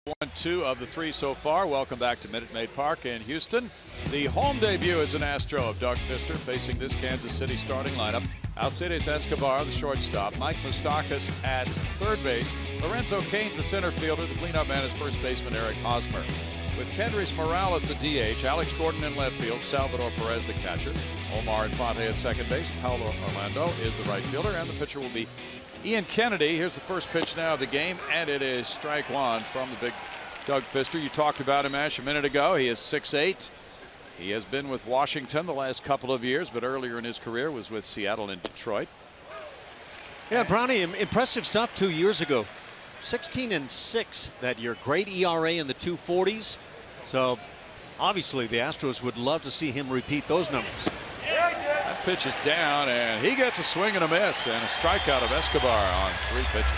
1-2 of the 3 so far. Welcome back to Minute Maid Park in Houston. The home debut as an Astro of Doug Fister facing this Kansas City starting lineup. Alcides Escobar, the shortstop. Mike Moustakas at third base. Lorenzo Cain's the center fielder. The cleanup man is first baseman Eric Hosmer. With Kendrys Morales the DH, Alex Gordon in left field, Salvador Perez the catcher, Omar Infante at second base, Paulo Orlando is the right fielder, and the pitcher will be Ian Kennedy. Here's the first pitch now of the game, and it is strike one from the big Doug Fister. You talked about him, Ash, a minute ago. He is 6'8". He has been with Washington the last couple of years, but earlier in his career was with Seattle and Detroit. Yeah, Brownie, impressive stuff 2 years ago. 16-6 that year. Great ERA in the 240s. So obviously the Astros would love to see him repeat those numbers. That pitch is down, and he gets a swing and a miss, and a strikeout of Escobar on 3 pitches.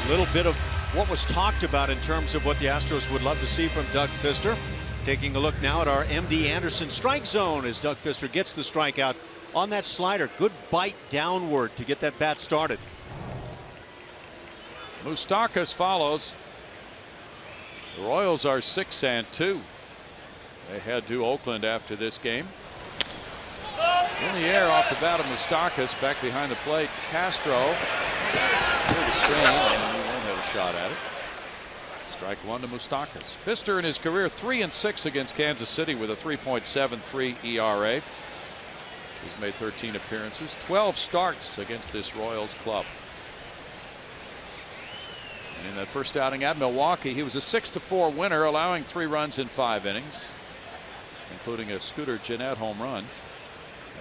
A little bit of what was talked about in terms of what the Astros would love to see from Doug Fister. Taking a look now at our MD Anderson strike zone as Doug Fister gets the strikeout on that slider. Good bite downward to get that bat started. Moustakas follows. The Royals are 6-2. They head to Oakland after this game. In the air off the bat of Moustakas, back behind the plate. Castro through the screen, and he won't have a shot at it. Strike one to Moustakas. Fister in his career 3-6 against Kansas City with a 3.73 ERA. He's made 13 appearances, 12 starts against this Royals club. And in that first outing at Milwaukee, he was a 6-4 winner, allowing 3 runs in 5 innings, including a Scooter Gennett home run,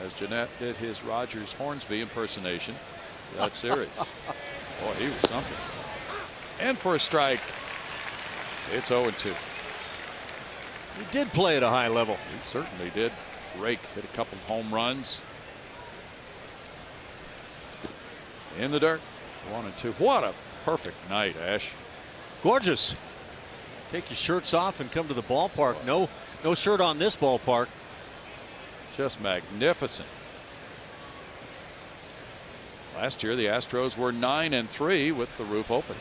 as Gennett did his Rogers Hornsby impersonation that series. Boy, he was something. And for a strike, it's 0-2. He did play at a high level. He certainly did. Rake hit a couple of home runs. In the dirt, 1-2. What a perfect night, Ash. Gorgeous. Take your shirts off and come to the ballpark. No shirt on this ballpark. Just magnificent. Last year the Astros were 9-3 with the roof open.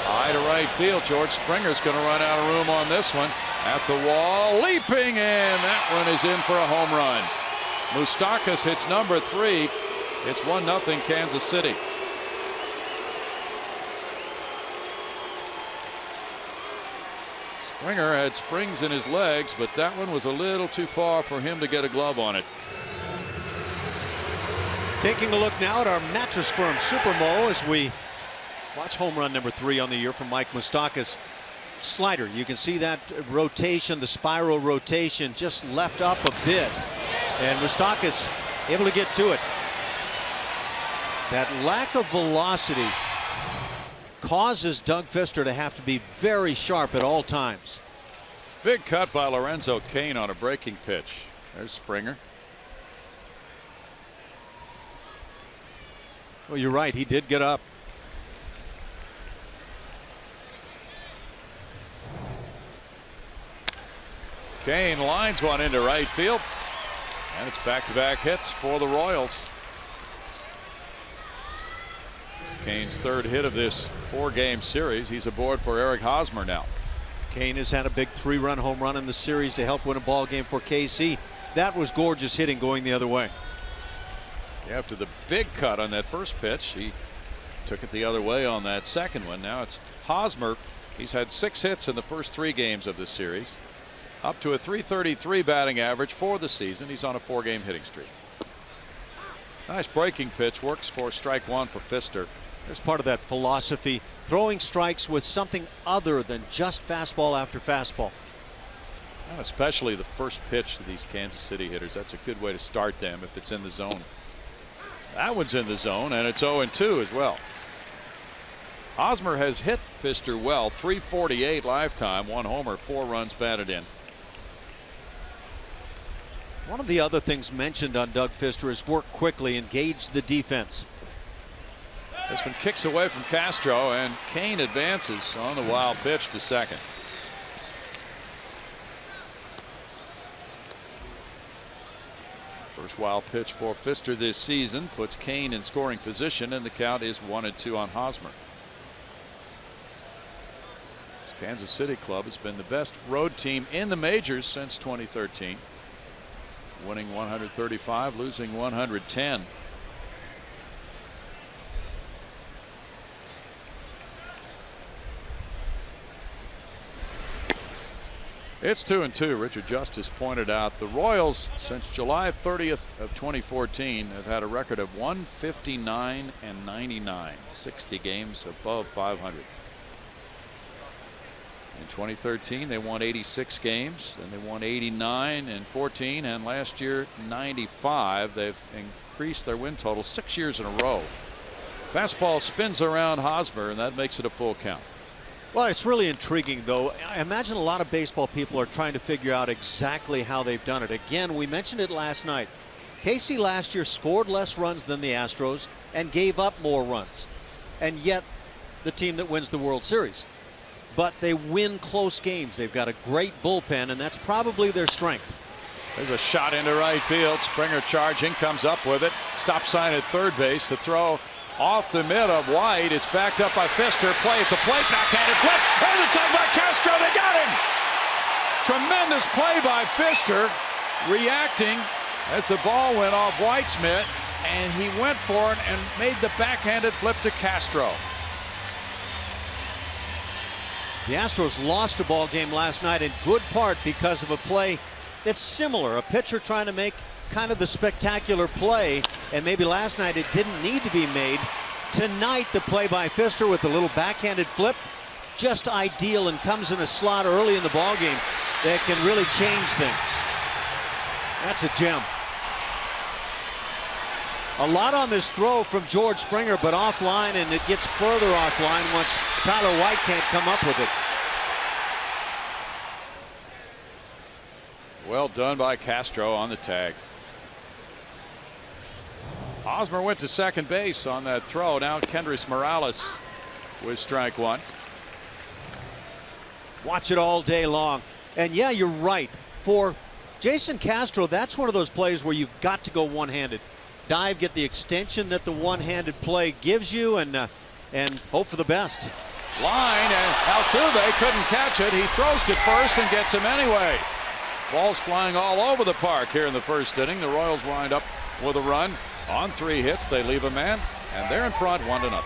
High to right field. George Springer's going to run out of room on this one. At the wall, leaping, and that one is in for a home run. Moustakas hits number 3. It's 1-0 Kansas City. Springer had springs in his legs, but that one was a little too far for him to get a glove on it. Taking a look now at our mattress firm Supermo as we watch home run number 3 on the year from Mike Moustakas. Slider, you can see that rotation, the spiral rotation, just left up a bit, and Moustakas able to get to it. That lack of velocity causes Doug Fister to have to be very sharp at all times. Big cut by Lorenzo Cain on a breaking pitch. There's Springer. Well, you're right, he did get up. Cain lines one into right field, and it's back-to-back hits for the Royals. Cain's 3rd hit of this 4-game series. He's aboard for Eric Hosmer now. Cain has had a big 3-run home run in the series to help win a ball game for KC. That was gorgeous hitting going the other way. After the big cut on that first pitch, he took it the other way on that second one. Now it's Hosmer. He's had 6 hits in the first 3 games of this series, up to a .333 batting average for the season. He's on a 4-game hitting streak. Nice breaking pitch, works for strike 1 for Fister. There's part of that philosophy, throwing strikes with something other than just fastball after fastball. And especially the first pitch to these Kansas City hitters. That's a good way to start them if it's in the zone. That one's in the zone, and it's 0-2 as well. Hosmer has hit Fister well, .348 lifetime, 1 homer, 4 runs batted in. One of the other things mentioned on Doug Fister is work quickly, engage the defense. This one kicks away from Castro, and Cain advances on the wild pitch to second. First wild pitch for Fister this season puts Cain in scoring position, and the count is 1-2 on Hosmer. Kansas City club has been the best road team in the majors since 2013, winning 135, losing 110. It's 2-2. Richard Justice pointed out the Royals since July 30th of 2014 have had a record of 159 and 99, 60 games above 500. In 2013 they won 86 games, then they won 89 and 14, and last year 95. They've increased their win total 6 years in a row. Fastball spins around Hosmer, and that makes it a full count. Well, it's really intriguing, though. I imagine a lot of baseball people are trying to figure out exactly how they've done it. Again, we mentioned it last night. KC last year scored less runs than the Astros and gave up more runs, and yet the team that wins the World Series. But they win close games. They've got a great bullpen, and that's probably their strength. There's a shot into right field. Springer charging, comes up with it. Stop sign at third base. The throw off the mid of White. It's backed up by Pfister. Play at the plate. Backhanded flip. And the tug by Castro. They got him. Tremendous play by Pfister, reacting as the ball went off White's mitt, and he went for it and made the backhanded flip to Castro. The Astros lost a ball game last night in good part because of a play that's similar. A pitcher trying to make kind of the spectacular play, and maybe last night it didn't need to be made. Tonight the play by Pfister with the little backhanded flip, just ideal, and comes in a slot early in the ball game that can really change things. That's a gem. A lot on this throw from George Springer, but offline, and it gets further offline once Tyler White can't come up with it. Well done by Castro on the tag. Hosmer went to second base on that throw. Now Kendrys Morales with strike one. Watch it all day long. And yeah, you're right. For Jason Castro, that's one of those plays where you've got to go one-handed. Dive, get the extension that the one-handed play gives you, and hope for the best. Line, and Altuve couldn't catch it. He throws to first and gets him anyway. Ball's flying all over the park here in the first inning. The Royals wind up with a run on 3 hits. They leave a man, and they're in front 1-0.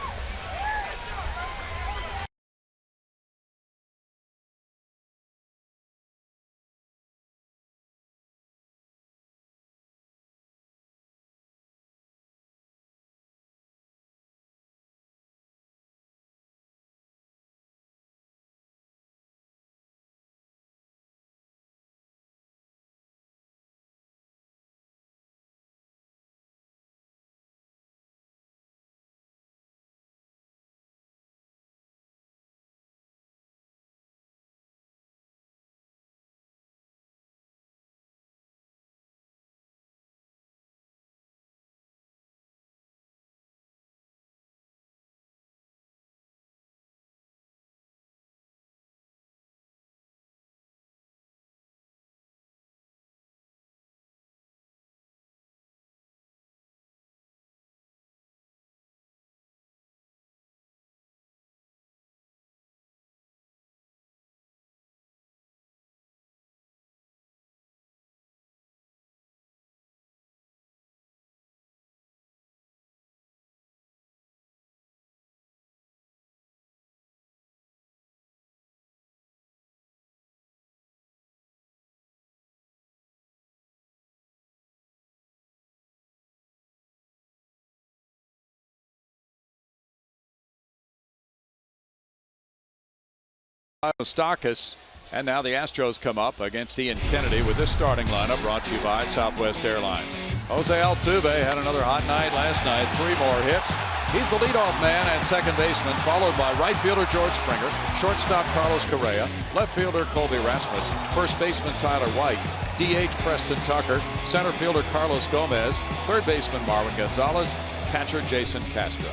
Moustakas, and now the Astros come up against Ian Kennedy with this starting lineup, brought to you by Southwest Airlines. Jose Altuve had another hot night last night, 3 more hits. He's the leadoff man and second baseman, followed by right fielder George Springer, shortstop Carlos Correa, left fielder Colby Rasmus, first baseman Tyler White, DH Preston Tucker, center fielder Carlos Gomez, third baseman Marwin Gonzalez, catcher Jason Castro.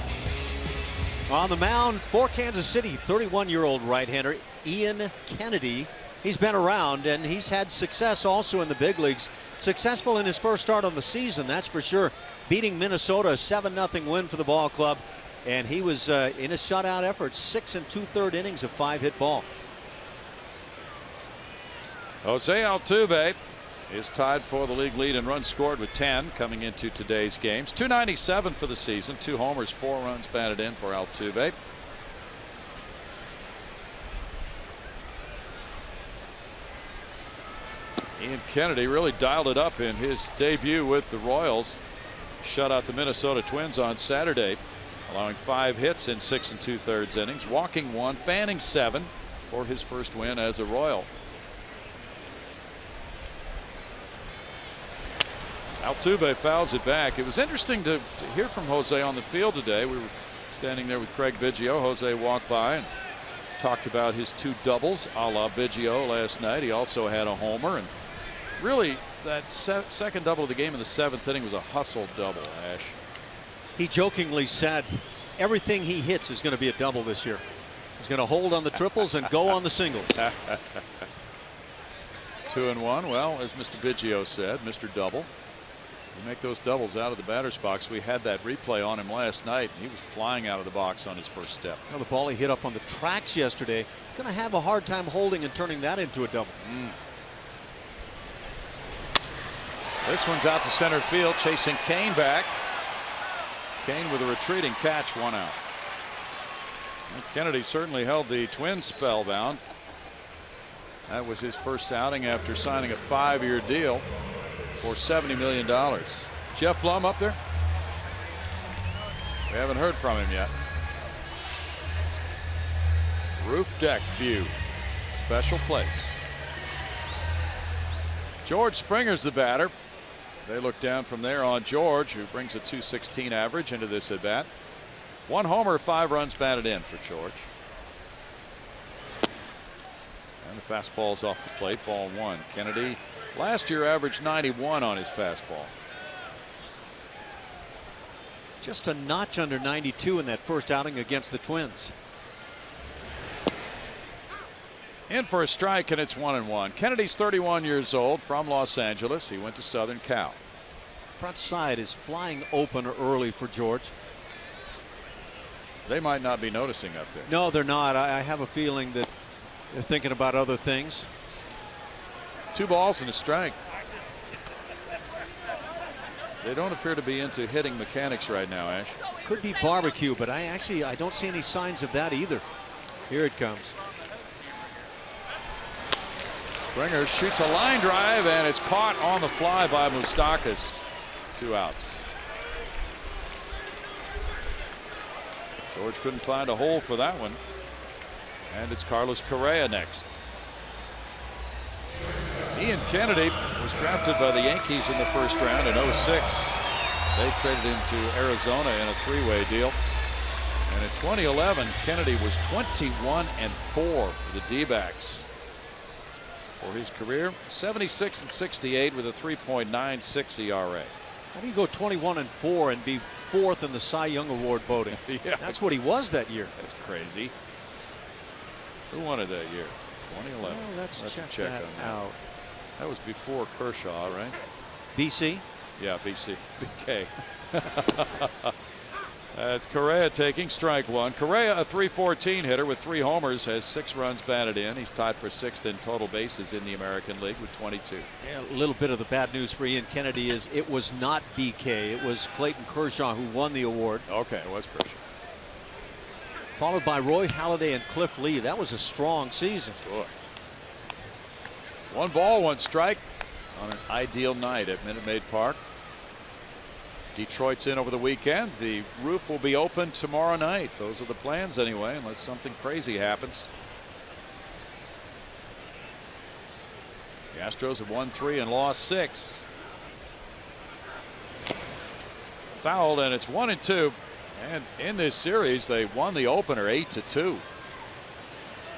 On the mound for Kansas City, 31-year-old right-hander Ian Kennedy. He's been around, and he's had success also in the big leagues. Successful in his first start on the season, that's for sure. Beating Minnesota, a 7-0 win for the ball club. And he was in his shutout effort, 6 2/3 innings of 5-hit ball. Jose Altuve is tied for the league lead in runs scored with 10 coming into today's games. 297 for the season, 2 homers, 4 runs batted in for Altuve. Ian Kennedy really dialed it up in his debut with the Royals. Shut out the Minnesota Twins on Saturday, allowing 5 hits in 6 2/3 innings, walking 1, fanning 7 for his first win as a Royal. Altuve fouls it back. It was interesting to hear from Jose on the field today. We were standing there with Craig Biggio. Jose walked by and talked about his 2 doubles a la Biggio last night. He also had a homer, and really that second double of the game in the 7th inning was a hustle double, Ash. He jokingly said everything he hits is going to be a double this year. He's going to hold on the triples and go on the singles. 2-1. Well, as Mr. Biggio said, Mr. Double. You make those doubles out of the batter's box. We had that replay on him last night. He was flying out of the box on his first step. Now the ball he hit up on the tracks yesterday, going to have a hard time holding and turning that into a double. This one's out to center field, chasing Kane back. Kane with a retreating catch, 1 out. And Kennedy certainly held the Twins spellbound. That was his first outing after signing a 5-year deal for $70 million. Jeff Blum up there? We haven't heard from him yet. Roof deck view. Special place. George Springer's the batter. They look down from there on George, who brings a .216 average into this at bat. 1 homer, 5 runs batted in for George. And the fastball's off the plate, ball 1. Kennedy last year averaged 91 on his fastball. Just a notch under 92 in that first outing against the Twins. In for a strike, and it's 1-1. Kennedy's 31 years old, from Los Angeles. He went to Southern Cal. Front side is flying open early for George. They might not be noticing up there. No, they're not. I have a feeling that they're thinking about other things. 2 balls and a strike. They don't appear to be into hitting mechanics right now, Ash. Could be barbecue, but I don't see any signs of that either. Here it comes. Springer shoots a line drive, and it's caught on the fly by Moustakas. 2 outs. George couldn't find a hole for that one. And it's Carlos Correa next. Ian Kennedy was drafted by the Yankees in the first round in '06. They traded him to Arizona in a 3-way deal. And in 2011, Kennedy was 21-4 for the D-backs. For his career, 76 and 68 with a 3.96 ERA. How do you go 21-4 and be 4th in the Cy Young Award voting? Yeah. That's what he was that year. That's crazy. Who won it that year? 2011. Well, let's check that out. That was before Kershaw, right? BC? Yeah, BC. BK. That's Correa taking strike 1. Correa, a .314 hitter with 3 homers, has 6 runs batted in. He's tied for 6th in total bases in the American League with 22. Yeah, a little bit of the bad news for Ian Kennedy is it was not BK. It was Clayton Kershaw who won the award. Okay, it was Kershaw. Followed by Roy Halladay and Cliff Lee. That was a strong season. Boy. 1 ball, 1 strike on an ideal night at Minute Maid Park. Detroit's in over the weekend. The roof will be open tomorrow night. Those are the plans anyway, unless something crazy happens. The Astros have won 3 and lost 6. Fouled, and it's 1-2. And in this series, they won the opener 8-2.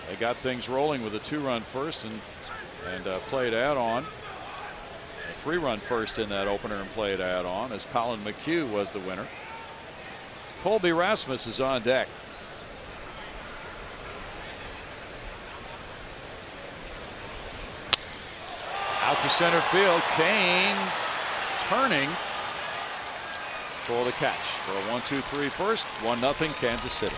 They got things rolling with a 2-run first and played out on. 3-run first in that opener and played out on as Colin McHugh was the winner. Colby Rasmus is on deck. Out to center field. Kane turning for the catch for a 1-2-3 first. 1-0 Kansas City.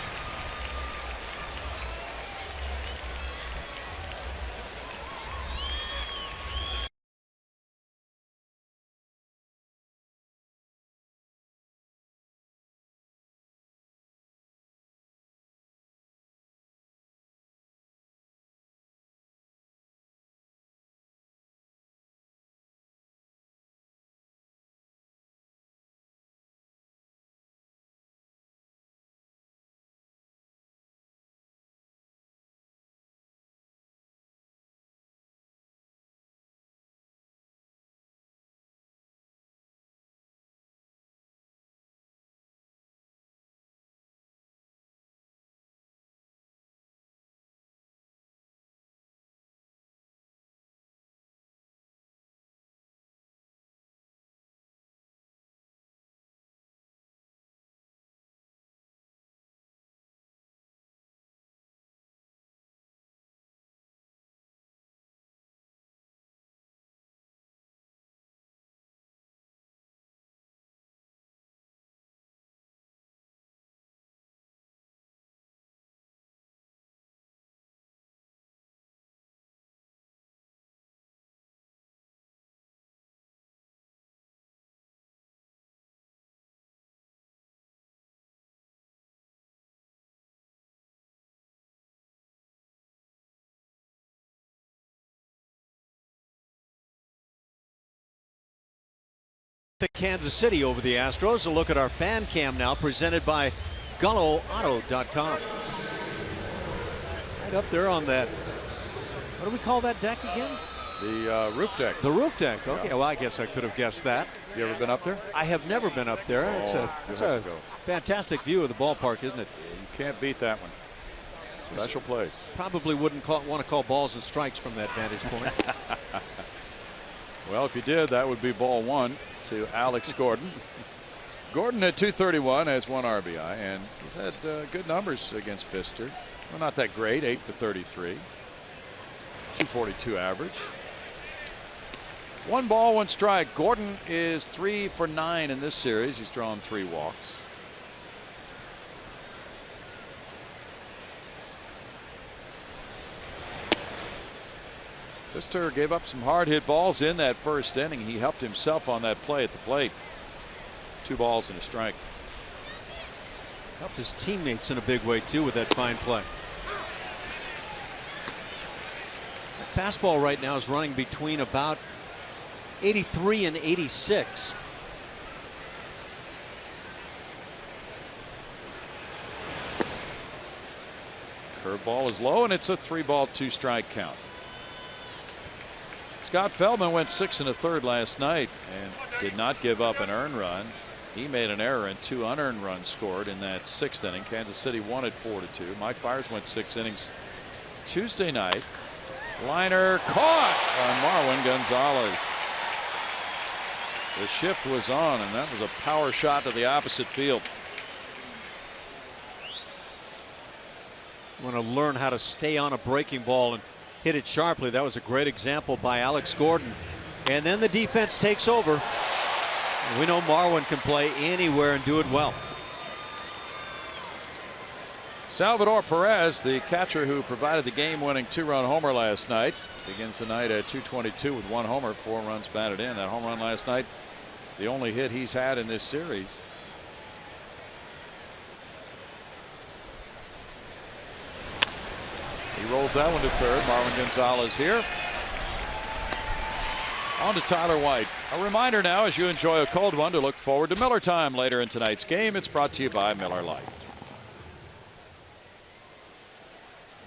The Kansas City over the Astros. A look at our fan cam now, presented by GulloAuto.com. Right up there on that, what do we call that deck again? The roof deck. The roof deck. Okay, Yeah. well, I guess I could have guessed that. You ever been up there? I have never been up there. It's a fantastic view of the ballpark, isn't it? You can't beat that one. Special place. Probably wouldn't want to call balls and strikes from that vantage point. Well, if you did, that would be ball one to Alex Gordon. Gordon at .231 has 1 RBI, and he's had good numbers against Pfister. Well, not that great, 8 for 33. .242 average. 1 ball, 1 strike. Gordon is 3 for 9 in this series. He's drawn 3 walks. Pfister gave up some hard hit balls in that first inning. He helped himself on that play at the plate. 2 balls and a strike. Helped his teammates in a big way too with that fine play. That fastball right now is running between about 83 and 86. Curveball is low, and it's a 3-ball, 2-strike count. Scott Feldman went 6 1/3 last night and did not give up an earned run. He made an error and 2 unearned runs scored in that 6th inning. Kansas City won it 4-2. Mike Fiers went 6 innings Tuesday night. Liner caught on Marwin Gonzalez. The shift was on, and that was a power shot to the opposite field. You want to learn how to stay on a breaking ball and hit it sharply. That was a great example by Alex Gordon. And then the defense takes over. We know Marwin can play anywhere and do it well. Salvador Perez, the catcher who provided the game-winning 2-run homer last night, begins the night at .222 with 1 homer, 4 runs batted in. That home run last night, the only hit he's had in this series. He rolls that one to third. Marwin Gonzalez here. On to Tyler White. A reminder now, as you enjoy a cold one, to look forward to Miller Time later in tonight's game. It's brought to you by Miller Lite.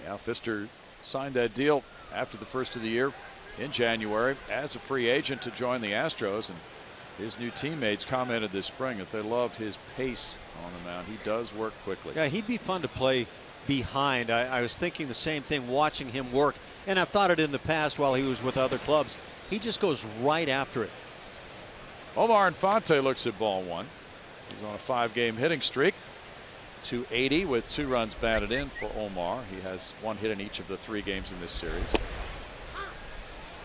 Yeah, Pfister signed that deal after the first of the year in January as a free agent to join the Astros, and his new teammates commented this spring that they loved his pace on the mound. He does work quickly. Yeah, he'd be fun to play behind. I was thinking the same thing watching him work, and I've thought it in the past while he was with other clubs. He just goes right after it. Omar Infante looks at ball 1. He's on a 5-game hitting streak. .280 with 2 runs batted in for Omar. He has 1 hit in each of the 3 games in this series.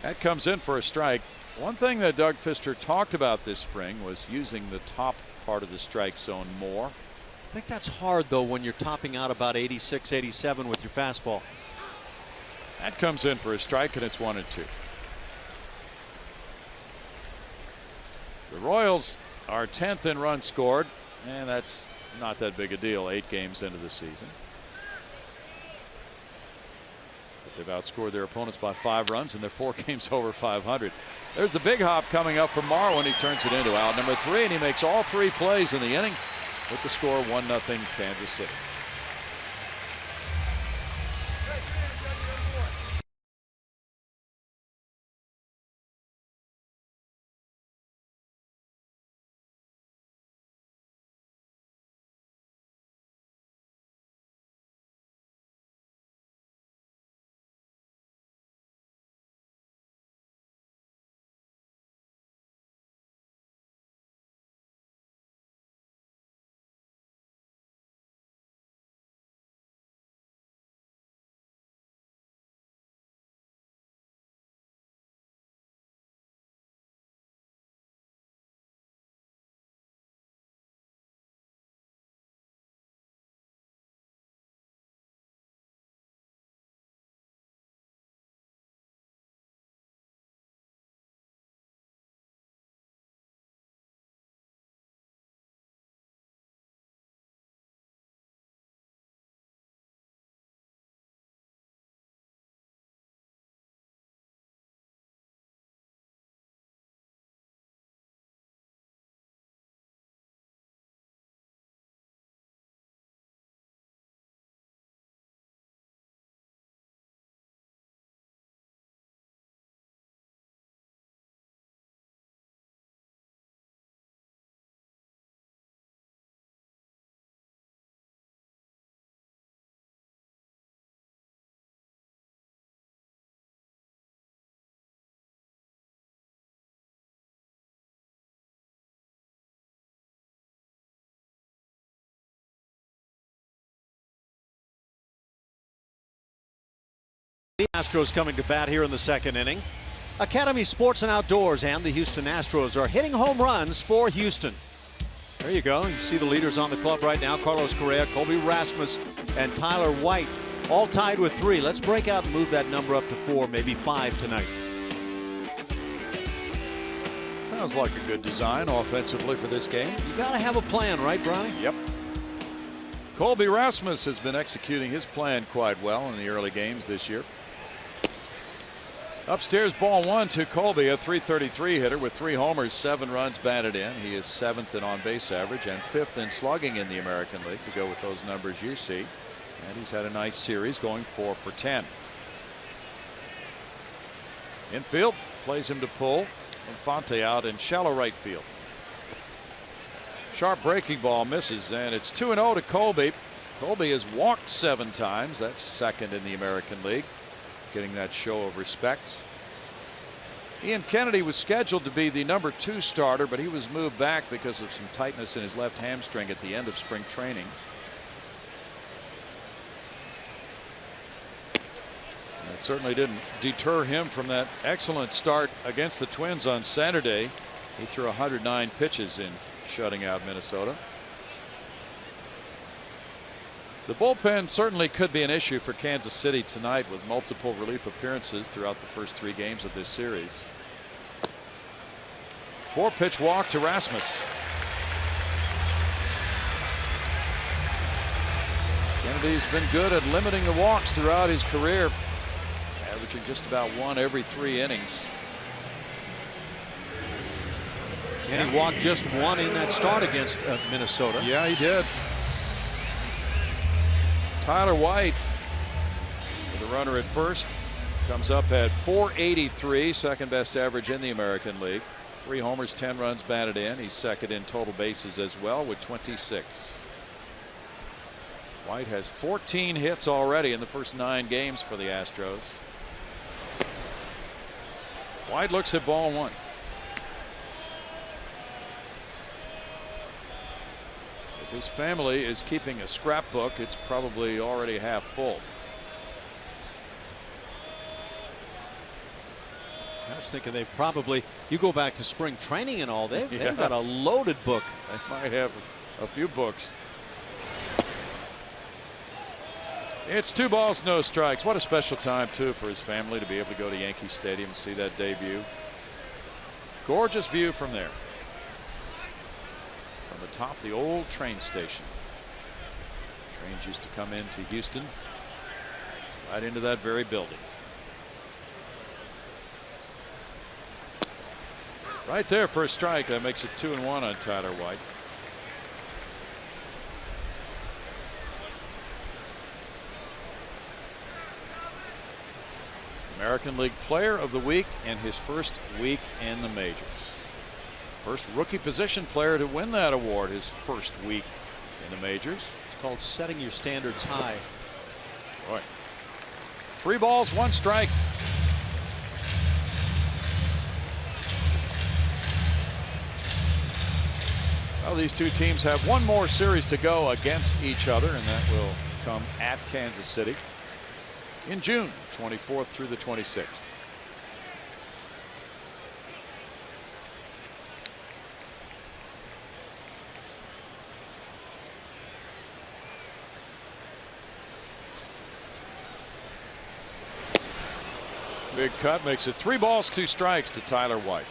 That comes in for a strike. One thing that Doug Pfister talked about this spring was using the top part of the strike zone more. I think that's hard though when you're topping out about 86, 87 with your fastball. That comes in for a strike, and it's 1-2. The Royals are 10th in runs scored, and that's not that big a deal 8 games into the season. But they've outscored their opponents by 5 runs, and they're 4 games over 500. There's a big hop coming up from Marwin. He turns it into out number 3, and he makes all 3 plays in the inning with the score 1-0 Kansas City. Astros coming to bat here in the second inning. Academy Sports and Outdoors and the Houston Astros are hitting home runs for Houston. There you go. You see the leaders on the club right now. Carlos Correa, Colby Rasmus, and Tyler White all tied with 3. Let's break out and move that number up to 4, maybe 5 tonight. Sounds like a good design offensively for this game. You got to have a plan, right, Brownie? Yep. Colby Rasmus has been executing his plan quite well in the early games this year. Upstairs, ball 1 to Colby, a .333 hitter with 3 homers, 7 runs batted in. He is 7th in on-base average and 5th in slugging in the American League, to go with those numbers you see. And he's had a nice series, going 4 for 10. Infield plays him to pull. Infante out in shallow right field. Sharp breaking ball misses, and it's 2-0 to Colby. Colby has walked 7 times. That's 2nd in the American League. Getting that show of respect. Ian Kennedy was scheduled to be the number 2 starter, but he was moved back because of some tightness in his left hamstring at the end of spring training. It certainly didn't deter him from that excellent start against the Twins on Saturday. He threw 109 pitches in shutting out Minnesota. The bullpen certainly could be an issue for Kansas City tonight, with multiple relief appearances throughout the first 3 games of this series. 4-pitch walk to Rasmus. Kennedy's been good at limiting the walks throughout his career, averaging just about 1 every 3 innings. And he walked just 1 in that start against Minnesota. Yeah, he did. Tyler White, with a runner at first, comes up at .483, second best average in the American League. 3 homers, 10 runs batted in. He's 2nd in total bases as well, with 26. White has 14 hits already in the first 9 games for the Astros. White looks at ball 1. If his family is keeping a scrapbook, it's probably already half full. I was thinking they probably, you go back to spring training and all, they've got a loaded book. They might have a few books. It's 2 balls, no strikes. What a special time, too, for his family to be able to go to Yankee Stadium and see that debut. Gorgeous view from there. From the top of the old train station. Trains used to come into Houston right into that very building. Right there for a strike. That makes it 2-1 on Tyler White. American League Player of the Week in his first week in the majors. First rookie position player to win that award his first week in the majors. It's called setting your standards high. Boy. 3 balls, 1 strike. Well, these 2 teams have 1 more series to go against each other, and that will come at Kansas City in June 24th through the 26th. Big cut makes it 3 balls, 2 strikes to Tyler White.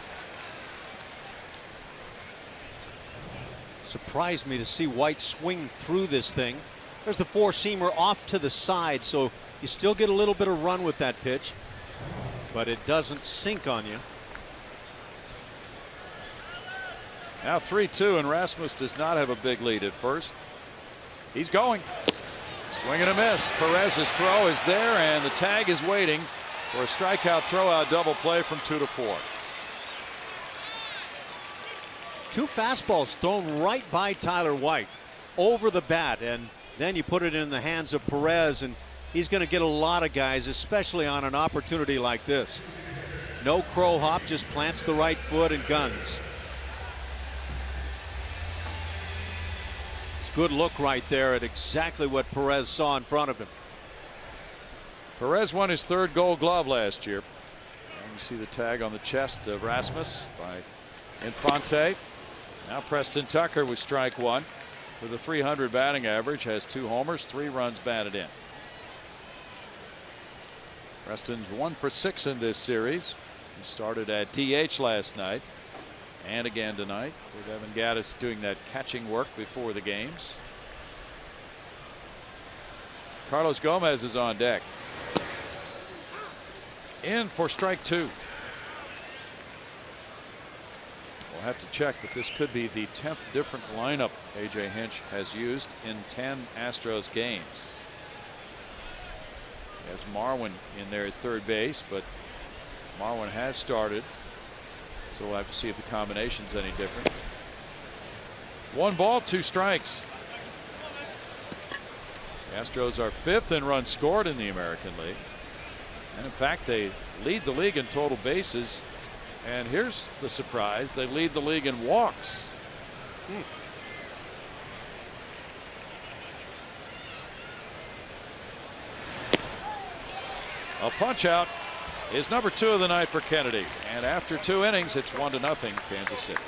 Surprised me to see White swing through this thing. There's the 4-seamer off to the side, so you still get a little bit of run with that pitch, but it doesn't sink on you. Now 3-2, and Rasmus does not have a big lead at first. He's going. Swing and a miss. Perez's throw is there, and the tag is waiting for a strikeout throw-out double play from 2 to 4. 2 fastballs thrown right by Tyler White over the bat, and then you put it in the hands of Perez, and he's going to get a lot of guys, especially on an opportunity like this. No crow hop, just plants the right foot and guns. It's a good look right there at exactly what Perez saw in front of him. Perez won his 3rd Gold Glove last year. And you see the tag on the chest of Rasmus by Infante. Now Preston Tucker with strike 1 with a .300 batting average, has 2 homers, 3 runs batted in. Preston's 1 for 6 in this series. He started at DH last night and again tonight, with Evan Gattis doing that catching work before the games. Carlos Gomez is on deck. In for strike 2. We'll have to check, but this could be the 10th different lineup A.J. Hinch has used in 10 Astros games. He has Marwin in there at third base, but Marwin has started, so we'll have to see if the combination's any different. 1 ball, 2 strikes. The Astros are 5th in runs scored in the American League, and in fact they lead the league in total bases. And here's the surprise, they lead the league in walks. A punch out is number 2 of the night for Kennedy, and after 2 innings it's 1-0 Kansas City.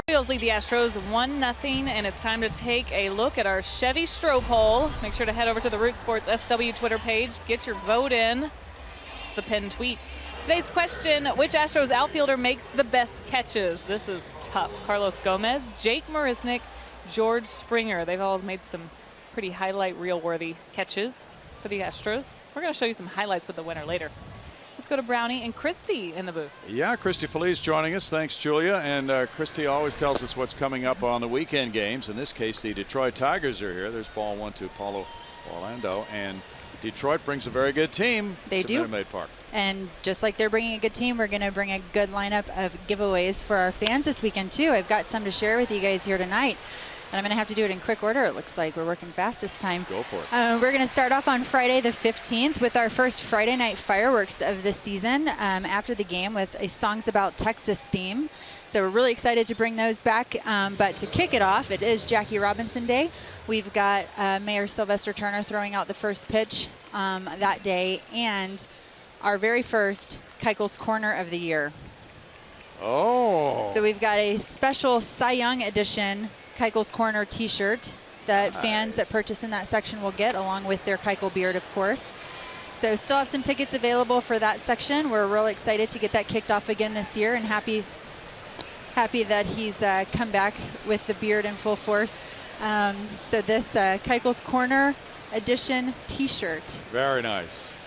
Orioles lead the Astros 1-0, and it's time to take a look at our Chevy Stroh poll. Make sure to head over to the Root Sports SW Twitter page. Get your vote in. It's the pinned tweet. Today's question, which Astros outfielder makes the best catches? This is tough. Carlos Gomez, Jake Marisnick, George Springer. They've all made some pretty highlight reel-worthy catches for the Astros. We're going to show you some highlights with the winner later. Let's go to Brownie and Christy in the booth. Yeah, Christy Feliz joining us. Thanks, Julia. And Christy always tells us what's coming up on the weekend games. In this case, the Detroit Tigers are here. There's ball 1 to Paulo Orlando. And Detroit brings a very good team to Minute Maid Park. And just like they're bringing a good team, we're going to bring a good lineup of giveaways for our fans this weekend, too. I've got some to share with you guys here tonight. And I'm going to have to do it in quick order, it looks like. We're working fast this time. Go for it. We're going to start off on Friday the 15th with our first Friday night fireworks of the season after the game with a Songs About Texas theme. So we're really excited to bring those back. But to kick it off, it is Jackie Robinson Day. We've got Mayor Sylvester Turner throwing out the first pitch that day. And our very first Keuchel's Corner of the year. Oh. So we've got a special Cy Young edition Keuchel's Corner t-shirt that fans that purchase in that section will get, along with their Keuchel beard, of course. So still have some tickets available for that section. We're really excited to get that kicked off again this year, and happy that he's come back with the beard in full force. So this Keuchel's Corner edition t-shirt. Very nice.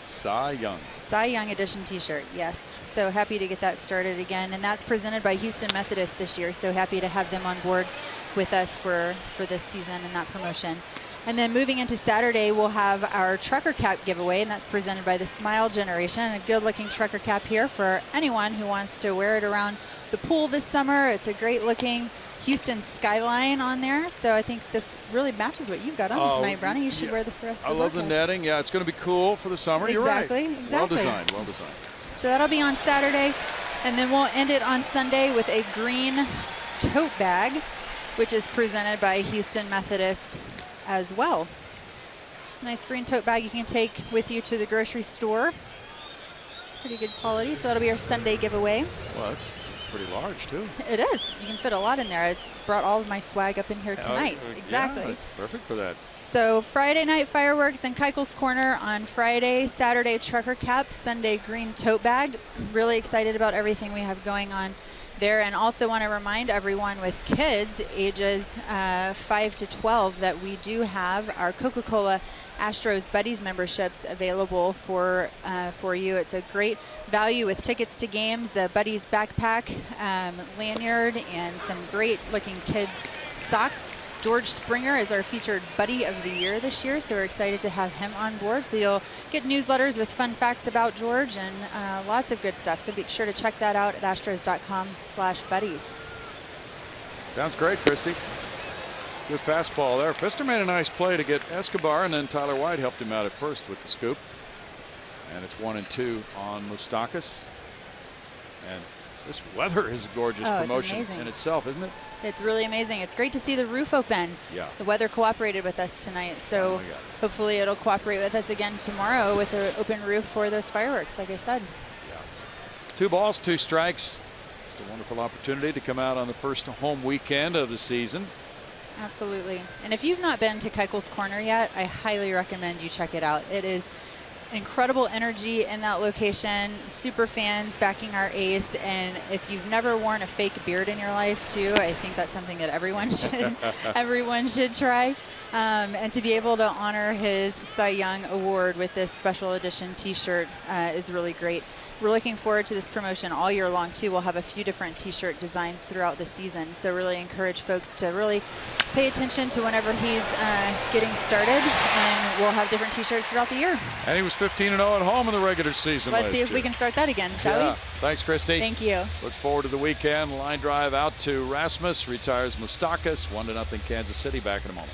Cy Young. Cy Young edition t-shirt, yes. So happy to get that started again. And that's presented by Houston Methodist this year. So happy to have them on board with us for this season and that promotion. And then moving into Saturday, we'll have our trucker cap giveaway, and that's presented by the Smile Generation. A good looking trucker cap here for anyone who wants to wear it around the pool this summer. It's a great looking Houston skyline on there. So I think this really matches what you've got on tonight, Brownie. You should wear this the rest of the I love the netting. Yeah, it's going to be cool for the summer. Exactly, You're right. exactly. Well designed, well designed. So that'll be on Saturday. And then we'll end it on Sunday with a green tote bag, which is presented by Houston Methodist as well. It's a nice green tote bag you can take with you to the grocery store. Pretty good quality. So that'll be our Sunday giveaway. Well, that's pretty large, too. It is. You can fit a lot in there. It's brought all of my swag up in here tonight. Exactly. Yeah, perfect for that. So Friday night fireworks in Keuchel's Corner on Friday, Saturday trucker cap, Sunday green tote bag. Really excited about everything we have going on there, and also want to remind everyone with kids ages 5 to 12 that we do have our Coca-Cola Astros Buddies memberships available for you. It's a great value with tickets to games, the Buddies backpack, lanyard, and some great looking kids socks. George Springer is our featured Buddy of the Year this year, so we're excited to have him on board. So you'll get newsletters with fun facts about George and lots of good stuff. So be sure to check that out at astros.com/buddies. Sounds great, Christy. Good fastball there. Pfister made a nice play to get Escobar, and then Tyler White helped him out at first with the scoop. And it's 1-2 on Moustakas. And this weather is a gorgeous promotion in itself, isn't it? It's really amazing. It's great to see the roof open. Yeah. The weather cooperated with us tonight, so hopefully it'll cooperate with us again tomorrow with an open roof for those fireworks, like I said. Yeah. 2 balls, 2 strikes. It's a wonderful opportunity to come out on the first home weekend of the season. Absolutely. And if you've not been to Keuchel's Corner yet, I highly recommend you check it out. It is incredible energy in that location, super fans backing our ace, and if you've never worn a fake beard in your life too, I think that's something that everyone should try. And to be able to honor his Cy Young Award with this special edition t-shirt is really great. We're looking forward to this promotion all year long too. We'll have a few different t-shirt designs throughout the season, so really encourage folks to really pay attention to whenever he's getting started, and we'll have different t-shirts throughout the year. And he was 15-0 at home in the regular season. Let's see if we can start that again, shall we? Thanks, Christy. Thank you. Look forward to the weekend. Line drive out to Rasmus, retires Moustakas, 1-0 Kansas City. Back in a moment.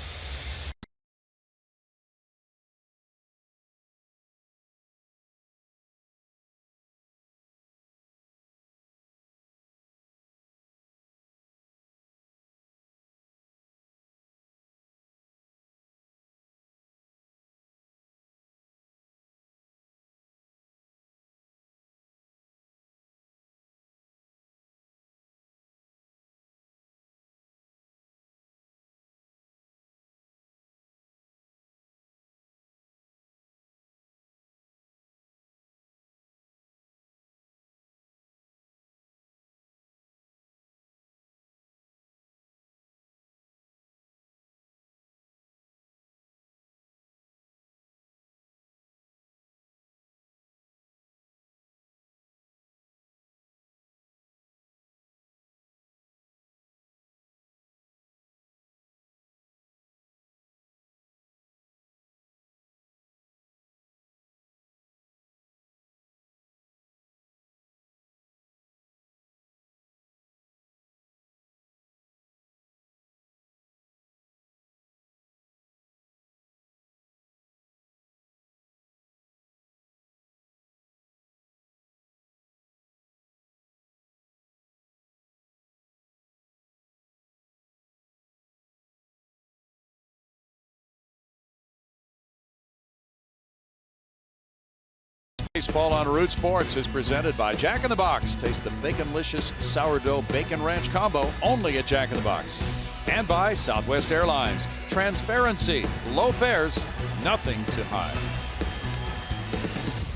Baseball on Root Sports is presented by Jack in the Box. Taste the Baconlicious Sourdough Bacon Ranch Combo only at Jack in the Box. And by Southwest Airlines. Transparency, low fares, nothing to hide.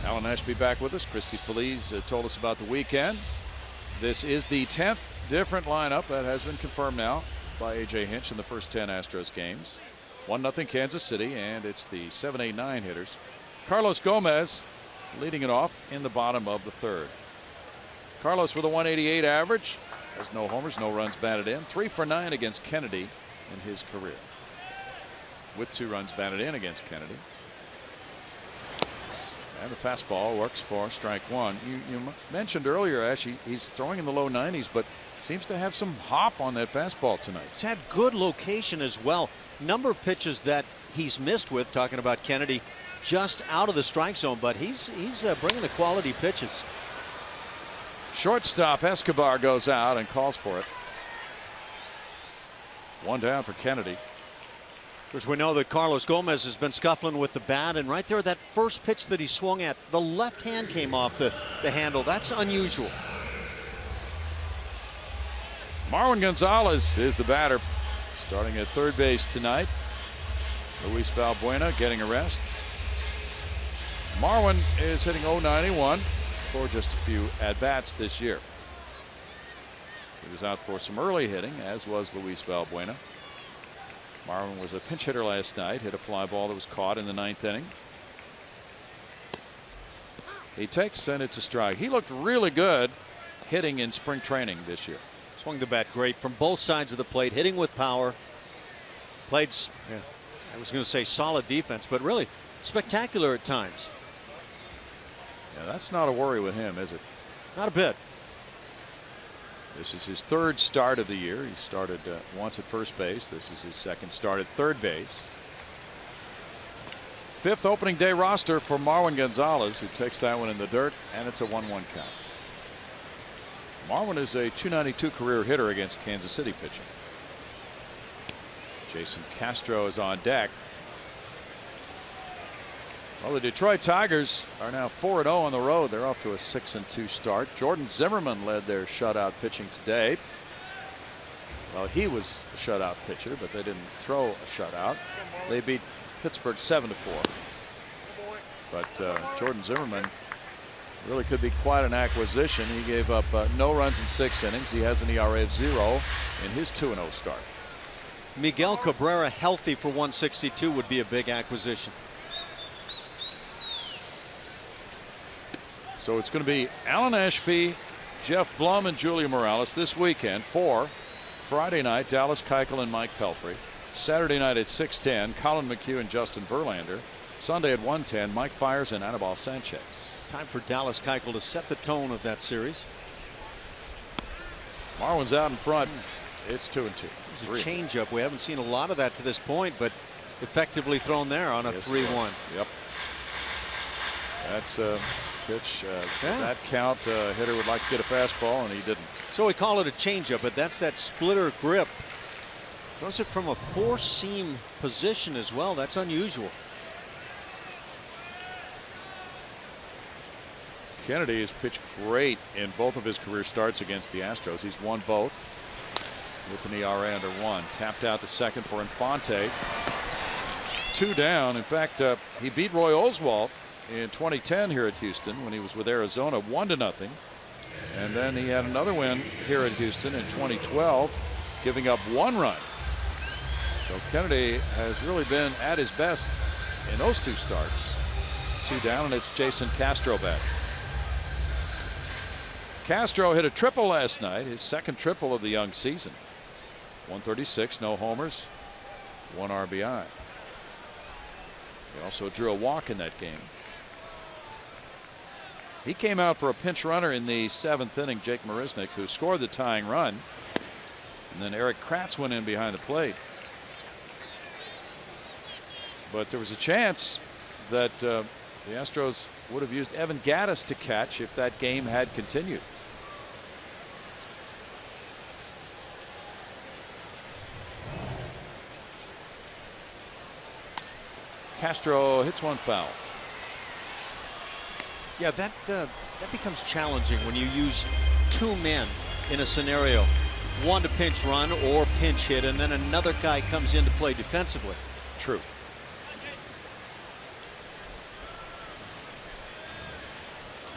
Alan Ashby back with us. Christy Feliz told us about the weekend. This is the 10th different lineup that has been confirmed now by A.J. Hinch in the first 10 Astros games. 1-0 Kansas City, and it's the 7, 8, 9 hitters. Carlos Gomez leading it off in the bottom of the third. Carlos with a 188 average, has no homers, no runs batted in. 3 for 9 against Kennedy in his career, with 2 runs batted in against Kennedy. And the fastball works for strike one. You mentioned earlier, Ash, he's throwing in the low 90s, but seems to have some hop on that fastball tonight. He's had good location as well. Number of pitches that he's missed with, talking about Kennedy, just out of the strike zone, but he's bringing the quality pitches. Shortstop Escobar goes out and calls for it. One down for Kennedy. Of course, we know that Carlos Gomez has been scuffling with the bat, and right there, that first pitch that he swung at, the left hand came off the handle. That's unusual. Marwin Gonzalez is the batter, starting at third base tonight. Luis Valbuena getting a rest. Marwin is hitting .091 for just a few at-bats this year. He was out for some early hitting, as was Luis Valbuena. Marwin was a pinch hitter last night, hit a fly ball that was caught in the 9th inning. He takes, and it's a strike. He looked really good hitting in spring training this year. Swung the bat great from both sides of the plate, hitting with power. Played, I was going to say solid defense, but really spectacular at times. Yeah, that's not a worry with him, is it? Not a bit. This is his third start of the year. He started once at first base. This is his second start at third base. Fifth opening day roster for Marwin Gonzalez, who takes that one in the dirt, and it's a 1-1 count. Marwin is a .292 career hitter against Kansas City pitching. Jason Castro is on deck. Well, the Detroit Tigers are now 4-0 on the road. They're off to a 6-2 start. Jordan Zimmermann led their shutout pitching today. Well, he was a shutout pitcher, but they didn't throw a shutout. They beat Pittsburgh 7-4. But Jordan Zimmermann really could be quite an acquisition. He gave up no runs in 6 innings. He has an ERA of 0 in his 2-0 start. Miguel Cabrera healthy for 162 would be a big acquisition. So it's going to be Alan Ashby, Jeff Blum, and Julio Morales this weekend for Friday night, Dallas Keuchel and Mike Pelfrey. Saturday night at 6:10, Colin McHugh and Justin Verlander. Sunday at 1:10, Mike Fiers and Anibal Sanchez. Time for Dallas Keuchel to set the tone of that series. Marwin's out in front. It's 2-2. It's a changeup. We haven't seen a lot of that to this point, but effectively thrown there on a 3-1. Yep. That's a pitch. That count, hitter would like to get a fastball, and he didn't. So we call it a changeup, but that's that splitter grip. Throws it from a 4-seam position as well. That's unusual. Kennedy has pitched great in both of his career starts against the Astros. He's won both with an ERA under 1. Tapped out to second for Infante. 2 down. In fact, he beat Roy Oswalt in 2010 here at Houston when he was with Arizona 1-0. And then he had another win here at Houston in 2012, giving up 1 run. So Kennedy has really been at his best in those 2 starts. 2 down, and it's Jason Castro back. Castro hit a triple last night, his second triple of the young season. 136, no homers, 1 RBI. He also drew a walk in that game. He came out for a pinch runner in the 7th inning, Jake Marisnick, who scored the tying run. And then Eric Kratz went in behind the plate. But there was a chance that the Astros would have used Evan Gattis to catch if that game had continued. Castro hits one foul. Yeah, that becomes challenging when you use 2 men in a scenario. One to pinch run or pinch hit, and then another guy comes in to play defensively. True.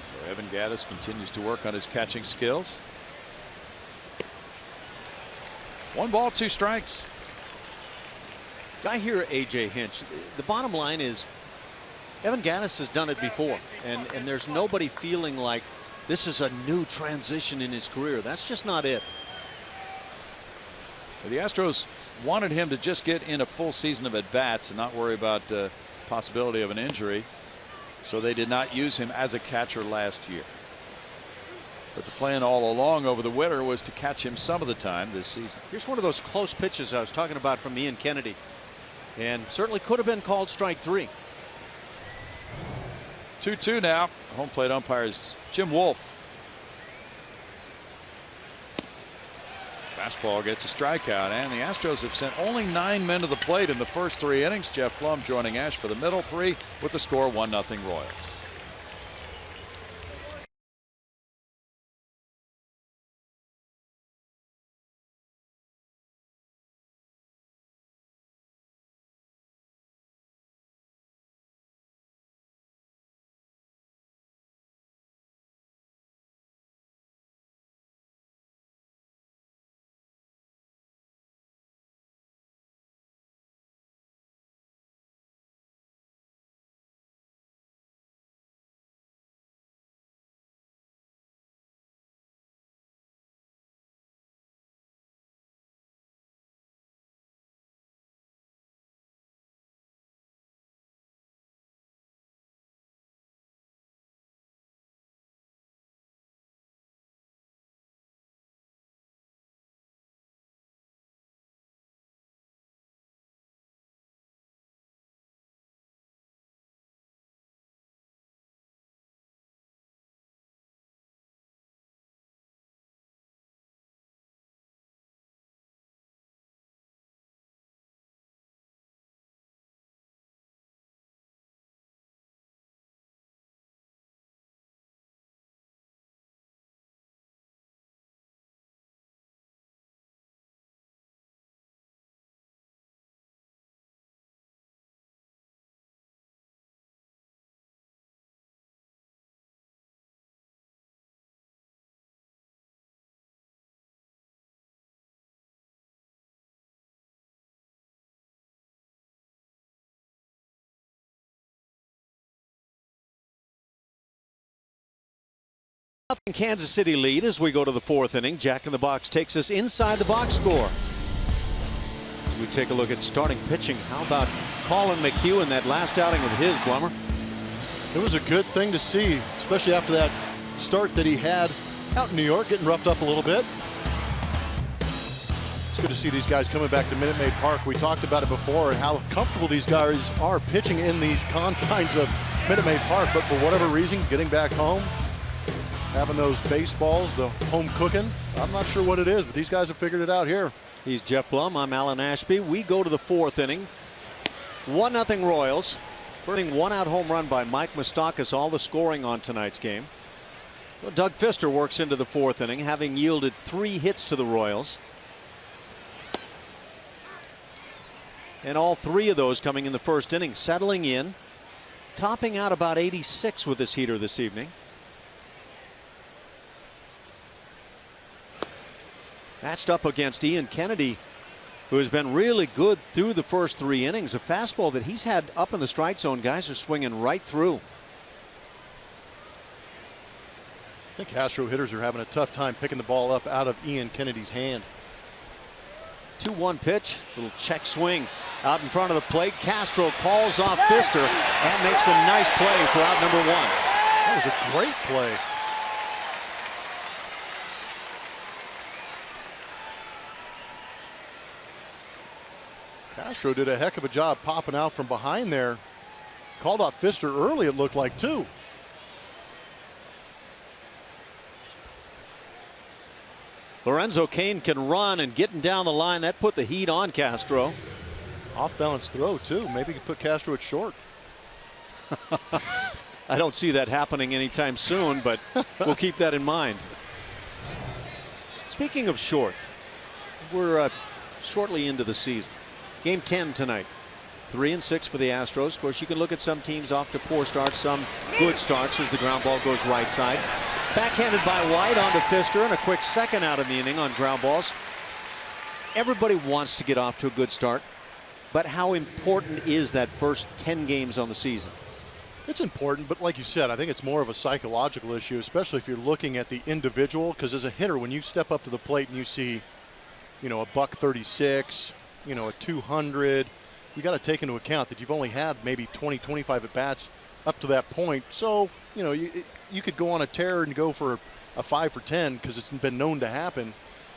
So Evan Gattis continues to work on his catching skills. 1 ball, 2 strikes. I hear AJ Hinch. The bottom line is Evan Gattis has done it before, and there's nobody feeling like this is a new transition in his career. That's just not it. The Astros wanted him to just get in a full season of at-bats and not worry about the possibility of an injury. So they did not use him as a catcher last year. But the plan all along over the winter was to catch him some of the time this season. Here's one of those close pitches I was talking about from Ian Kennedy, and certainly could have been called strike 3. 2-2 now. Home plate umpires Jim Wolf. Fastball gets a strikeout, and the Astros have sent only 9 men to the plate in the first 3 innings. Jeff Plum joining Ash for the middle 3 with the score 1-0 Royals. Kansas City lead as we go to the 4th inning. Jack in the Box takes us inside the box score. As we take a look at starting pitching, how about Colin McHugh in that last outing of his, Blummer? It was a good thing to see, especially after that start that he had out in New York, getting roughed up a little bit. It's good to see these guys coming back to Minute Maid Park. We talked about it before and how comfortable these guys are pitching in these confines of Minute Maid Park, but for whatever reason, getting back home, having those baseballs, the home cooking, I'm not sure what it is, but these guys have figured it out here. He's Jeff Blum. I'm Alan Ashby. We go to the 4th inning. 1-0 Royals. First 1-out home run by Mike Moustakas, all the scoring on tonight's game. Well, Doug Fister works into the 4th inning, having yielded 3 hits to the Royals. And all 3 of those coming in the first inning, settling in, topping out about 86 with this heater this evening. Matched up against Ian Kennedy, who has been really good through the first 3 innings. A fastball that he's had up in the strike zone. Guys are swinging right through. I think Astro hitters are having a tough time picking the ball up out of Ian Kennedy's hand. 2-1 pitch, little check swing out in front of the plate. Castro calls off Fister and makes a nice play for out number 1. That was a great play. Castro did a heck of a job popping out from behind there. Called off Fister early, it looked like, too. Lorenzo Cain can run, and getting down the line, that put the heat on Castro. Off balance throw, too. Maybe you could put Castro at short. I don't see that happening anytime soon, but we'll keep that in mind. Speaking of short, we're shortly into the season. Game 10 tonight. 3-6 for the Astros. Of course, you can look at some teams off to poor starts, some good starts as the ground ball goes right side. Backhanded by White onto Fister, and a quick second out in the inning on ground balls. Everybody wants to get off to a good start, but how important is that first 10 games on the season? It's important, but like you said, I think it's more of a psychological issue, especially if you're looking at the individual, because as a hitter, when you step up to the plate and you see, you know, a $136, you know, a 200, you got to take into account that you've only had maybe 20, 25 at bats up to that point. So, you know, you could go on a tear and go for a 5 for 10 because it's been known to happen,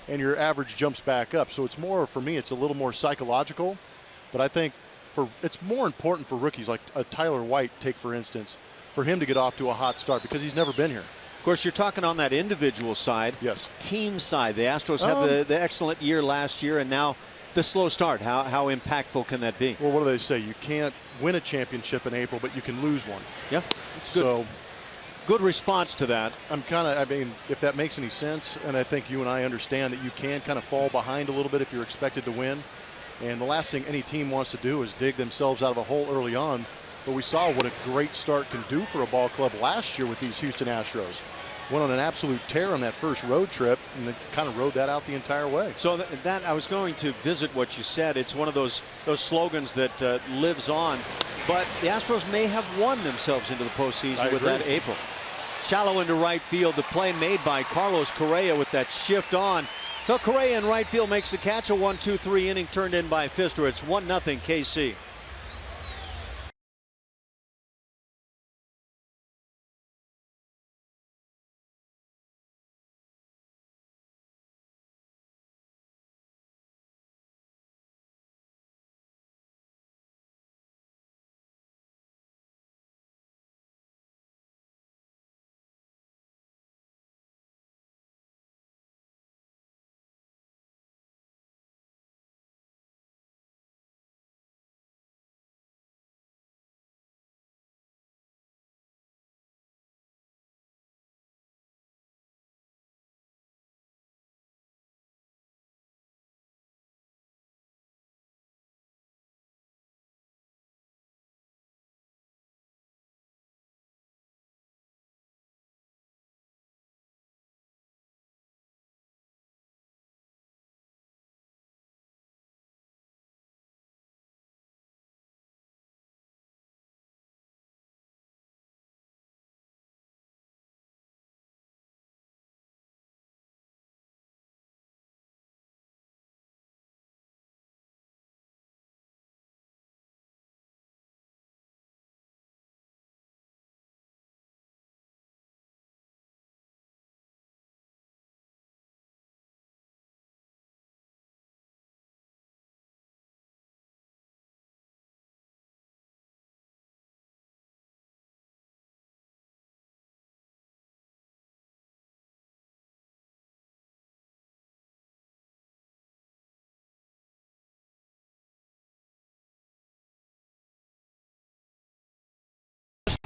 and your average jumps back up. So it's more, for me, it's a little more psychological. But I think it's more important for rookies like a Tyler White, take for instance, for him to get off to a hot start because he's never been here. Of course, you're talking on that individual side. Yes. Team side. The Astros had the excellent year last year, and now the slow start. How impactful can that be? Well, what do they say? You can't win a championship in April, but you can lose one. Yeah, it's good. So, good response to that. I mean, if that makes any sense, and I think you and I understand that you can kind of fall behind a little bit if you're expected to win. And the last thing any team wants to do is dig themselves out of a hole early on. But we saw what a great start can do for a ball club last year with these Houston Astros. Went on an absolute tear on that first road trip, and they kind of rode that out the entire way. So that I was going to visit what you said. It's one of those slogans that lives on. But the Astros may have won themselves into the postseason with that April. Shallow into right field. The play made by Carlos Correa with that shift on. So Correa in right field makes the catch. A 1-2-3 inning turned in by Pfister. It's 1-0 KC.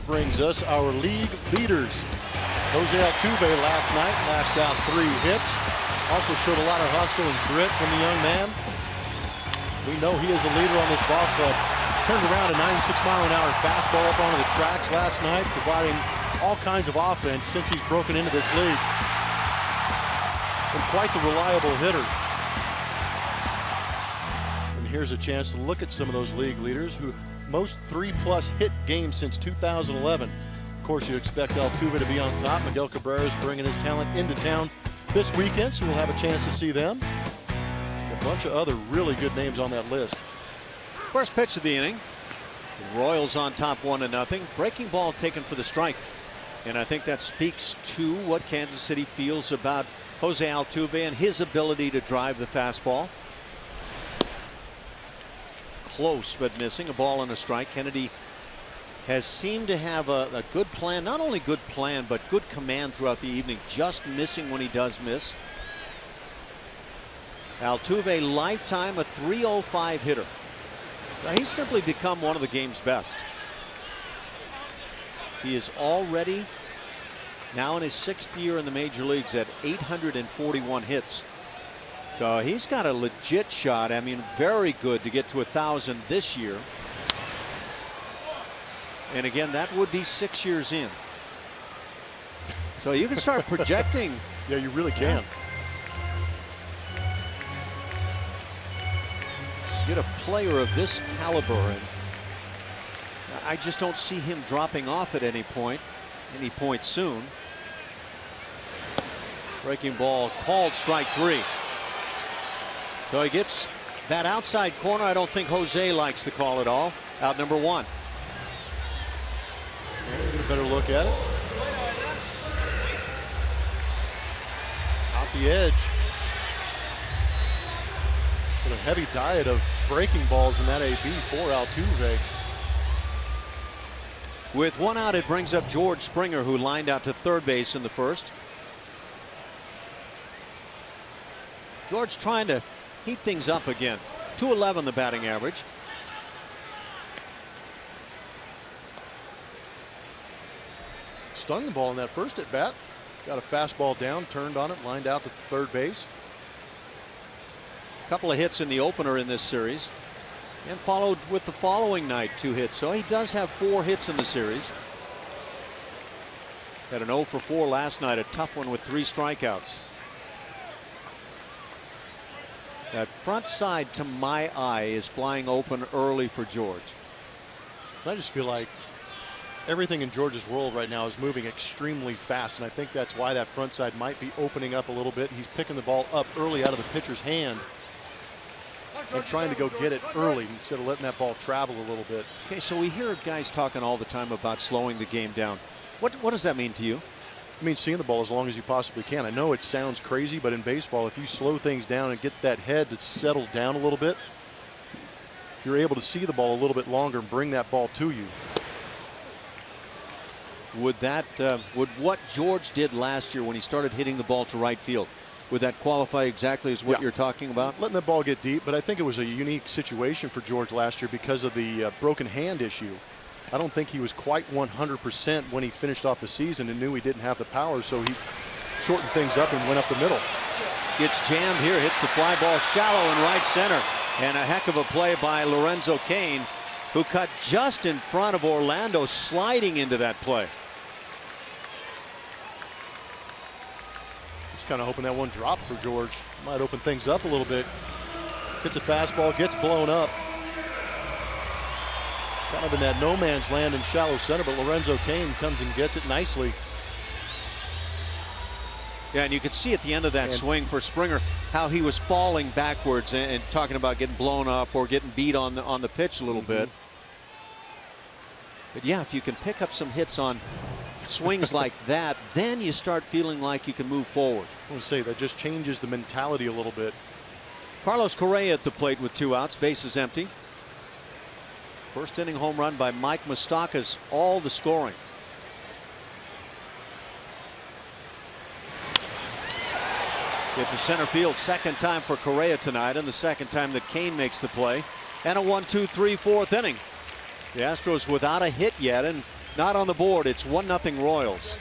Brings us our league leaders. Jose Altuve last night lashed out 3 hits. Also showed a lot of hustle and grit from the young man. We know he is a leader on this ball club. Turned around a 96-mile-an-hour fastball up onto the tracks last night, providing all kinds of offense since he's broken into this league. And quite the reliable hitter. And here's a chance to look at some of those league leaders who most 3+ hit games since 2011. Of course, you expect Altuve to be on top. Miguel Cabrera is bringing his talent into town this weekend, so we'll have a chance to see them. A bunch of other really good names on that list. First pitch of the inning. The Royals on top 1-0. Breaking ball taken for the strike. And I think that speaks to what Kansas City feels about Jose Altuve and his ability to drive the fastball. Close but missing. A ball and a strike. Kennedy has seemed to have a good plan. Not only good plan, but good command throughout the evening. Just missing when he does miss. Altuve, lifetime a .305 hitter. He's simply become one of the game's best. He is already now in his 6th year in the major leagues at 841 hits. So he's got a legit shot. I mean, very good to get to 1,000 this year. And again, that would be 6 years in. So you can start projecting. Yeah, you really can. Get a player of this caliber, and I just don't see him dropping off at any point soon. Breaking ball called, strike 3. So he gets that outside corner. I don't think Jose likes the call at all. Out number 1. look at it. Out the edge. With a heavy diet of breaking balls in that AB for Altuve. With one out, it brings up George Springer, who lined out to third base in the first. George trying to heat things up again. 211 the batting average. Stung the ball in that first at bat. Got a fastball down, turned on it, lined out to third base. A couple of hits in the opener in this series, and followed with the following night 2 hits. So he does have 4 hits in the series. Had an 0 for 4 last night, a tough one with 3 strikeouts. That front side, to my eye, is flying open early for George. I just feel like everything in George's world right now is moving extremely fast, and I think that's why that front side might be opening up a little bit. He's picking the ball up early out of the pitcher's hand and trying to go get it early instead of letting that ball travel a little bit. Okay, so we hear guys talking all the time about slowing the game down. What does that mean to you? I mean, seeing the ball as long as you possibly can. I know it sounds crazy, but in baseball, if you slow things down and get that head to settle down a little bit, you're able to see the ball a little bit longer and bring that ball to you. Would what George did last year when he started hitting the ball to right field, would that qualify exactly as what you're talking about? Letting the ball get deep, but I think it was a unique situation for George last year because of the broken hand issue. I don't think he was quite 100% when he finished off the season and knew he didn't have the power, so he shortened things up and went up the middle. Gets jammed here, hits the fly ball shallow in right center, and a heck of a play by Lorenzo Cain, who cut just in front of Orlando, sliding into that play. Just kind of hoping that one dropped for George. Might open things up a little bit. Hits a fastball, gets blown up. Kind of in that no man's land in shallow center, but Lorenzo Cain comes and gets it nicely. Yeah, and you could see at the end of that swing for Springer how he was falling backwards and talking about getting blown up or getting beat on the pitch a little bit. But yeah, if you can pick up some hits on swings like that, then you start feeling like you can move forward. I want to say that just changes the mentality a little bit. Carlos Correa at the plate with 2 outs, bases empty. First inning home run by Mike Moustakas, all the scoring. Get to center field, second time for Correa tonight, and the second time that Cain makes the play. And a 1-2-3 4th inning. The Astros without a hit yet and not on the board. It's 1-0 Royals.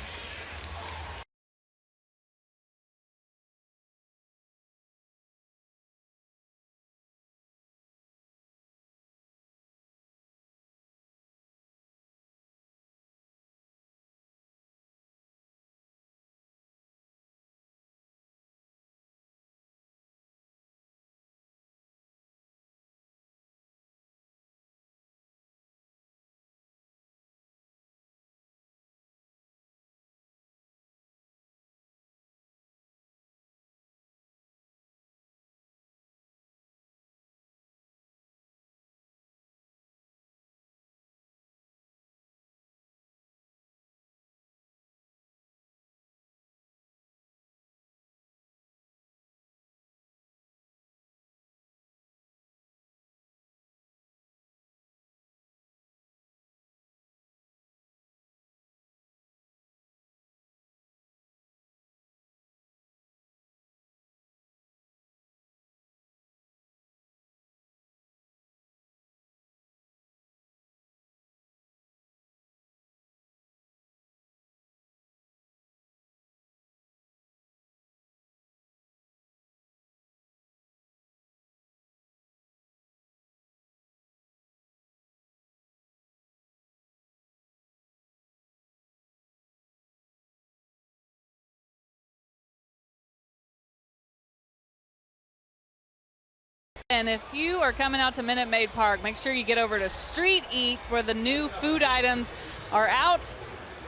And if you are coming out to Minute Maid Park, make sure you get over to Street Eats where the new food items are out.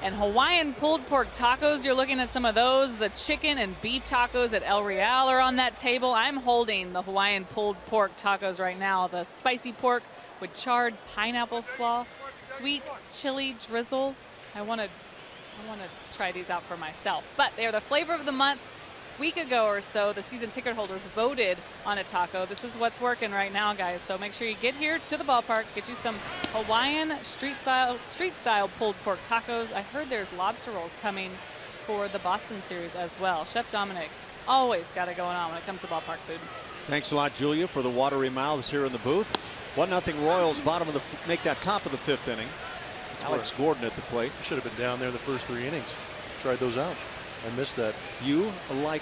And Hawaiian pulled pork tacos, you're looking at some of those. The chicken and beef tacos at El Real are on that table. I'm holding the Hawaiian pulled pork tacos right now. The spicy pork with charred pineapple slaw, sweet chili drizzle. I want to I want to try these out for myself. But they are the flavor of the month. Week ago or so, the season ticket holders voted on a taco. This is what's working right now, guys. So make sure you get here to the ballpark, get you some Hawaiian street style pulled pork tacos. I heard there's lobster rolls coming for the Boston series as well. Chef Dominic always got it going on when it comes to ballpark food. Thanks a lot, Julia, for the watery mouths here in the booth. 1-0 Royals, bottom of the make that top of the 5th inning. Alex Gordon at the plate. Should have been down there the first 3 innings. Tried those out. I missed that. You, like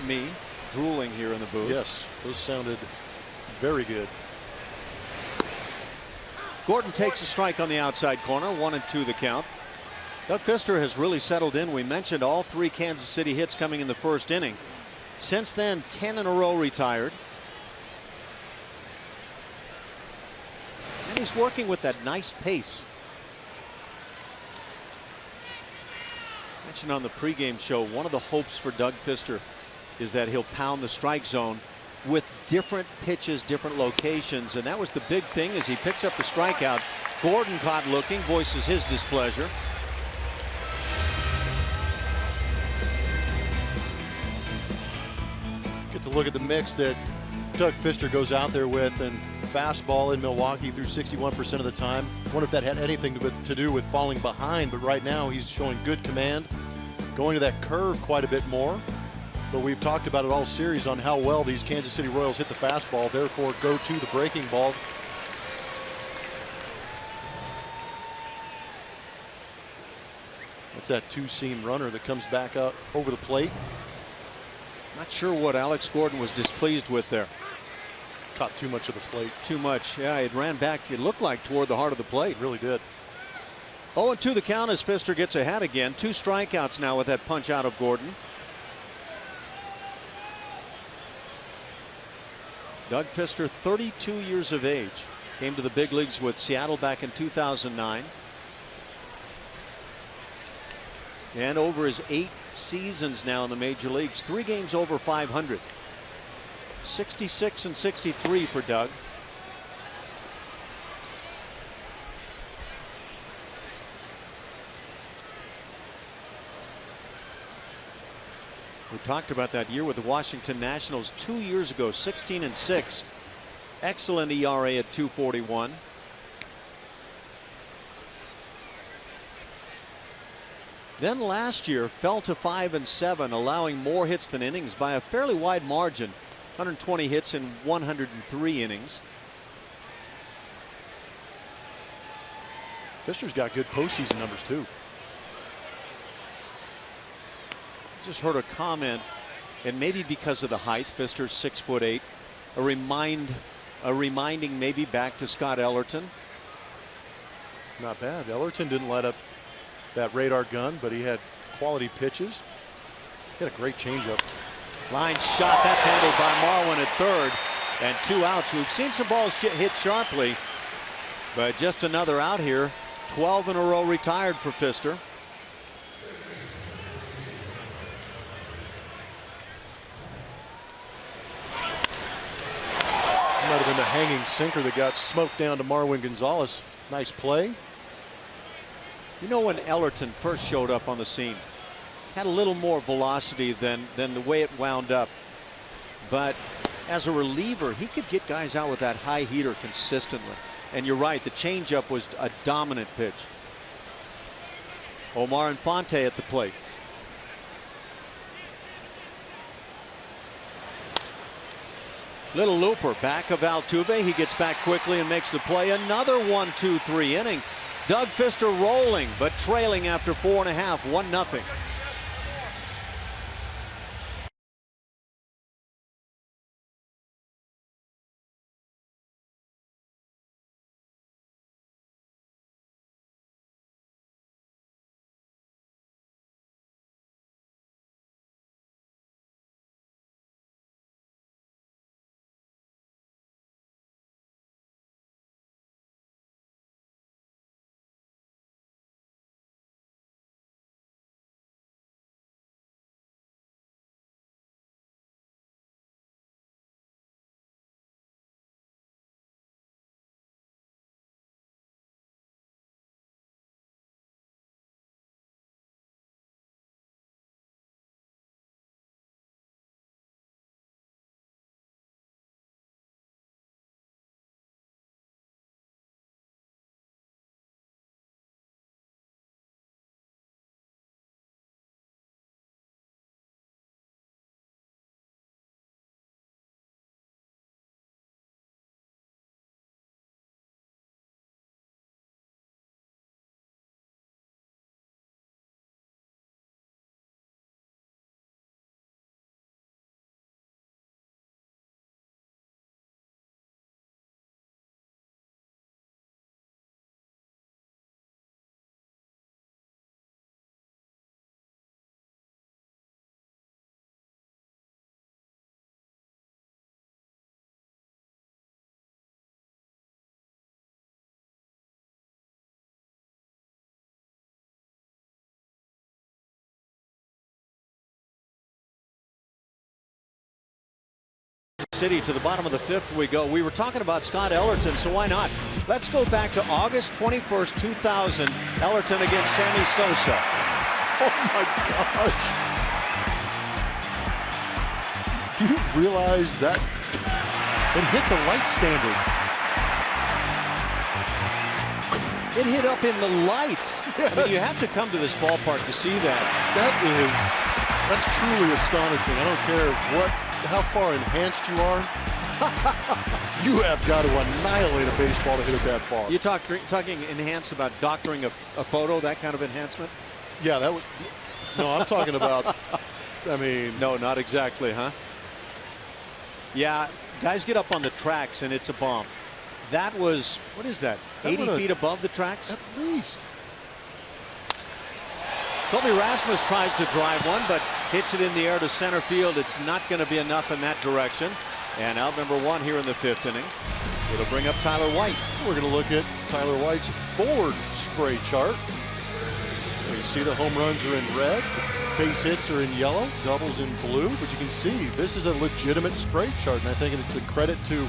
me, drooling here in the booth. Yes, those sounded very good. Gordon takes a strike on the outside corner. 1-2 the count. Doug Fister has really settled in. We mentioned all 3 Kansas City hits coming in the first inning. Since then, 10 in a row retired. And he's working with that nice pace. Mentioned on the pregame show, one of the hopes for Doug Fister is that he'll pound the strike zone with different pitches, different locations, and that was the big thing as he picks up the strikeout. Gordon caught looking, voices his displeasure. Get to look at the mix that Doug Fister goes out there with, and fastball in Milwaukee through 61% of the time. Wonder if that had anything to do with falling behind, but right now he's showing good command, going to that curve quite a bit more. But we've talked about it all series on how well these Kansas City Royals hit the fastball, therefore go to the breaking ball. That's that 2-seam runner that comes back out over the plate. Not sure what Alex Gordon was displeased with there. Caught too much of the plate. Too much. Yeah, it ran back, it looked like, toward the heart of the plate. It really did. 0-2 the count as Fister gets ahead again. 2 strikeouts now with that punch out of Gordon. Doug Fister, 32 years of age. Came to the big leagues with Seattle back in 2009. And over his 8 seasons now in the major leagues, 3 games over 500. 66 and 63 for Doug. We talked about that year with the Washington Nationals 2 years ago, 16 and 6. Excellent ERA at 2.41. Then last year fell to 5 and 7, allowing more hits than innings by a fairly wide margin. 120 hits in 103 innings. Fister's got good postseason numbers too. Just heard a comment, and maybe because of the height, Fister's 6'8", a reminding maybe back to Scott Ellerton. Not bad. Ellerton didn't let up that radar gun, but he had quality pitches. He had a great changeup. Line shot, that's handled by Marwin at third, and 2 outs. We've seen some balls hit sharply, but just another out here. 12 in a row retired for Fister. Might have been the hanging sinker that got smoked down to Marwin Gonzalez. Nice play. You know, when Ellerton first showed up on the scene, had a little more velocity than the way it wound up. But as a reliever, he could get guys out with that high heater consistently. And you're right, the changeup was a dominant pitch. Omar Infante at the plate. Little looper back of Altuve. He gets back quickly and makes the play. Another 1-2-3 inning. Doug Fister rolling, but trailing after 4.5, 1-0. City. To the bottom of the 5th we go. We were talking about Scott Ellerton, so why not? Let's go back to August 21st, 2000. Ellerton against Sammy Sosa. Oh my gosh. Do you realize that it hit the light standard? It hit up in the lights. Yes. I mean, you have to come to this ballpark to see that. That's truly astonishing. I don't care how far enhanced you are. You have got to annihilate a baseball to hit it that far. You talking enhanced about doctoring a photo, that kind of enhancement? Yeah, that would. No, I'm talking about. I mean, no, not exactly, huh? Yeah, guys get up on the tracks and it's a bomb. That was, what is that? 80 feet above the tracks? At least. Colby Rasmus tries to drive one, but hits it in the air to center field. It's not going to be enough in that direction. And out number 1 here in the 5th inning. It'll bring up Tyler White. We're going to look at Tyler White's forward spray chart. You see the home runs are in red, base hits are in yellow, doubles in blue, but you can see this is a legitimate spray chart, and I think it's a credit to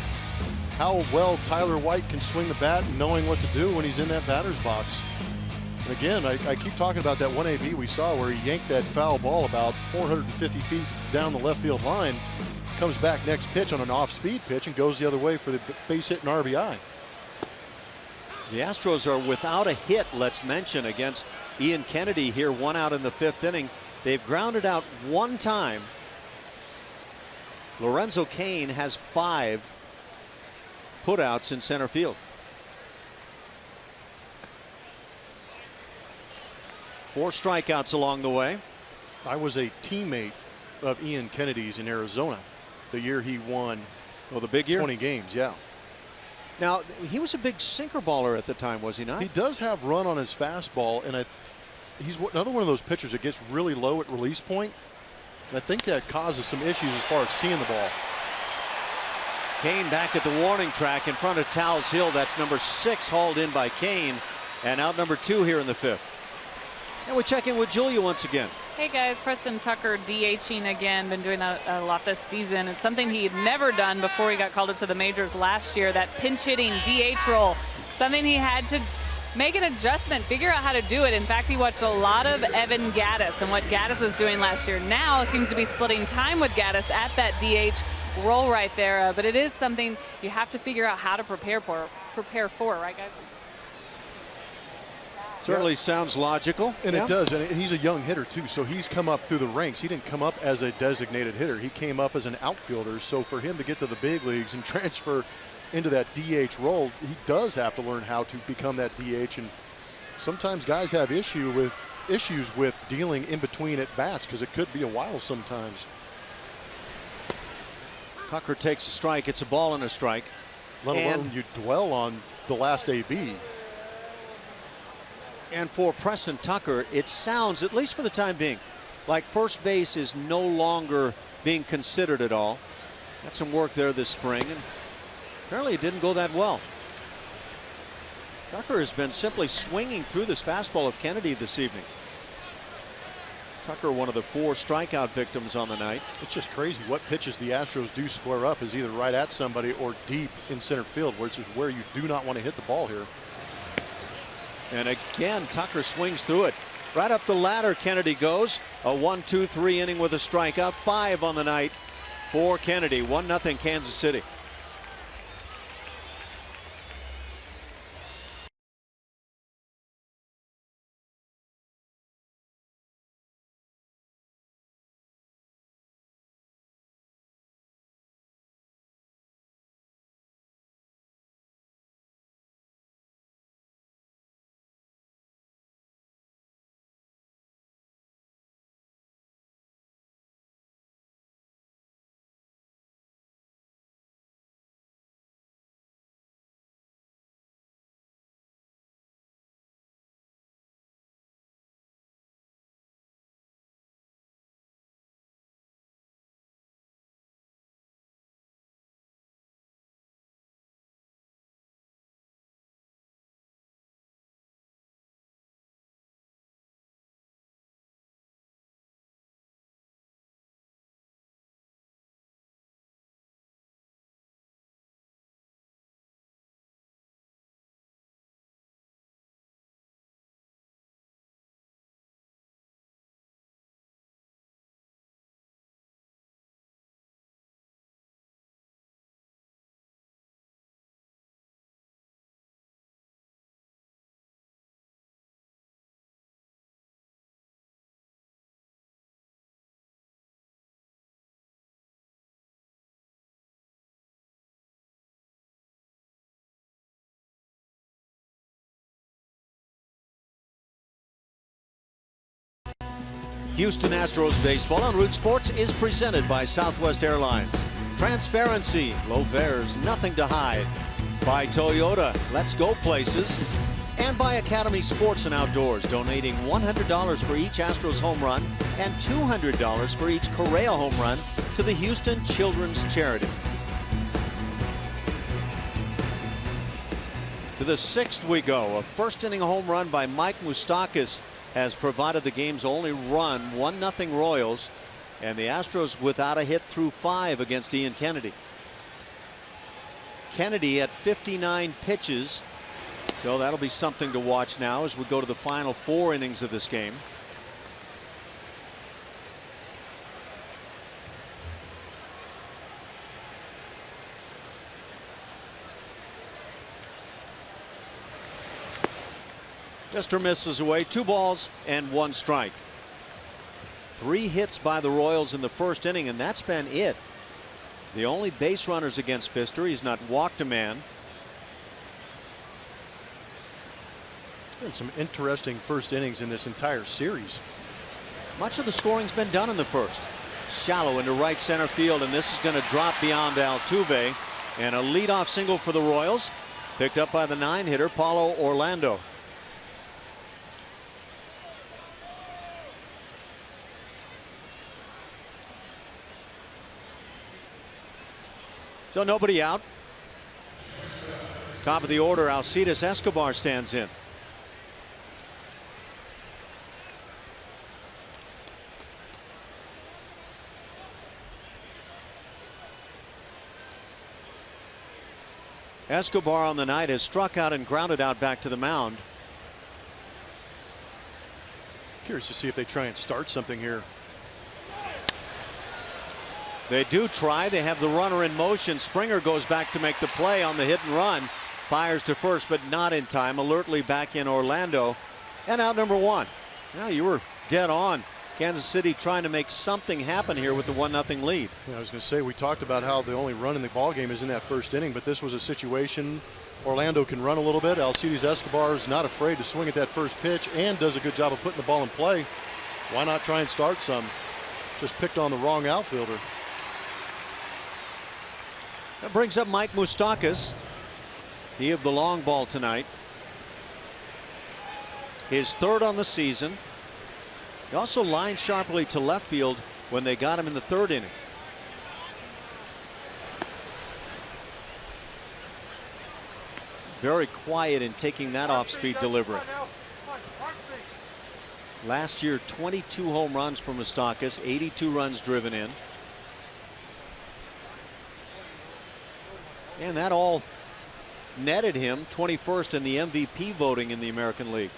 how well Tyler White can swing the bat and knowing what to do when he's in that batter's box. And again, I keep talking about that 1AB we saw where he yanked that foul ball about 450 feet down the left field line, comes back next pitch on an off-speed pitch and goes the other way for the base hit and RBI. The Astros are without a hit, let's mention, against Ian Kennedy here, 1 out in the 5th inning. They've grounded out 1 time. Lorenzo Cain has 5 putouts in center field. 4 strikeouts along the way. I was a teammate of Ian Kennedy's in Arizona the year he won. Oh, the big year? 20 games, yeah. Now, he was a big sinker baller at the time, was he not? He does have run on his fastball, and he's another one of those pitchers that gets really low at release point. And I think that causes some issues as far as seeing the ball. Cain back at the warning track in front of Towles Hill. That's number 6 hauled in by Cain. And out number 2 here in the 5th. And we check in with Julia once again. Hey guys, Preston Tucker DHing again. Been doing that a lot this season. It's something he had never done before he got called up to the majors last year. That pinch hitting DH role. Something he had to make an adjustment, figure out how to do it. In fact, he watched a lot of Evan Gattis and what Gattis was doing last year. Now seems to be splitting time with Gattis at that DH role right there. But it is something you have to figure out how to prepare for, right guys? Certainly sounds logical. And it does. And he's a young hitter, too. So he's come up through the ranks. He didn't come up as a designated hitter. He came up as an outfielder. So for him to get to the big leagues and transfer into that DH role, he does have to learn how to become that DH. And sometimes guys have issues with dealing in between at bats because it could be a while sometimes. Tucker takes a strike. It's a ball and a strike. Let alone you dwell on the last AB. And for Preston Tucker, it sounds, at least for the time being, like first base is no longer being considered at all. Got some work there this spring, and apparently it didn't go that well. Tucker has been simply swinging through this fastball of Kennedy this evening. Tucker, one of the 4 strikeout victims on the night. It's just crazy what pitches the Astros do square up is either right at somebody or deep in center field, which is where you do not want to hit the ball here. And again, Tucker swings through it. Right up the ladder, Kennedy goes. A 1-2-3 inning with a strikeout. 5 on the night for Kennedy. 1-0 Kansas City. Houston Astros baseball on Root Sports is presented by Southwest Airlines. Transparency, low fares, nothing to hide. By Toyota, let's go places. And by Academy Sports and Outdoors, donating $100 for each Astros home run and $200 for each Correa home run to the Houston Children's Charity. To the sixth we go. A first inning home run by Mike Moustakas has provided the game's only run. 1-0 Royals, and the Astros without a hit through 5 against Ian Kennedy. Kennedy at 59 pitches, so that'll be something to watch now as we go to the final 4 innings of this game. Mr. misses away. 2 balls and 1 strike. 3 hits by the Royals in the first inning, and that's been it. The only base runners against Pfister. He's not walked a man. It's been some interesting first innings in this entire series. Much of the scoring's been done in the first. Shallow into right center field, and this is going to drop beyond Altuve. And a leadoff single for the Royals, picked up by the 9-hitter Paulo Orlando. So nobody out. Top of the order, Alcides Escobar stands in. Escobar on the night has struck out and grounded out back to the mound. Curious to see if they try and start something here. They do try. They have the runner in motion. Springer goes back to make the play on the hit and run. Fires to first, but not in time. Alertly back in Orlando. And out number 1. Now you were dead on. Kansas City trying to make something happen here with the 1-0 lead. Yeah, I was going to say, we talked about how the only run in the ball game is in that first inning, but this was a situation Orlando can run a little bit. Alcides Escobar is not afraid to swing at that first pitch and does a good job of putting the ball in play. Why not try and start some? Just picked on the wrong outfielder. That brings up Mike Moustakas. He of the long ball tonight. His 3rd on the season. He also lined sharply to left field when they got him in the 3rd inning. Very quiet in taking that off-speed delivery. Last year, 22 home runs for Moustakas, 82 runs driven in. And that all netted him 21st in the MVP voting in the American League.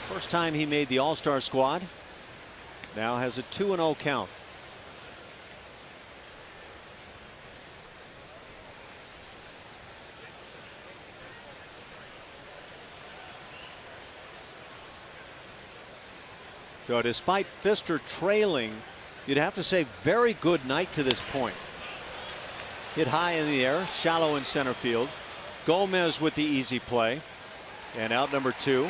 First time he made the All-Star squad. Now has a 2-0 count. So despite Pfister trailing, you'd have to say very good night to this point. Hit high in the air, shallow in center field. Gomez with the easy play. And out number 2.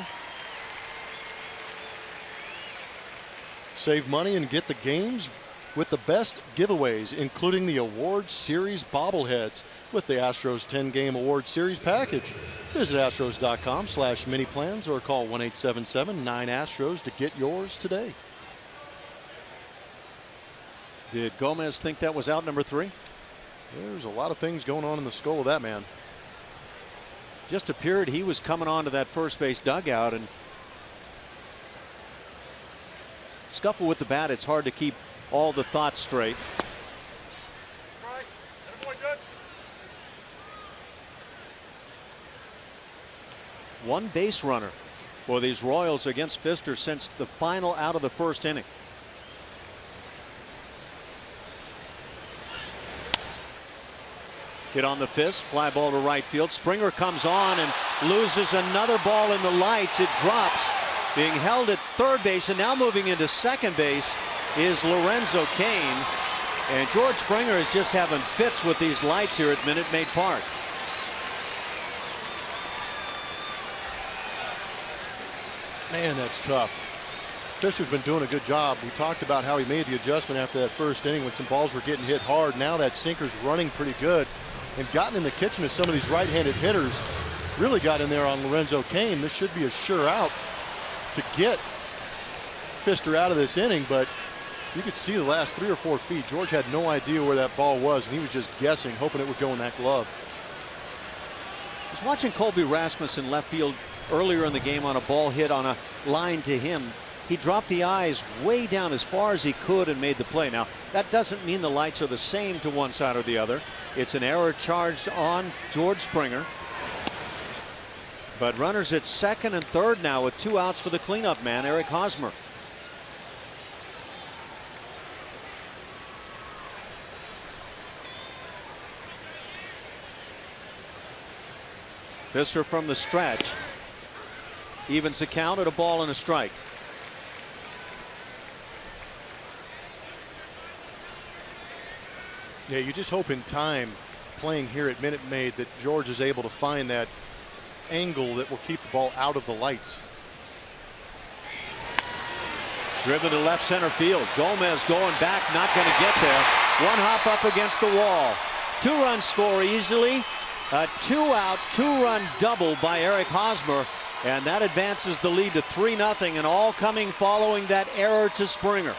Save money and get the games with the best giveaways, including the Award Series bobbleheads with the Astros 10-game Award Series package. Visit astros.com/mini-plans or call 1-877-9-ASTROS to get yours today. Did Gomez think that was out number 3? There's a lot of things going on in the skull of that man. Just appeared he was coming onto that first base dugout and scuffle with the bat. It's hard to keep all the thoughts straight. One base runner for these Royals against Pfister since the final out of the first inning. Hit on the fist, fly ball to right field. Springer comes on and loses another ball in the lights. It drops, being held at third base, and now moving into second base is Lorenzo Cain. And George Springer is just having fits with these lights here at Minute Maid Park. Man, that's tough. Fisher's been doing a good job. We talked about how he made the adjustment after that first inning when some balls were getting hit hard. Now that sinker's running pretty good and gotten in the kitchen of some of these right-handed hitters. Really got in there on Lorenzo Cain. This should be a sure out to get Pfister out of this inning, but you could see the last 3 or 4 feet. George had no idea where that ball was, and he was just guessing, hoping it would go in that glove. I was watching Colby Rasmussen left field earlier in the game on a ball hit on a line to him. He dropped the eyes way down as far as he could and made the play. Now, that doesn't mean the lights are the same to one side or the other. It's an error charged on George Springer. But runners at second and third now with 2 outs for the cleanup man, Eric Hosmer. Pfister from the stretch evens the count at a ball and a strike. Yeah, you just hope in time playing here at Minute Maid that George is able to find that angle that will keep the ball out of the lights. Driven to left center field. Gomez going back, not going to get there. 1 hop up against the wall. 2-run score easily. A 2-out, 2-run double by Eric Hosmer, and that advances the lead to 3-0, and all coming following that error to Springer.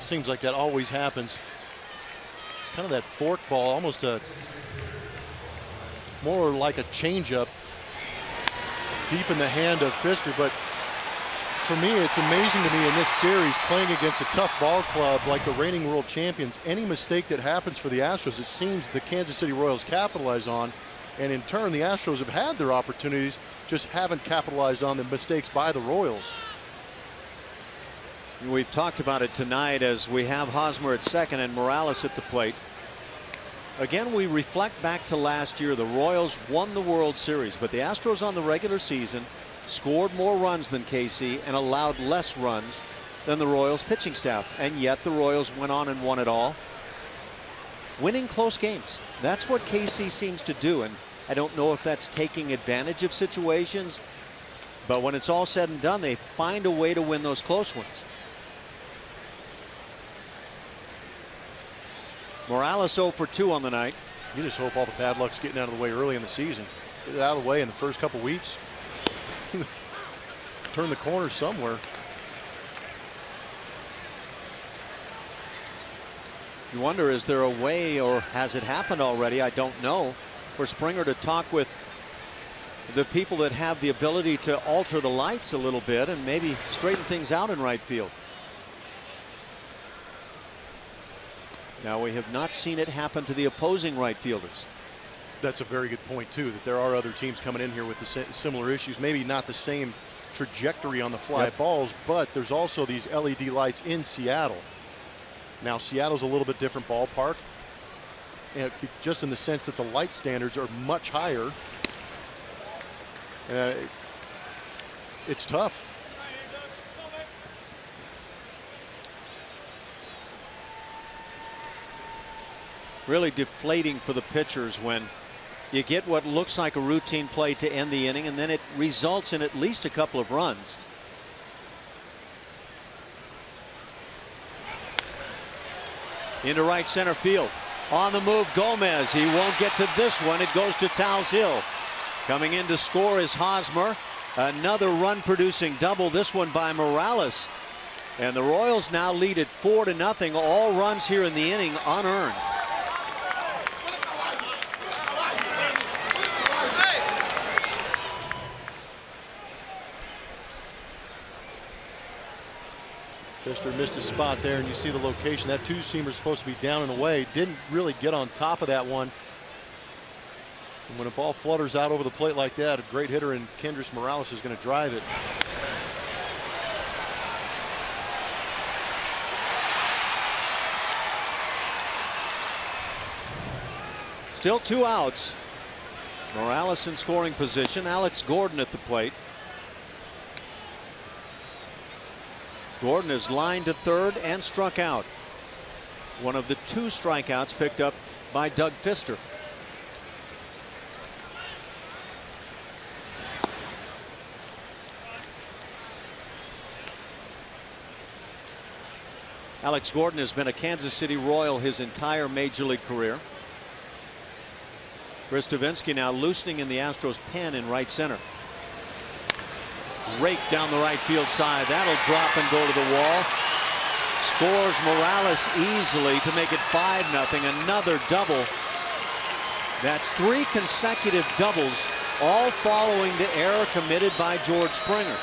Seems like that always happens. It's kind of that fork ball, almost a more like a changeup deep in the hand of Pfister. But for me, it's amazing to me in this series, playing against a tough ball club like the reigning world champions, any mistake that happens for the Astros, it seems the Kansas City Royals capitalize on. And in turn, the Astros have had their opportunities, just haven't capitalized on the mistakes by the Royals. We've talked about it tonight as we have Hosmer at second and Morales at the plate. Again, we reflect back to last year. The Royals won the World Series, but the Astros on the regular season scored more runs than KC and allowed less runs than the Royals pitching staff. And yet the Royals went on and won it all. Winning close games. That's what KC seems to do. And I don't know if that's taking advantage of situations, but when it's all said and done, they find a way to win those close ones. Morales 0 for 2 on the night. You just hope all the bad luck's getting out of the way early in the season. Get it out of the way in the first couple weeks. Turn the corner somewhere. You wonder, is there a way, or has it happened already? I don't know. For Springer to talk with the people that have the ability to alter the lights a little bit and maybe straighten things out in right field. Now, we have not seen it happen to the opposing right fielders. That's a very good point, too, that there are other teams coming in here with the similar issues. Maybe not the same trajectory on the fly balls, but there's also these LED lights in Seattle. Now, Seattle's a little bit different ballpark, and just in the sense that the light standards are much higher. It's tough. Really deflating for the pitchers when you get what looks like a routine play to end the inning, and then it results in at least a couple of runs. Into right center field. On the move, Gomez. He won't get to this one. It goes to Towles Hill. Coming in to score is Hosmer. Another run-producing double, this one by Morales. And the Royals now lead at 4-0. All runs here in the inning unearned. Pfister missed a spot there, and you see the location. That two-seamer is supposed to be down and away. Didn't really get on top of that one. And when a ball flutters out over the plate like that, a great hitter in Kendrys Morales is going to drive it. Still 2 outs. Morales in scoring position. Alex Gordon at the plate. Gordon is lined to third and struck out. One of the 2 strikeouts picked up by Doug Pfister. Alex Gordon has been a Kansas City Royal his entire major league career. Chris Davinsky now loosening in the Astros pen in right center. Rake down the right field side. That'll drop and go to the wall. Scores Morales easily to make it 5-0. Another double. That's 3 consecutive doubles, all following the error committed by George Springer.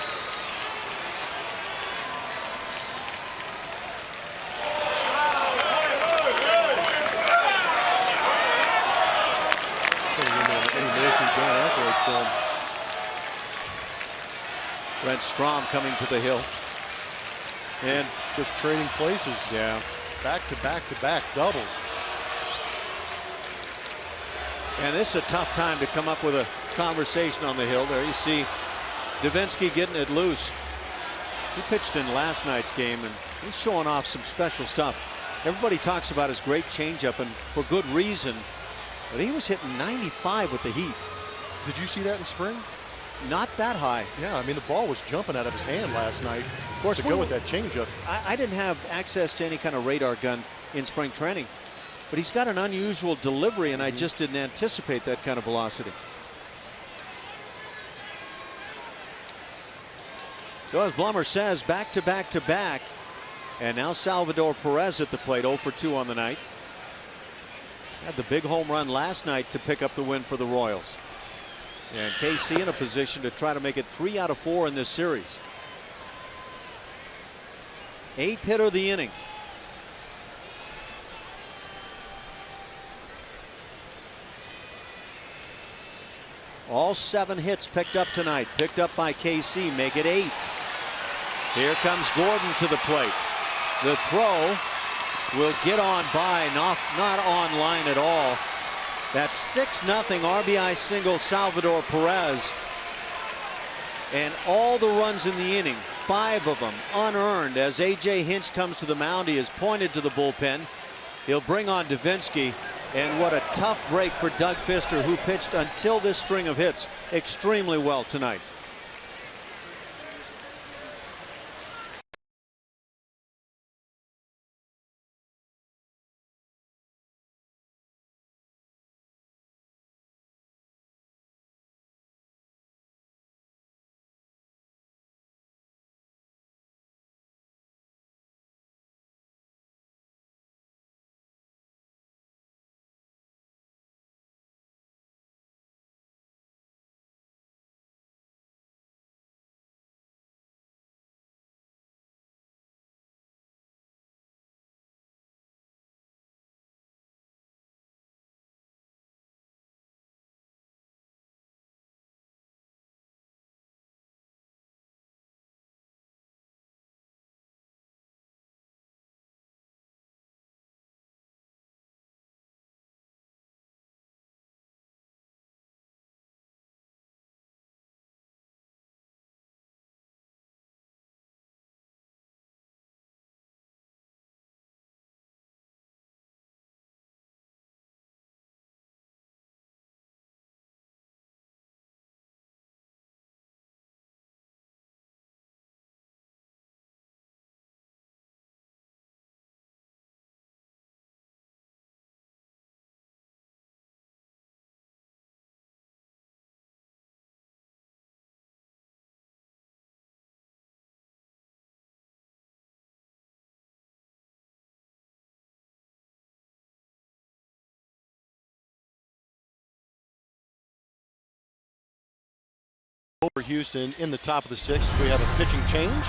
Brent Strom coming to the hill. And just trading places. Yeah. Back to back doubles. And this is a tough time to come up with a conversation on the hill. There you see Davinsky getting it loose. He pitched in last night's game, and he's showing off some special stuff. Everybody talks about his great changeup, and for good reason. But he was hitting 95 with the heat. Did you see that in spring? Not that high. Yeah, I mean, the ball was jumping out of his hand last night. Of course, to go with that changeup. I didn't have access to any kind of radar gun in spring training, but he's got an unusual delivery, and I just didn't anticipate that kind of velocity. So as Blummer says, back to back. And now Salvador Perez at the plate, 0 for 2 on the night. Had the big home run last night to pick up the win for the Royals. And KC in a position to try to make it 3 out of 4 in this series. 8th hitter of the inning. All 7 hits picked up tonight, picked up by KC, make it 8. Here comes Gordon to the plate. The throw will get on by, not on line at all. That's 6-0 RBI single Salvador Perez. And all the runs in the inning, 5 of them unearned. As A.J. Hinch comes to the mound, he is pointed to the bullpen. He'll bring on Davinsky. And what a tough break for Doug Fister, who pitched until this string of hits extremely well tonight. Over Houston in the top of the 6th. We have a pitching change.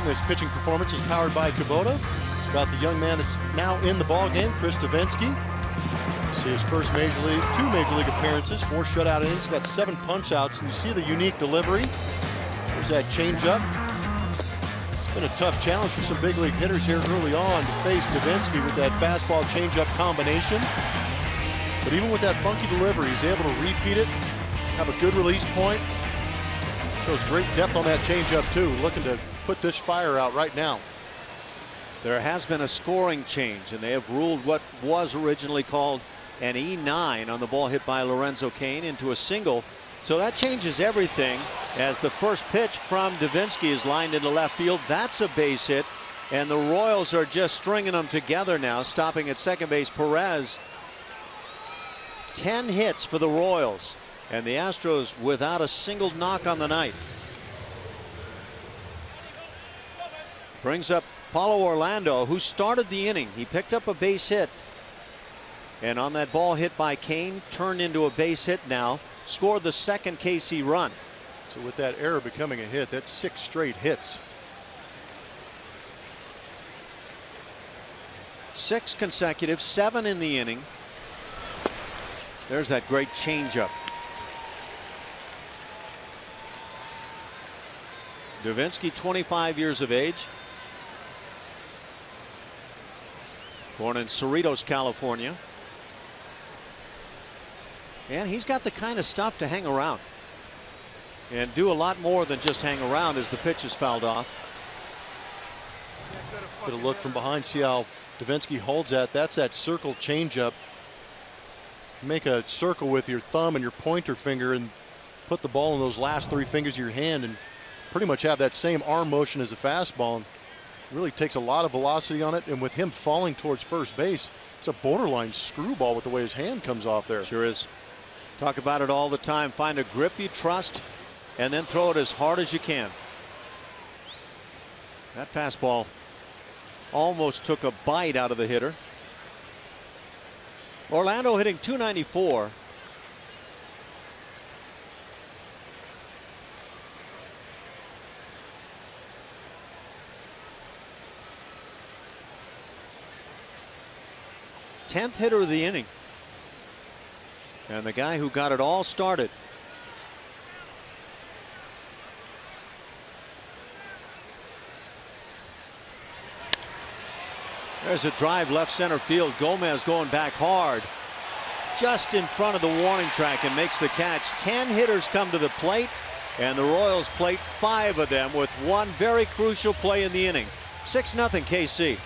This pitching performance is powered by Kubota. It's about the young man that's now in the ball game, Chris Davinsky. See his first two major league appearances, 4 shutout innings, got 7 punch outs, and you see the unique delivery. There's that changeup. It's been a tough challenge for some big league hitters here early on to face Davinsky with that fastball changeup combination. But even with that funky delivery, he's able to repeat it, have a good release point. Shows great depth on that changeup too, looking to put this fire out right now. There has been a scoring change, and they have ruled what was originally called an E9 on the ball hit by Lorenzo Cain into a single. So that changes everything as the first pitch from Davinsky is lined into left field. That's a base hit. And the Royals are just stringing them together now, stopping at second base. Perez, 10 hits for the Royals, and the Astros without a single knock on the night. Brings up Paulo Orlando, who started the inning. He picked up a base hit, and on that ball hit by Kane, turned into a base hit now, scored the second KC run. So with that error becoming a hit, that's 6 straight hits. 6 consecutive, 7 in the inning. There's that great changeup. Davinsky, 25 years of age. Born in Cerritos, California. And he's got the kind of stuff to hang around and do a lot more than just hang around as the pitch is fouled off. Get a look from behind, see how Davinsky holds that. That's that circle changeup. Make a circle with your thumb and your pointer finger and put the ball in those last 3 fingers of your hand and pretty much have that same arm motion as a fastball. And really takes a lot of velocity on it, and with him falling towards first base, it's a borderline screwball with the way his hand comes off there. Sure is. Talk about it all the time. Find a grip you trust and then throw it as hard as you can. That fastball almost took a bite out of the hitter. Orlando hitting .294. Tenth hitter of the inning, and the guy who got it all started. There's a drive left center field. Gomez going back hard, just in front of the warning track, and makes the catch. 10 hitters come to the plate, and the Royals plate 5 of them with one very crucial play in the inning. 6-0 KC.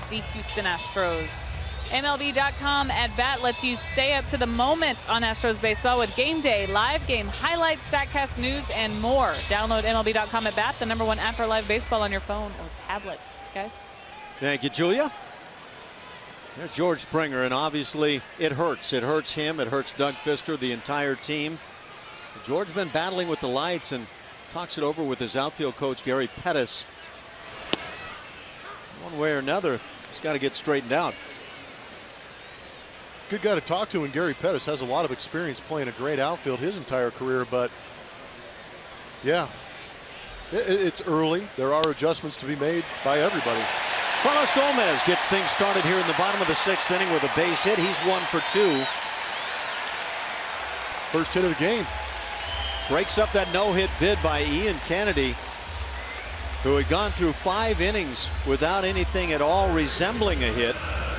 The Houston Astros. MLB.com at bat lets you stay up to the moment on Astros baseball with game day, live game highlights, StatCast news, and more. Download MLB.com at bat, the #1 app for live baseball on your phone or tablet. Guys. Thank you, Julia. There's George Springer, and obviously it hurts. It hurts him. It hurts Doug Fister, the entire team. George's been battling with the lights and talks it over with his outfield coach, Gary Pettis. One way or another, he's got to get straightened out. Good guy to talk to, and Gary Pettis has a lot of experience playing a great outfield his entire career, but yeah, it's early. There are adjustments to be made by everybody. Carlos Gomez gets things started here in the bottom of the 6th inning with a base hit. He's 1 for 2. First hit of the game. breaks up that no-hit bid by Ian Kennedy, who had gone through 5 innings without anything at all resembling a hit.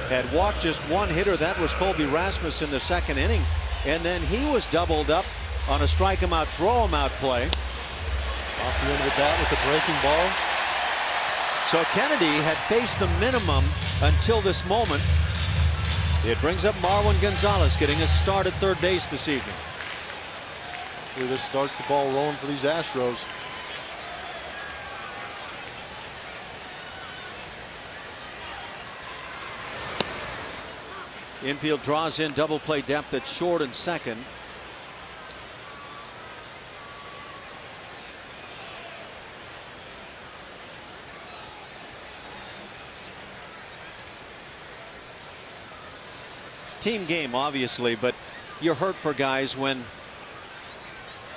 Had walked just one hitter. That was Colby Rasmus in the 2nd inning. And then he was doubled up on a strike him out, throw him out play. Off the end of the bat with the breaking ball. So Kennedy had faced the minimum until this moment. It brings up Marwin Gonzalez getting a start at third base this evening. This starts the ball rolling for these Astros. Infield draws in double play depth at short and second. Team game, obviously, but you're hurt for guys when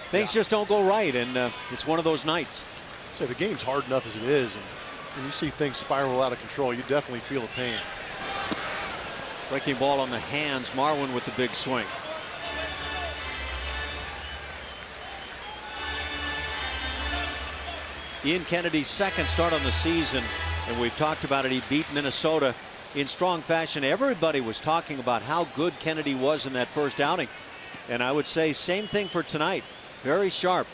things just don't go right, and it's one of those nights. So the game's hard enough as it is, and when you see things spiral out of control, you definitely feel the pain. Breaking ball on the hands. Marwin with the big swing. Ian Kennedy's 2nd start on the season, and we've talked about it. He beat Minnesota in strong fashion. Everybody was talking about how good Kennedy was in that first outing, and I would say same thing for tonight. Very sharp.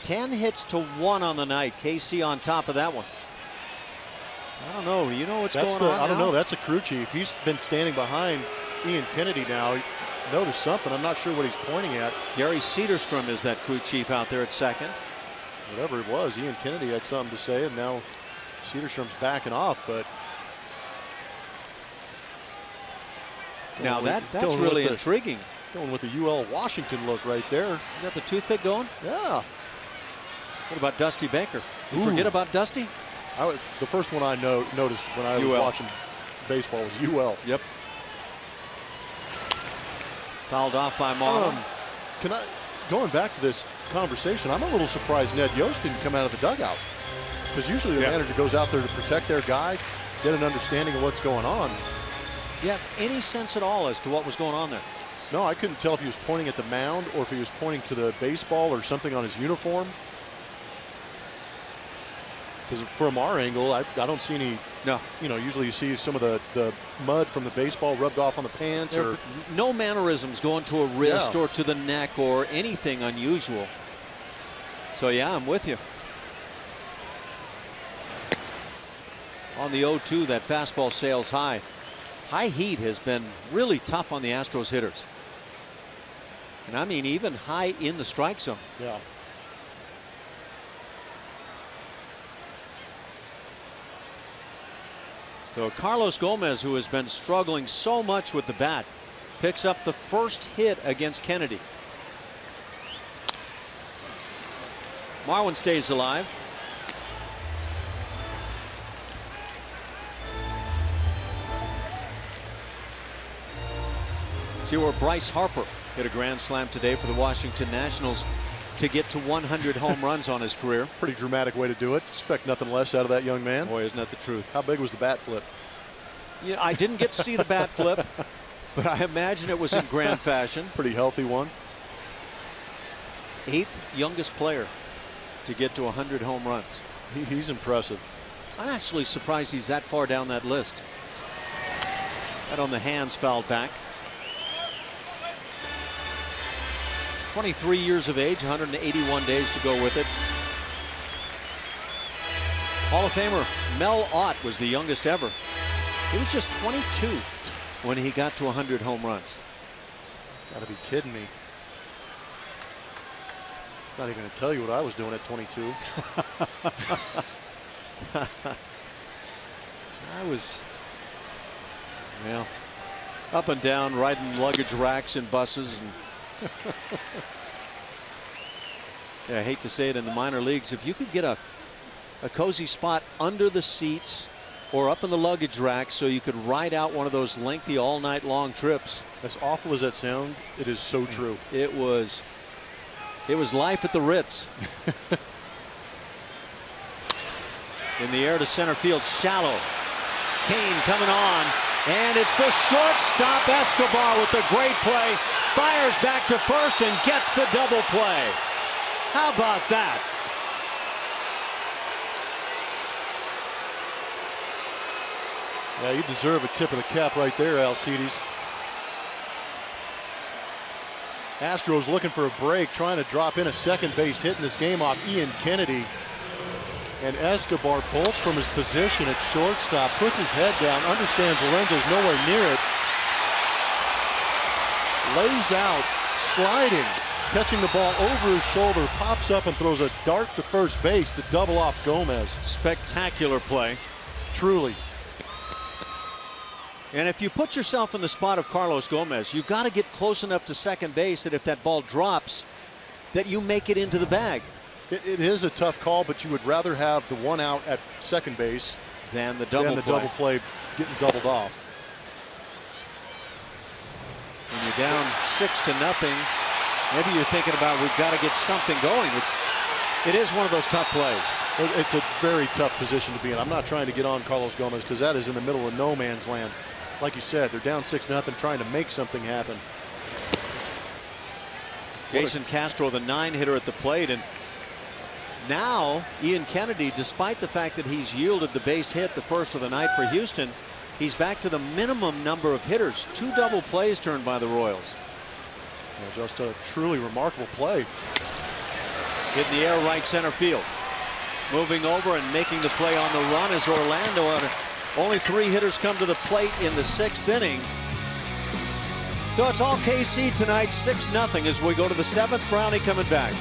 10 hits to 1 on the night. KC on top of that one. I don't know. You know what's going on? I don't know. That's a crew chief. He's been standing behind Ian Kennedy now. Noticed something. I'm not sure what he's pointing at. Gary Cedarstrom is that crew chief out there at 2nd. Whatever it was, Ian Kennedy had something to say, and now Cedarstrom's backing off. But now that's really intriguing. Going with the UL Washington look right there. You got the toothpick going? Yeah. What about Dusty Baker? You forget about Dusty? The first one I noticed when I was watching baseball was UL. Yep. Fouled off by Marlon. Going back to this conversation, I'm a little surprised Ned Yost didn't come out of the dugout, because usually the manager goes out there to protect their guy, get an understanding of what's going on. Yeah, any sense at all as to what was going on there? No, I couldn't tell if he was pointing at the mound or if he was pointing to the baseball or something on his uniform. Because from our angle, I don't see any. No. You know, usually you see some of the mud from the baseball rubbed off on the pants. Or no mannerisms going to a wrist or to the neck or anything unusual. So, yeah, I'm with you. On the 0-2, that fastball sails high. High heat has been really tough on the Astros hitters. And I mean, even high in the strike zone. Yeah. So Carlos Gomez, who has been struggling so much with the bat, picks up the first hit against Kennedy. Marwin stays alive. See where Bryce Harper hit a grand slam today for the Washington Nationals to get to 100 home runs on his career. Pretty dramatic way to do it. Expect nothing less out of that young man. Boy, isn't that the truth? How big was the bat flip? Yeah, I didn't get to see the bat flip, but I imagine it was in grand fashion. Pretty healthy one. 8th youngest player to get to 100 home runs. He's impressive. I'm actually surprised he's that far down that list. That on the hands, fouled back. 23 years of age, 181 days to go with it. Hall of Famer Mel Ott was the youngest ever. He was just 22 when he got to 100 home runs. Gotta be kidding me. Not even gonna tell you what I was doing at 22. I was, well, up and down, riding luggage racks in buses. And yeah, I hate to say it, in the minor leagues, if you could get a cozy spot under the seats or up in the luggage rack so you could ride out one of those lengthy all night long trips. As awful as that sounds, it is so true. It was life at the Ritz. In the air to center field, shallow. Kane coming on, and it's the shortstop Escobar with the great play. Fires back to first and gets the double play. How about that? Yeah, you deserve a tip of the cap right there, Alcides. Astros looking for a break, trying to drop in a second base hit in this game off Ian Kennedy. And Escobar bolts from his position at shortstop, puts his head down, understands Lorenzo's nowhere near it. Lays out, sliding, catching the ball over his shoulder, pops up and throws a dart to first base to double off Gomez. Spectacular play. Truly. And if you put yourself in the spot of Carlos Gomez, you've got to get close enough to second base that if that ball drops, that you make it into the bag. It is a tough call, but you would rather have the one out at second base than the double play getting doubled off. When you're down 6-0, maybe you're thinking about we've got to get something going. It is one of those tough plays. It's a very tough position to be in. I'm not trying to get on Carlos Gomez because that is in the middle of no man's land. Like you said, they're down 6-0, trying to make something happen. Jason Castro, the 9-hitter at the plate, and now Ian Kennedy, despite the fact that he's yielded the base hit the first of the night for Houston, he's back to the minimum number of hitters. 2 double plays turned by the Royals. Well, just a truly remarkable play. Hit in the air right center field. Moving over and making the play on the run is Orlando. Only 3 hitters come to the plate in the 6th inning. So it's all KC tonight, 6-0 as we go to the 7th. Brownie coming back.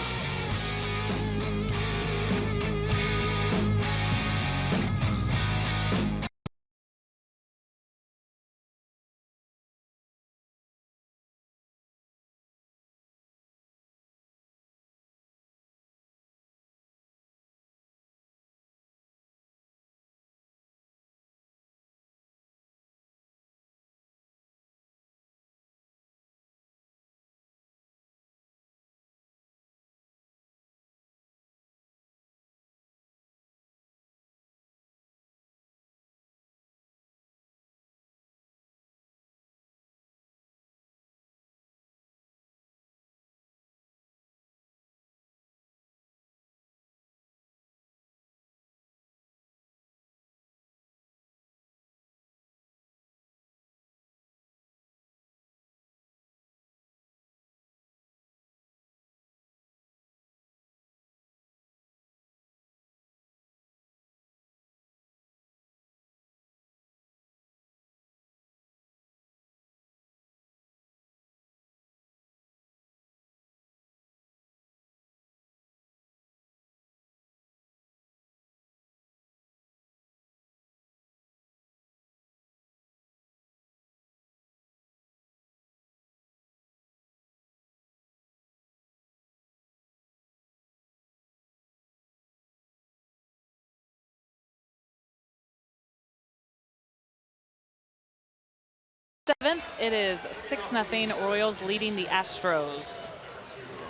It is 6-0, Royals leading the Astros.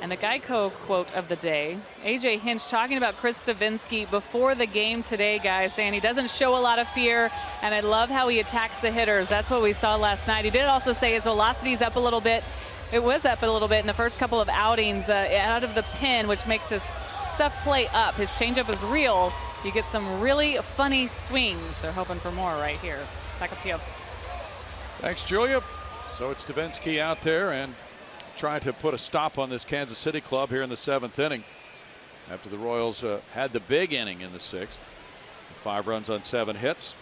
And the Geico quote of the day, AJ Hinch talking about Chris Davinsky before the game today, guys, saying he doesn't show a lot of fear, and I love how he attacks the hitters. That's what we saw last night. He did also say his velocity's up a little bit. It was up a little bit in the first couple of outings out of the pen, which makes his stuff play up. His changeup is real. You get some really funny swings. They're hoping for more right here. Back up to you. Thanks, Julia. So it's Davinsky out there and trying to put a stop on this Kansas City club here in the 7th inning. After the Royals had the big inning in the 6th. 5 runs on 7 hits,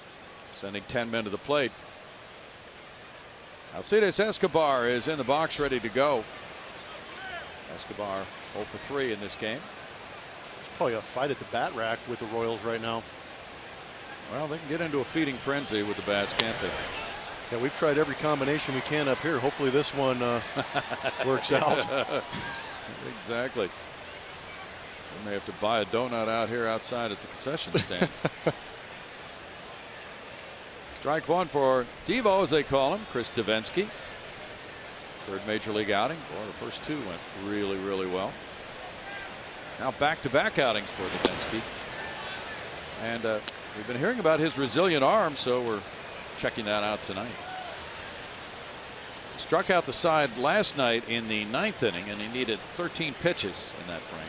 sending 10 men to the plate. Alcides Escobar is in the box ready to go. Escobar 0 for 3 in this game. It's probably a fight at the bat rack with the Royals right now. Well, they can get into a feeding frenzy with the bats, can't they? Yeah, we've tried every combination we can up here. Hopefully this one works out. Exactly. We may have to buy a donut out here outside at the concession stand. Strike 1 for Devo, as they call him, Chris Davinsky. 3rd major league outing. Boy, the first 2 went really, really well. Now back-to-back outings for Davinsky. And we've been hearing about his resilient arm, so we're checking that out tonight. Struck out the side last night in the 9th inning, and he needed 13 pitches in that frame.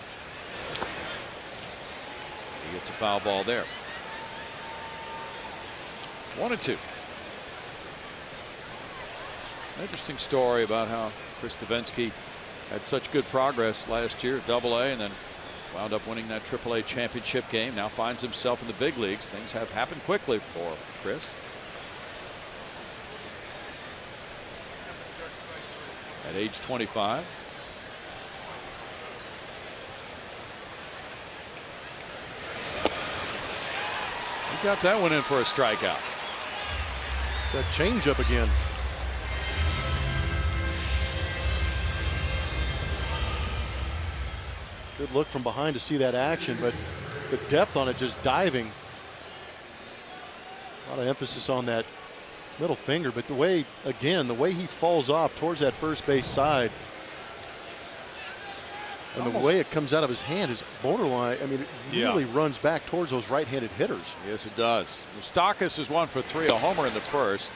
He gets a foul ball there. 1-2. An interesting story about how Chris Davinsky had such good progress last year at Double-A, and then wound up winning that Triple-A championship game. Now finds himself in the big leagues. Things have happened quickly for Chris. At age 25. He got that one in for a strikeout. It's that changeup again. Good look from behind to see that action, but the depth on it, just diving. A lot of emphasis on that middle finger, but the way, again, the way he falls off towards that first base side and the way it comes out of his hand is borderline. I mean, it really runs back towards those right-handed hitters. Yes, it does. Moustakas is 1 for 3, a homer in the first.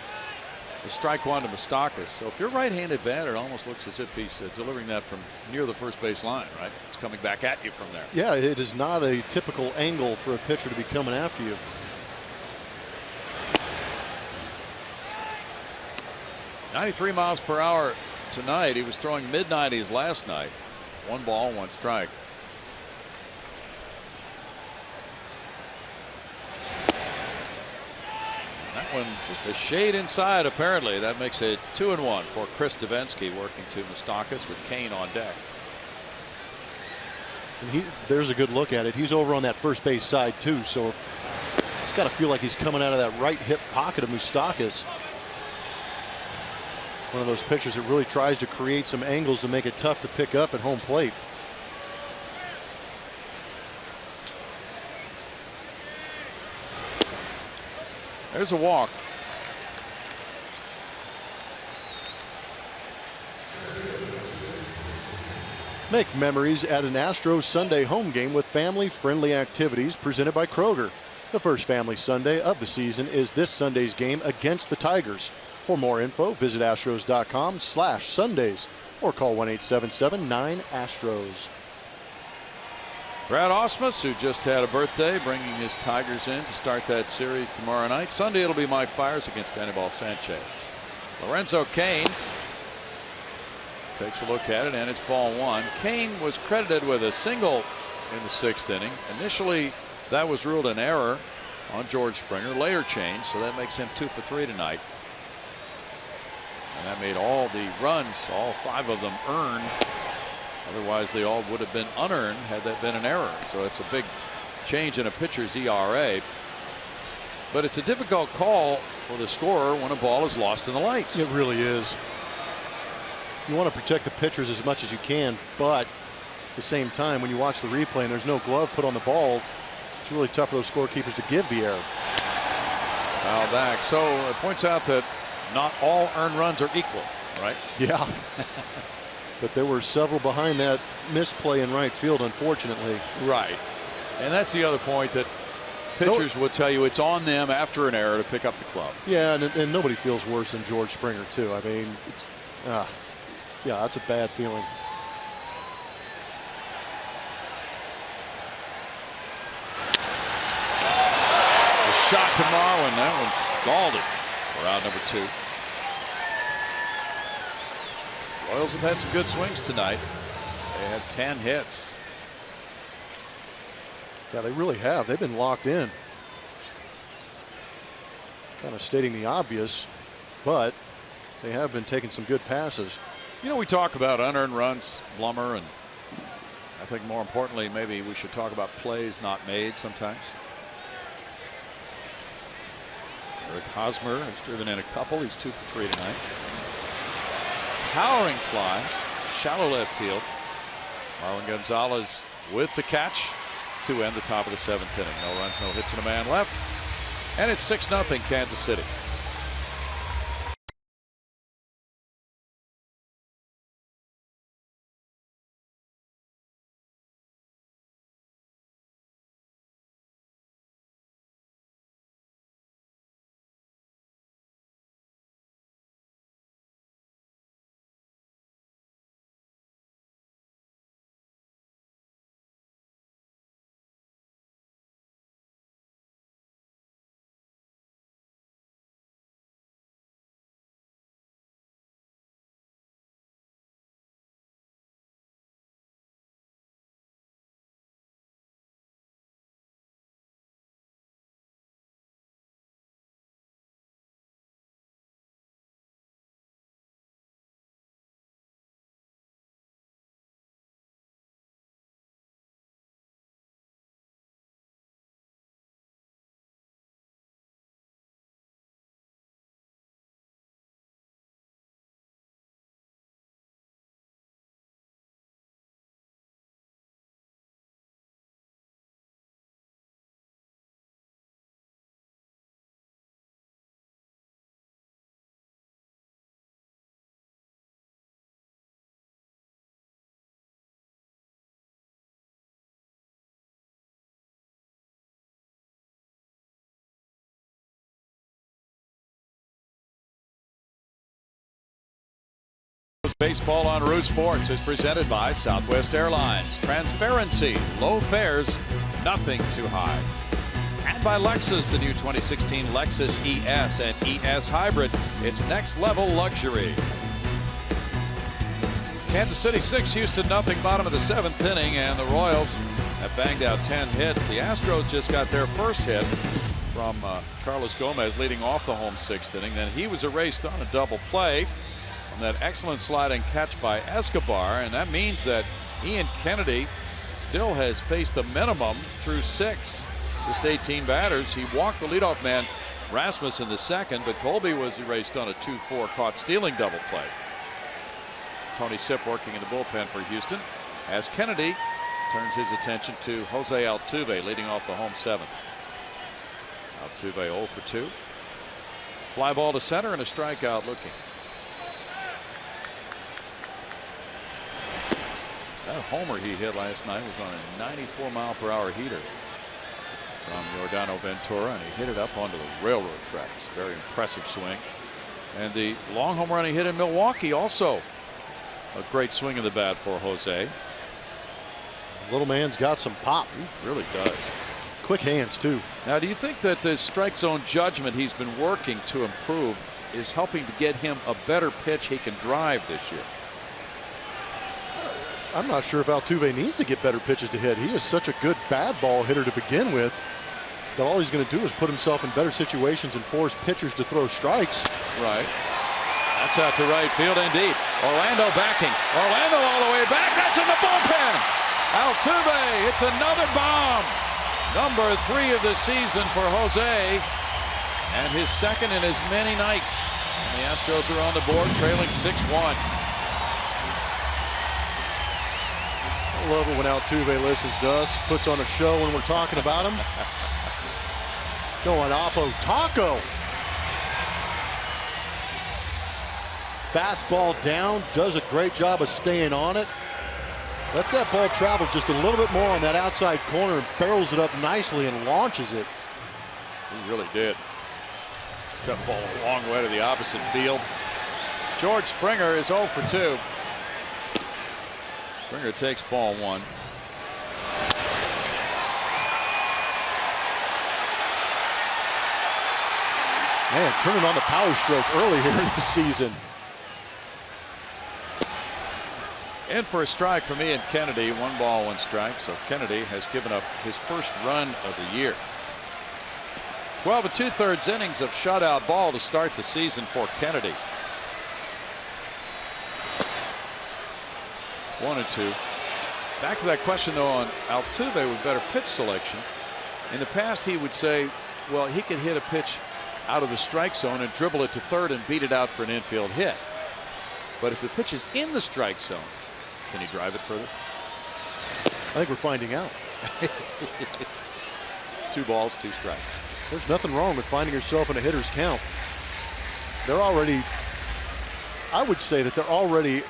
A strike one to Moustakas. So if you're right-handed batter, it almost looks as if he's delivering that from near the first base line, right? It's coming back at you from there. Yeah, it is not a typical angle for a pitcher to be coming after you. .93 miles per hour tonight. He was throwing mid-90s last night. 1 ball, 1 strike. That one just a shade inside, apparently. That makes it 2-1 for Chris Davinsky, working to Moustakas with Kane on deck. And there's a good look at it. He's over on that first base side, too, so it's got to feel like he's coming out of that right hip pocket of Moustakas. One of those pitchers that really tries to create some angles to make it tough to pick up at home plate. There's a walk. Make memories at an Astros Sunday home game with family-friendly activities presented by Kroger. The first family Sunday of the season is this Sunday's game against the Tigers. For more info, visit astros.com/Sundays or call 1-877-9-ASTROS. Brad Ausmus, who just had a birthday, bringing his Tigers in to start that series tomorrow night. Sunday it'll be Mike Fiers against Anibal Sanchez. Lorenzo Cain takes a look at it, and it's ball 1. Cain was credited with a single in the 6th inning. Initially, that was ruled an error on George Springer. Later changed, so that makes him 2 for 3 tonight. And that made all the runs, all 5 of them, earned. Otherwise, they all would have been unearned had that been an error. So it's a big change in a pitcher's ERA. But it's a difficult call for the scorer when a ball is lost in the lights. It really is. You want to protect the pitchers as much as you can, but at the same time, when you watch the replay and there's no glove put on the ball, it's really tough for those scorekeepers to give the error. Foul back. So it points out that not all earned runs are equal, right? Yeah. But there were several behind that misplay in right field, unfortunately. Right. And that's the other point, that pitchers would tell you it's on them after an error to pick up the club. Yeah, and nobody feels worse than George Springer, too. I mean, it's, yeah, that's a bad feeling. The shot to Marwin, that one's scalded for out number 2. Royals have had some good swings tonight. They have 10 hits. Yeah, they really have. They've been locked in. Kind of stating the obvious, but they have been taking some good passes. You know, we talk about unearned runs, Blummer, and I think more importantly, maybe we should talk about plays not made sometimes. Eric Hosmer has driven in a couple. He's 2 for 3 tonight. Towering fly, shallow left field. Marwin Gonzalez with the catch to end the top of the 7th inning. No runs, no hits, and a man left. And it's 6-0 Kansas City. Baseball on Root Sports is presented by Southwest Airlines. Transparency, low fares, nothing too high. And by Lexus, the new 2016 Lexus ES and ES Hybrid. It's next level luxury. Kansas City 6, Houston nothing, bottom of the 7th inning, and the Royals have banged out 10 hits. The Astros just got their first hit from Carlos Gomez leading off the home 6th inning. Then he was erased on a double play on that excellent sliding catch by Escobar, and that means that Ian Kennedy still has faced the minimum through 6. Just 18 batters. He walked the leadoff man Rasmus in the 2nd, but Colby was erased on a 2-4 caught stealing double play. Tony Sipp working in the bullpen for Houston as Kennedy turns his attention to Jose Altuve leading off the home 7th. Altuve 0 for 2. Fly ball to center and a strikeout looking. That homer he hit last night was on a 94-mile-per-hour heater from Yordano Ventura, and he hit it up onto the railroad tracks. Very impressive swing. And the long home run he hit in Milwaukee, also a great swing of the bat for Jose. Little man's got some pop. He really does. Quick hands, too. Now, do you think that the strike zone judgment he's been working to improve is helping to get him a better pitch he can drive this year? I'm not sure if Altuve needs to get better pitches to hit. He is such a good bad ball hitter to begin with that all he's going to do is put himself in better situations and force pitchers to throw strikes. Right. That's out to right field and deep. Orlando backing. Orlando all the way back. That's in the bullpen. Altuve hits another bomb. Number 3 of the season for Jose, and his 2nd in as many nights. And the Astros are on the board, trailing 6-1. I love it when Altuve listens to us, puts on a show when we're talking about him. Going Oppo Taco. Fastball down, does a great job of staying on it. Lets that ball travel just a little bit more on that outside corner and barrels it up nicely and launches it. He really did. Took the ball a long way to the opposite field. George Springer is 0 for 2. Springer takes ball 1. Man, turning on the power stroke early here in the season. In for a strike from Ian Kennedy. 1 ball, 1 strike. So Kennedy has given up his first run of the year. 12 2/3 innings of shutout ball to start the season for Kennedy. 1-2. Back to that question though on Altuve with better pitch selection. In the past he would say, well, he could hit a pitch out of the strike zone and dribble it to third and beat it out for an infield hit. But if the pitch is in the strike zone, can he drive it further? I think we're finding out. 2 balls, 2 strikes. There's nothing wrong with finding yourself in a hitter's count. They're already, I would say that they're already,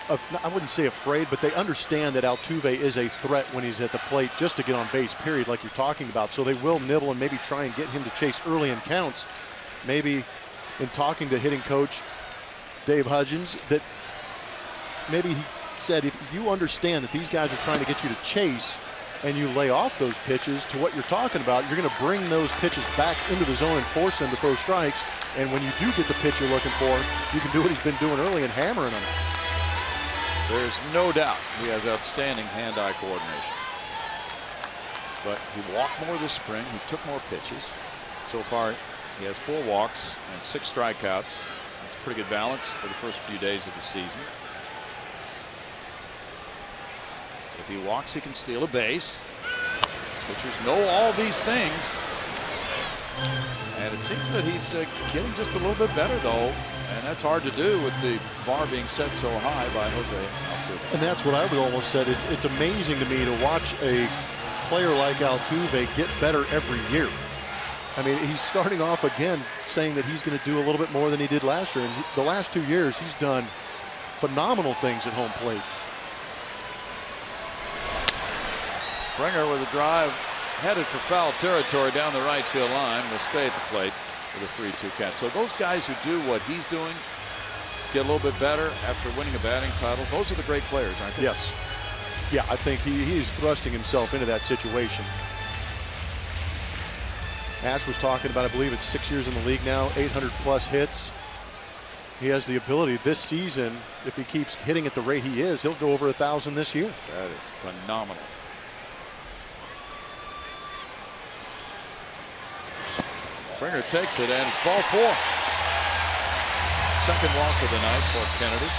I wouldn't say afraid, but they understand that Altuve is a threat when he's at the plate just to get on base, period, like you're talking about. So they will nibble and maybe try and get him to chase early in counts. Maybe in talking to hitting coach Dave Hudgens, that maybe he said, if you understand that these guys are trying to get you to chase and you lay off those pitches to what you're talking about, you're going to bring those pitches back into the zone and force them to throw strikes. And when you do get the pitch you're looking for, you can do what he's been doing early and hammering them. There's no doubt he has outstanding hand-eye coordination. But he walked more this spring. He took more pitches. So far, he has 4 walks and 6 strikeouts. That's pretty good balance for the first few days of the season. If he walks, he can steal a base. Pitchers know all these things. And it seems that he's getting just a little bit better, though. And that's hard to do with the bar being set so high by Jose Altuve. And that's what I would almost said. It's amazing to me to watch a player like Altuve get better every year. I mean, he's starting off again saying that he's going to do a little bit more than he did last year. And the last 2 years, he's done phenomenal things at home plate. Springer with a drive headed for foul territory down the right field line. Will stay at the plate with a 3-2 catch. So those guys who do what he's doing get a little bit better after winning a batting title. Those are the great players, aren't they? Yes. Yeah, I think he's thrusting himself into that situation. Ash was talking about, I believe it's 6 years in the league now, 800+ hits. He has the ability this season, if he keeps hitting at the rate he is, he'll go over 1,000 this year. That is phenomenal. Springer takes it, and it's ball 4. Second walk of the night for Kennedy.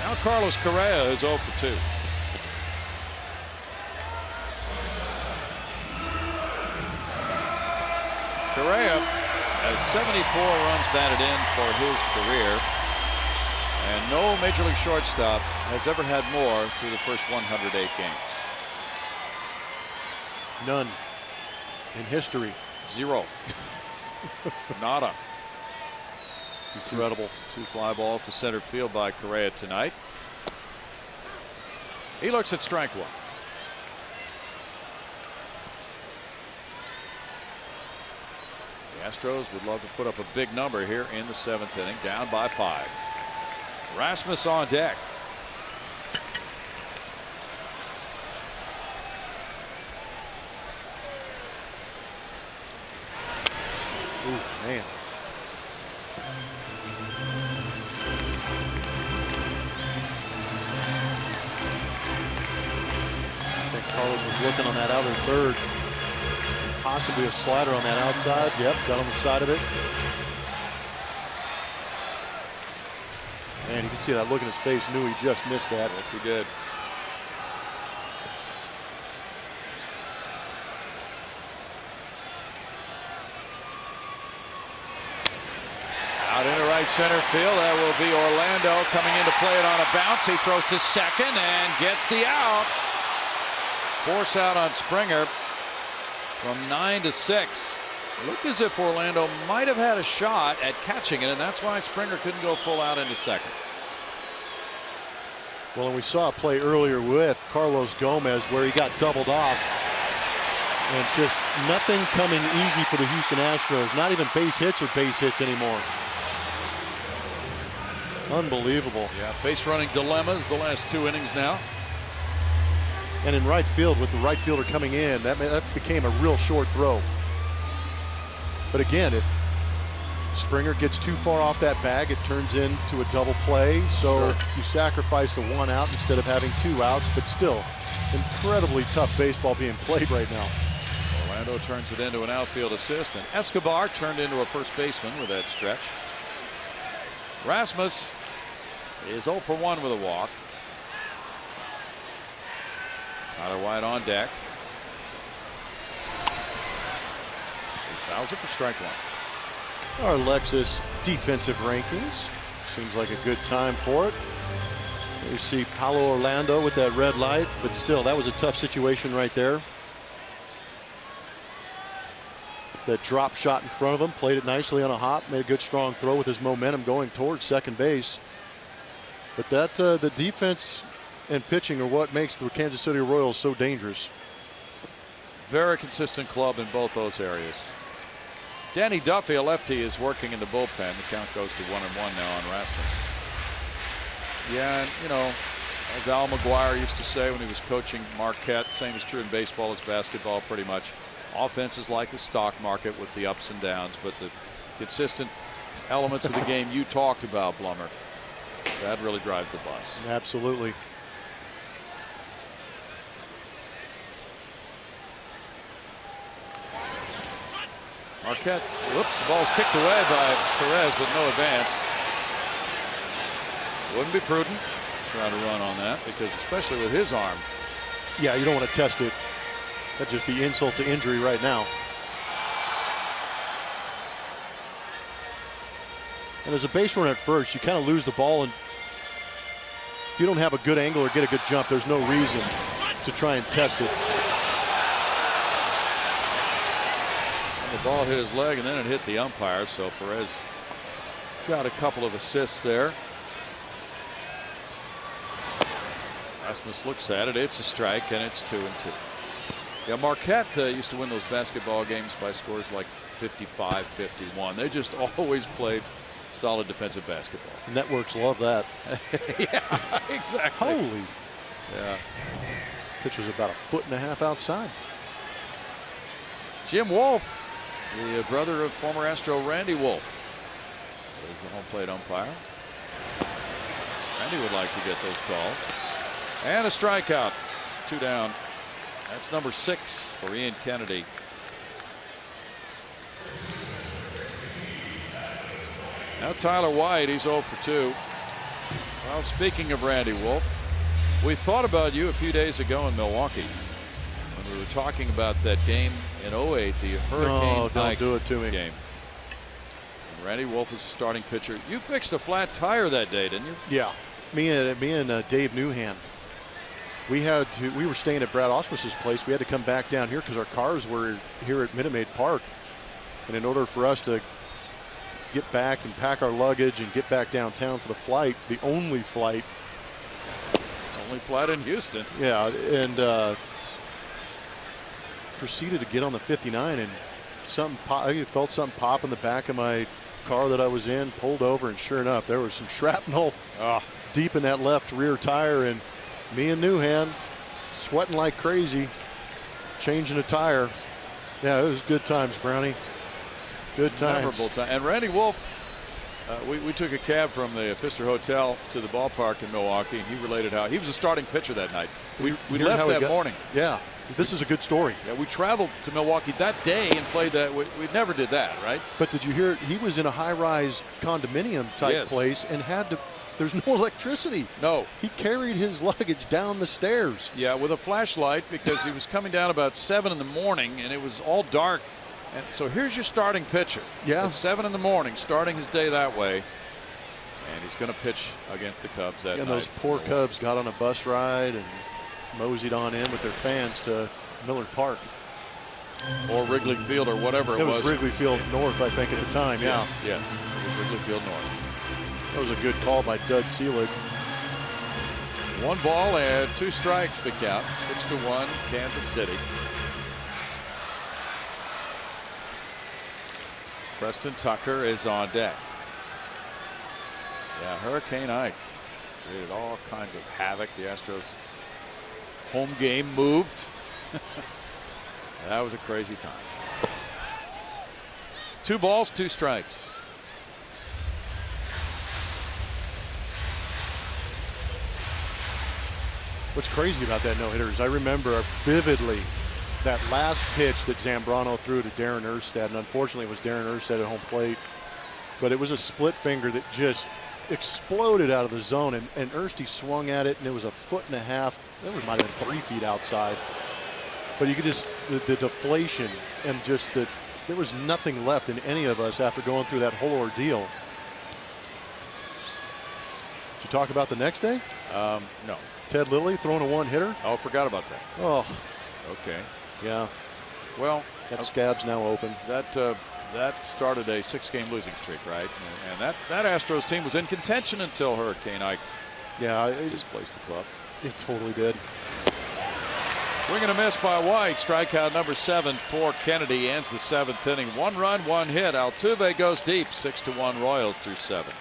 Now Carlos Correa is 0 for 2. Correa has 74 runs batted in for his career, and no Major League shortstop has ever had more through the first 108 games. None in history. 0. Nada. Incredible. 2 fly balls to center field by Correa tonight. He looks at strike 1. The Astros would love to put up a big number here in the 7th inning, down by 5. Rasmus on deck. Ooh, man. I think Carlos was looking on that outer third. Possibly a slider on that outside. Yep, got on the side of it. Man, you can see that look in his face. Knew he just missed that. Yes, he did. Out into right center field. That will be Orlando coming in to play it on a bounce. He throws to second and gets the out. Force out on Springer. From 9 to 6. Looked as if Orlando might have had a shot at catching it, and that's why Springer couldn't go full out into second. Well, and we saw a play earlier with Carlos Gomez where he got doubled off. And just nothing coming easy for the Houston Astros. Not even base hits or base hits anymore. Unbelievable. Yeah, base running dilemmas the last 2 innings now. And in right field, with the right fielder coming in, that became a real short throw. But again, if Springer gets too far off that bag, it turns into a double play. So Sure. You sacrifice the 1 out instead of having 2 outs. But still, incredibly tough baseball being played right now. Orlando turns it into an outfield assist, and Escobar turned into a first baseman with that stretch. Rasmus is 0 for 1 with a walk. Tyler White on deck. He fouls it for strike 1. Our Lexus defensive rankings. Seems like a good time for it. You see Paulo Orlando with that red light, but still, that was a tough situation right there. That drop shot in front of him, played it nicely on a hop, made a good strong throw with his momentum going towards second base. But that the defense and pitching are what makes the Kansas City Royals so dangerous. Very consistent club in both those areas. Danny Duffy, a lefty, is working in the bullpen. The count goes to 1-1 now on Rasmus. Yeah, and you know, as Al McGuire used to say when he was coaching Marquette, same is true in baseball as basketball pretty much. Offense is like the stock market with the ups and downs, but the consistent elements of the game you talked about, Blummer, that really drives the bus. Absolutely. Marquette, whoops, the ball's kicked away by Perez, but no advance. Wouldn't be prudent to try to run on that, because especially with his arm. Yeah, you don't want to test it. That'd just be insult to injury right now. And as a base runner at first, you kind of lose the ball, and if you don't have a good angle or get a good jump, there's no reason to try and test it. And the ball hit his leg, and then it hit the umpire, so Perez got a couple of assists there. Rasmus looks at it. It's a strike, and it's 2-2. Yeah, Marquette used to win those basketball games by scores like 55, 51. They just always played solid defensive basketball. Networks love that. Yeah, exactly. Holy. Yeah. Pitch was about 1.5 feet outside. Jim Wolf, the brother of former Astro Randy Wolf, is the home plate umpire. Randy would like to get those calls. And a strikeout. 2 down. That's number 6 for Ian Kennedy. Now Tyler White, he's 0 for 2. Well, speaking of Randy Wolf, we thought about you a few days ago in Milwaukee when we were talking about that game in 08, the Hurricane don't do it to me. game. And Randy Wolf is a starting pitcher. You fixed a flat tire that day, didn't you? Yeah, me and Dave Newhand. We were staying at Brad Osmus's place. We had to come back down here because our cars were here at Minute Maid Park. And in order for us to get back and pack our luggage and get back downtown for the flight, the only flight. Only flight in Houston. Yeah, and proceeded to get on the 59, and I felt something pop in the back of my car that I was in, pulled over, and sure enough, there was some shrapnel deep in that left rear tire, and me and Newhand sweating like crazy, changing a tire. Yeah, it was good times, Brownie. Good times. Memorable time. And Randy Wolf, we took a cab from the Pfister Hotel to the ballpark in Milwaukee, and he related how he was a starting pitcher that night. We left that morning. Yeah, this is a good story. Yeah, we traveled to Milwaukee that day and played that. We never did that, right? But did you hear? He was in a high-rise condominium type place and had to. There's no electricity. No. He carried his luggage down the stairs. Yeah, with a flashlight because he was coming down about 7 in the morning and it was all dark. And so here's your starting pitcher. Yeah. At 7 in the morning, starting his day that way. And he's going to pitch against the Cubs that night. And those poor Cubs got on a bus ride and moseyed on in with their fans to Millard Park. Or Wrigley Field or whatever it was. It was Wrigley Field North, I think, at the time. Yeah. Yes. It was Wrigley Field North. That was a good call by Doug Seelig. 1 ball and 2 strikes the count. 6-1 Kansas City. Preston Tucker is on deck. Yeah, Hurricane Ike created all kinds of havoc. The Astros home game moved. That was a crazy time. 2 balls, 2 strikes. What's crazy about that no-hitter is I remember vividly that last pitch that Zambrano threw to Darren Erstad, and unfortunately it was Darren Erstad at home plate, but it was a split finger that just exploded out of the zone, and Ersty swung at it, and it was 1.5 feet. That might have been 3 feet outside. But you could just, the deflation and just there was nothing left in any of us after going through that whole ordeal. Did you talk about the next day? No. Ted Lilly throwing a 1-hitter? Oh, forgot about that. Oh. Okay. Yeah. Well, that scab's now open. That started a 6-game losing streak, right? And that Astros team was in contention until Hurricane Ike displaced the club. It totally did. Swing and a miss by White. Strikeout number 7 for Kennedy. Ends the 7th inning. 1 run, 1 hit. Altuve goes deep. 6-1 Royals through 7.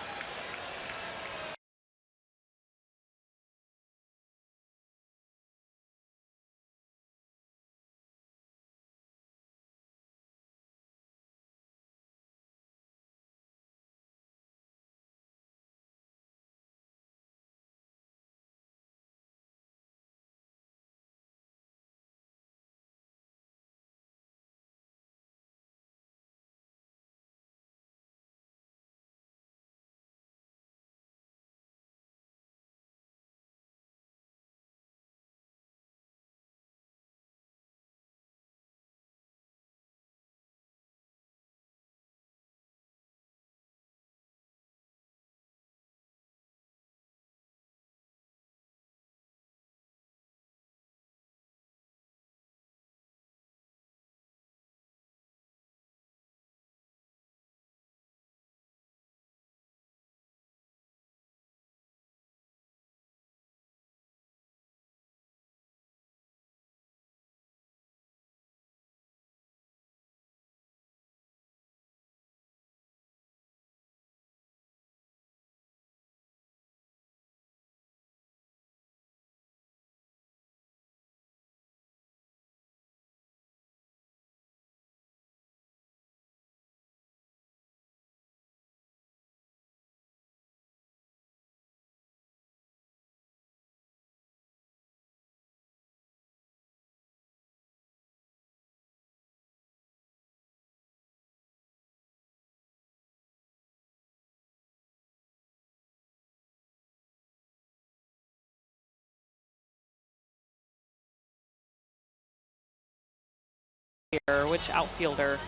here. Which outfielder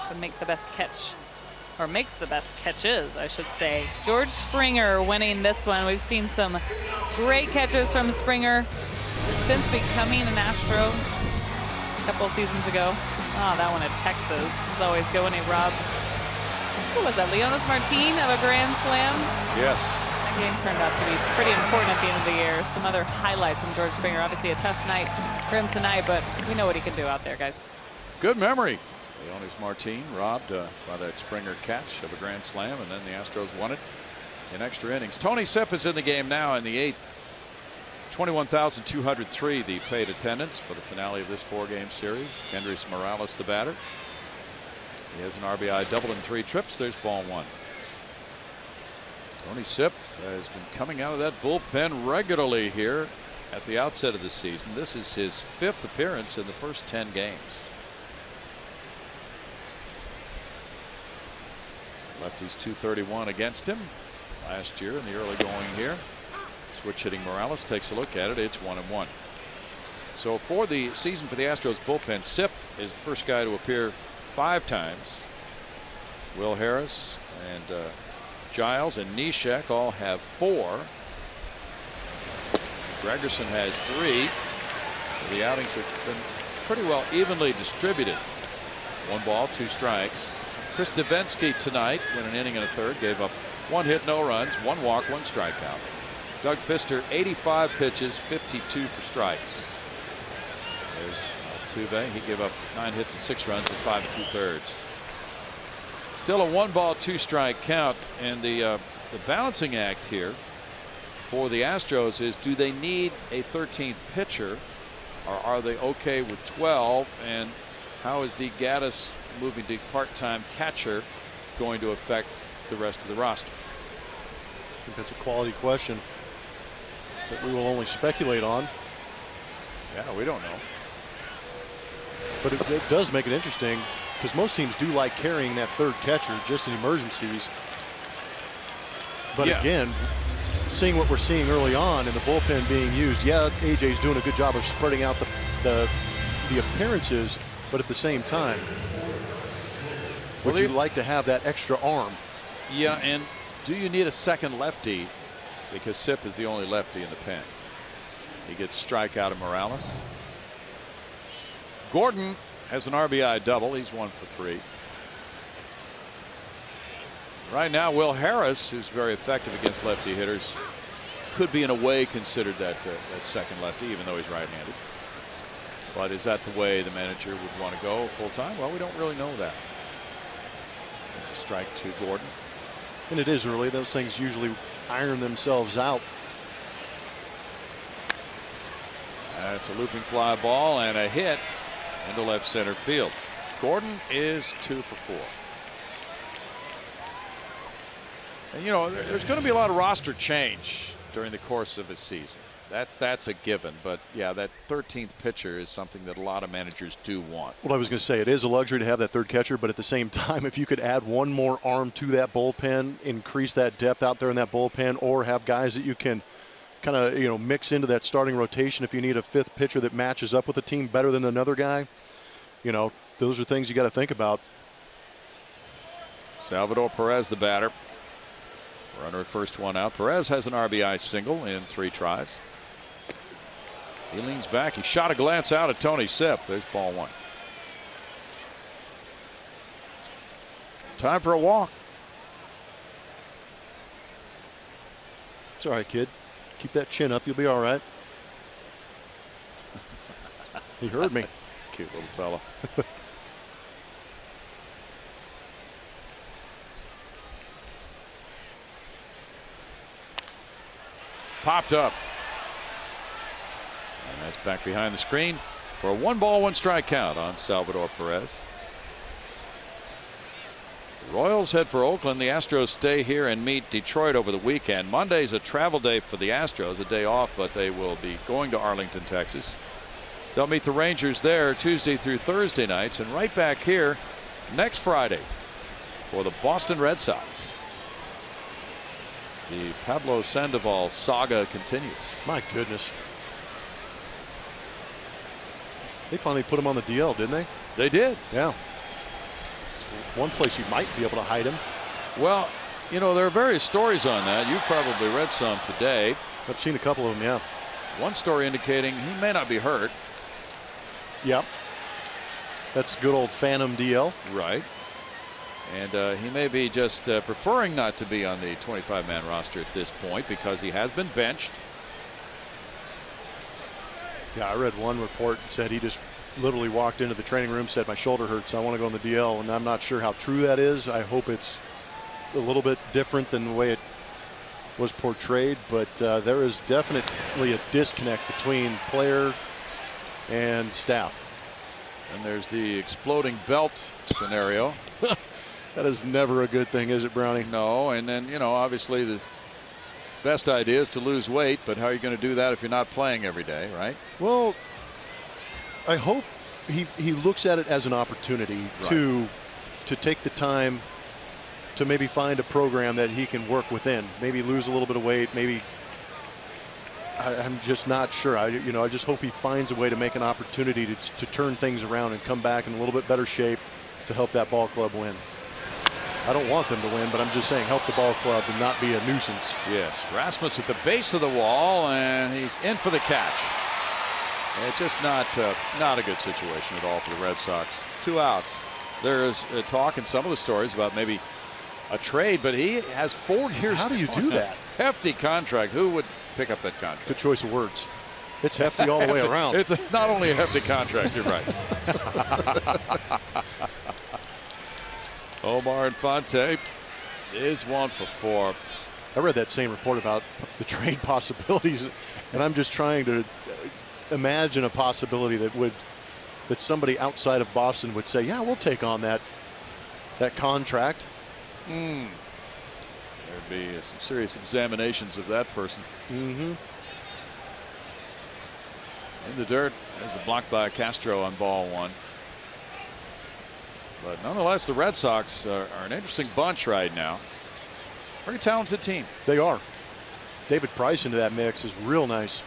would make the best catch, or makes the best catches, I should say. George Springer winning this one. We've seen some great catches from Springer since becoming an Astro a couple seasons ago. Oh, that one at Texas is always going. He robbed, who was that, Leonis Martin of a grand slam? Yes. That game turned out to be pretty important at the end of the year. Some other highlights from George Springer. Obviously a tough night for him tonight, but we know what he can do out there, guys. Good memory. Leonis Martin robbed by that Springer catch of a grand slam, and then the Astros won it in extra innings. Tony Sipp is in the game now in the 8th. 21,203 the paid attendance for the finale of this 4-game series. Kendrys Morales the batter. He has an RBI double in 3 trips. There's ball 1. Tony Sipp has been coming out of that bullpen regularly here at the outset of the season. This is his 5th appearance in the first 10 games. Lefty's 231 against him last year in the early going here. Switch hitting Morales takes a look at it. It's 1-1. So for the season for the Astros bullpen, Sipp is the first guy to appear 5 times. Will Harris and Giles and Neshek all have 4. Gregerson has 3. The outings have been pretty well evenly distributed. 1 ball, 2 strikes. Chris Davinsky tonight went an inning and a third, gave up 1 hit, no runs, 1 walk, 1 strikeout. Doug Fister, 85 pitches, 52 for strikes. There's Altuve. He gave up 9 hits and 6 runs in 5 2/3. Still a 1 ball, 2 strike count, and the balancing act here for the Astros is, do they need a 13th pitcher, or are they okay with 12? And how is the Gaddis moving to part-time catcher going to affect the rest of the roster? I think that's a quality question that we will only speculate on. Yeah, we don't know. But it does make it interesting, because most teams do like carrying that 3rd catcher just in emergencies. But yeah, again, seeing what we're seeing early on in the bullpen being used, yeah, AJ's doing a good job of spreading out the appearances, but at the same time, would you like to have that extra arm? Yeah, and do you need a second lefty? Because Sipp is the only lefty in the pen. He gets a strikeout of Morales. Gordon has an RBI double. He's 1 for 3. Right now, Will Harris, who's very effective against lefty hitters, could be in a way considered that second lefty, even though he's right-handed. But is that the way the manager would want to go full time? Well, we don't really know that. There's a strike to Gordon. And it is early. Those things usually iron themselves out. That's a looping fly ball and a hit into left center field. Gordon is 2 for 4. And you know, there's going to be a lot of roster change during the course of a season. That's a given. But yeah, that 13th pitcher is something that a lot of managers do want. Well, I was going to say, it is a luxury to have that 3rd catcher, but at the same time, if you could add 1 more arm to that bullpen, increase that depth out there in that bullpen, or have guys that you can kind of, you know, mix into that starting rotation if you need a 5th pitcher that matches up with the team better than another guy, you know, those are things you got to think about. Salvador Perez, the batter. Runner at first, 1 out. Perez has an RBI single in 3 tries. He leans back. He shot a glance out at Tony Sipp. There's ball 1. Time for a walk. It's all right, kid. Keep that chin up. You'll be all right. He heard me. Cute little fella. Popped up. And that's back behind the screen for a 1 ball, 1 strike count on Salvador Perez. The Royals head for Oakland. The Astros stay here and meet Detroit over the weekend. Monday's a travel day for the Astros, a day off, but they will be going to Arlington, Texas. They'll meet the Rangers there Tuesday through Thursday nights, and right back here next Friday for the Boston Red Sox. The Pablo Sandoval saga continues. My goodness. They finally put him on the DL, didn't they? They did. Yeah. One place you might be able to hide him. Well, you know, there are various stories on that. You probably read some today. I've seen a couple of them, yeah. One story indicating he may not be hurt. Yep. That's good old phantom DL. Right. And he may be just preferring not to be on the 25-man roster at this point because he has been benched. Yeah, I read one report that said he just literally walked into the training room, said my shoulder hurts, I want to go on the DL, and I'm not sure how true that is. I hope it's a little bit different than the way it was portrayed, but there is definitely a disconnect between player and staff. And there's the exploding belt scenario. That is never a good thing, is it, Brownie? No, and then, you know, obviously the best idea is to lose weight, but how are you going to do that if you're not playing every day, right? Well, I hope he looks at it as an opportunity to take the time to maybe find a program that he can work within, maybe lose a little bit of weight, maybe. I'm just not sure. I just hope he finds a way to make an opportunity to turn things around and come back in a little bit better shape to help that ball club win. I don't want them to win, but I'm just saying help the ball club and not be a nuisance. Yes, Rasmus at the base of the wall, and he's in for the catch. It's just not a good situation at all for the Red Sox. 2 outs. There is talk in some of the stories about maybe a trade, but he has 4 years. How do you do that? Hefty contract. Who would pick up that contract? Good choice of words. It's hefty all the way around. It's not only a hefty contract, you're right. Omar Infante is 1 for 4. I read that same report about the trade possibilities, and I'm just trying to imagine a possibility that somebody outside of Boston would say, yeah, we'll take on that contract. There'd be some serious examinations of that person. In the dirt. There's a block by Castro on ball 1. But nonetheless, the Red Sox are an interesting bunch right now. Very talented team. They are. David Price into that mix is real nice.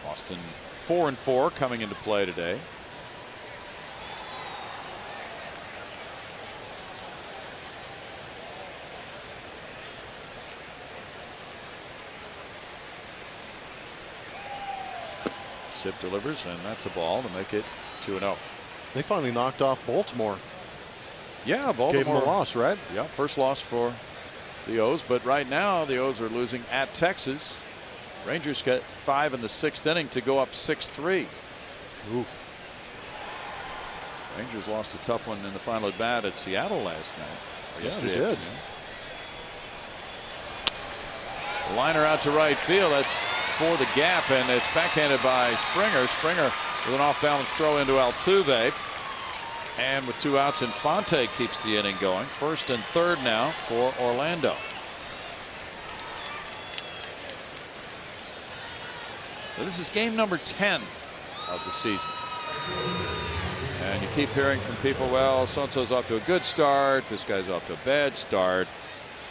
Boston 4-4 coming into play today. Sip delivers, and that's a ball to make it 2-0. They finally knocked off Baltimore. Yeah, Baltimore gave them a loss, right? Yeah, first loss for the O's, but right now the O's are losing at Texas. Rangers got 5 in the 6th inning to go up 6-3. Oof. Rangers lost a tough one in the final at bat at Seattle last night. Yeah, they did. Liner out to right field. That's for the gap, and it's backhanded by Springer. Springer with an off-balance throw into Altuve. And with 2 outs, Infante keeps the inning going. 1st and 3rd now for Orlando. Now, this is game number 10 of the season. And you keep hearing from people, well, so-and-so's off to a good start. This guy's off to a bad start.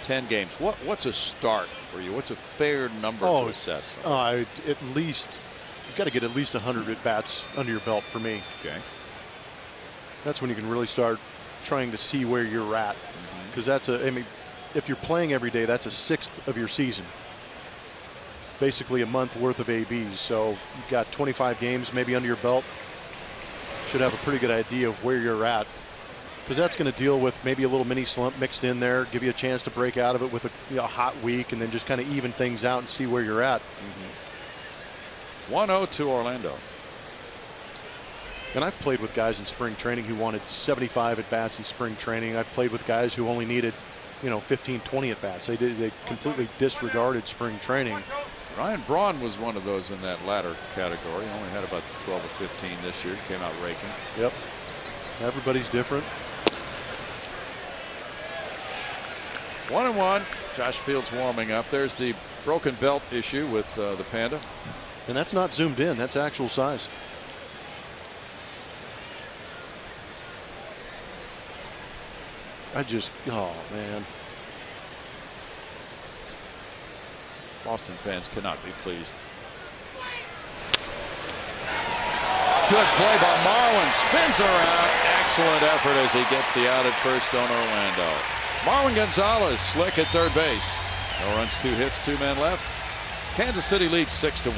10 games. What's a start for you? What's a fair number to assess? At least, you've got to get at least 100 at-bats under your belt for me. Okay. That's when you can really start trying to see where you're at. Because if you're playing every day, that's a 1/6 of your season. Basically a month worth of ABs. So you've got 25 games maybe under your belt. Should have a pretty good idea of where you're at. Because that's going to deal with maybe a little mini slump mixed in there, give you a chance to break out of it with a hot week, and then just kind of even things out and see where you're at. 1-0 to Orlando. And I've played with guys in spring training who wanted 75 at-bats in spring training. I've played with guys who only needed, 15, 20 at-bats. They completely disregarded spring training. Ryan Braun was one of those in that latter category. He only had about 12 or 15 this year. Came out raking. Yep. Everybody's different. 1-1. Josh Fields warming up. There's the broken belt issue with the Panda. And that's not zoomed in. That's actual size. Oh, man. Boston fans cannot be pleased. Good play by Marlin. Spins around. Excellent effort as he gets the out at first on Orlando. Marwin Gonzalez slick at third base. No runs, 2 hits, 2 men left. Kansas City leads 6-1.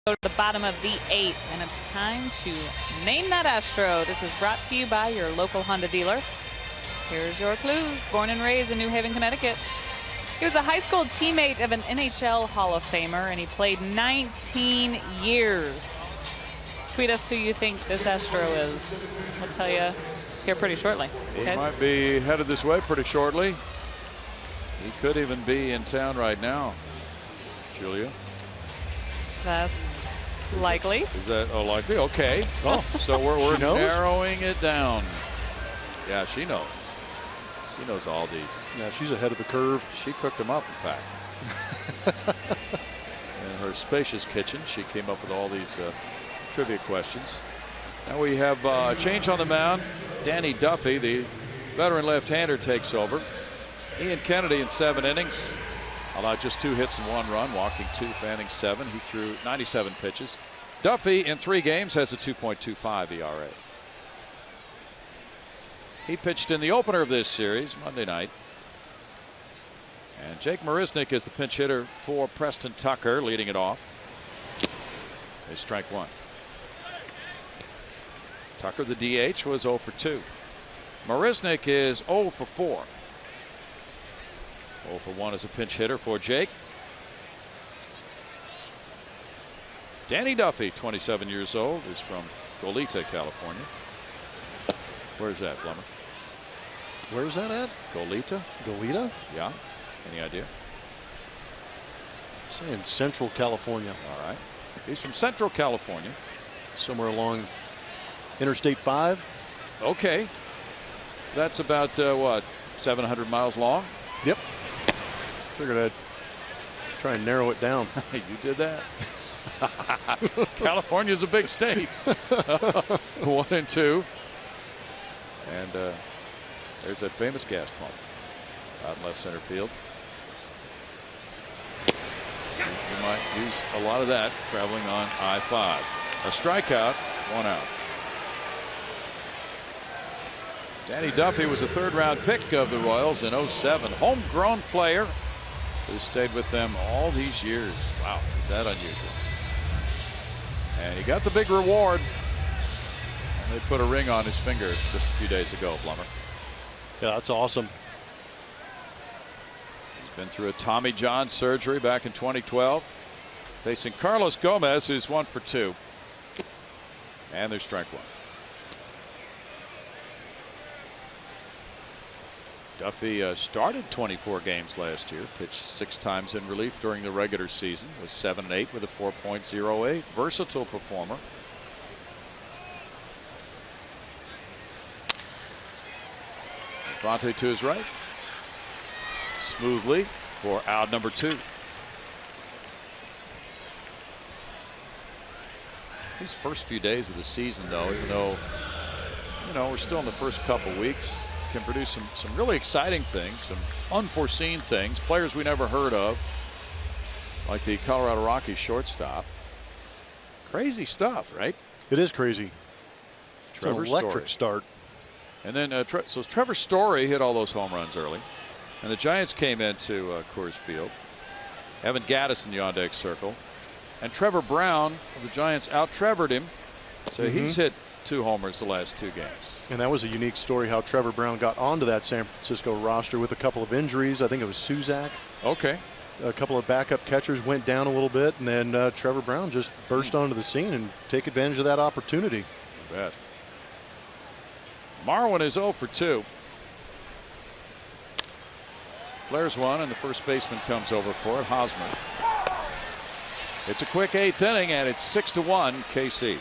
Go to the bottom of the 8th, and it's time to name that Astro. This is brought to you by your local Honda dealer. Here's your clues. Born and raised in New Haven, Connecticut. He was a high school teammate of an NHL Hall of Famer, and he played 19 years. Tweet us who you think this Astro is. We'll tell you here pretty shortly. He might be headed this way pretty shortly. He could even be in town right now, Julia. That's likely. Is that likely? Okay. Oh, so we're narrowing it down. Yeah, she knows. She knows all these. Yeah, she's ahead of the curve. She cooked them up, in fact. In her spacious kitchen, she came up with all these trivia questions. Now we have a change on the mound. Danny Duffy, the veteran left-hander, takes over. Ian Kennedy in 7 innings. Allowed just 2 hits and 1 run, walking 2, fanning 7. He threw 97 pitches. Duffy in 3 games has a 2.25 ERA. He pitched in the opener of this series Monday night. And Jake Marisnick is the pinch hitter for Preston Tucker, leading it off. They strike 1. Tucker, the DH, was 0 for 2. Marisnick is 0 for 4. 0 for 1 as a pinch hitter for Jake. Danny Duffy, 27 years old, is from Goleta, California. Where's that, Blummer? Where's that at? Goleta. Goleta? Yeah. Any idea? I'm saying Central California. All right. He's from Central California. Somewhere along Interstate 5. Okay. That's about, what, 700 miles long? Yep. Figured I'd try and narrow it down. You did that. California's a big state. 1 and 2. And there's that famous gas pump out in left center field. You might use a lot of that traveling on I-5. A strikeout, 1 out. Danny Duffy was a 3rd-round pick of the Royals in 07. Homegrown player who stayed with them all these years. Wow, is that unusual? And he got the big reward. And they put a ring on his finger just a few days ago, Blummer. Yeah, that's awesome. He's been through a Tommy John surgery back in 2012. Facing Carlos Gomez, who's 1 for 2. And there's strike 1. Duffy started 24 games last year, pitched 6 times in relief during the regular season, was 7-8 with a 4.08. Versatile performer. Fonte to his right. Smoothly for out number 2. These first few days of the season, though, even though, you know, we're still in the first couple weeks, can produce some really exciting things, some unforeseen things, players we never heard of, like the Colorado Rockies shortstop. Crazy stuff, right? It is crazy. It's an electric start. And then, so Trevor Story hit all those home runs early. And the Giants came into Coors Field. Evan Gattis in the on-deck circle. And Trevor Brown of the Giants out-Trevored him. So he's hit 2 homers the last 2 games. And that was a unique story how Trevor Brown got onto that San Francisco roster with a couple of injuries. I think it was Suzak. Okay. A couple of backup catchers went down a little bit, and then Trevor Brown just burst onto the scene and take advantage of that opportunity. You bet. Marwin is 0 for 2. Flares one, and the first baseman comes over for it, Hosmer. It's a quick 8th inning, and it's 6-1 KC.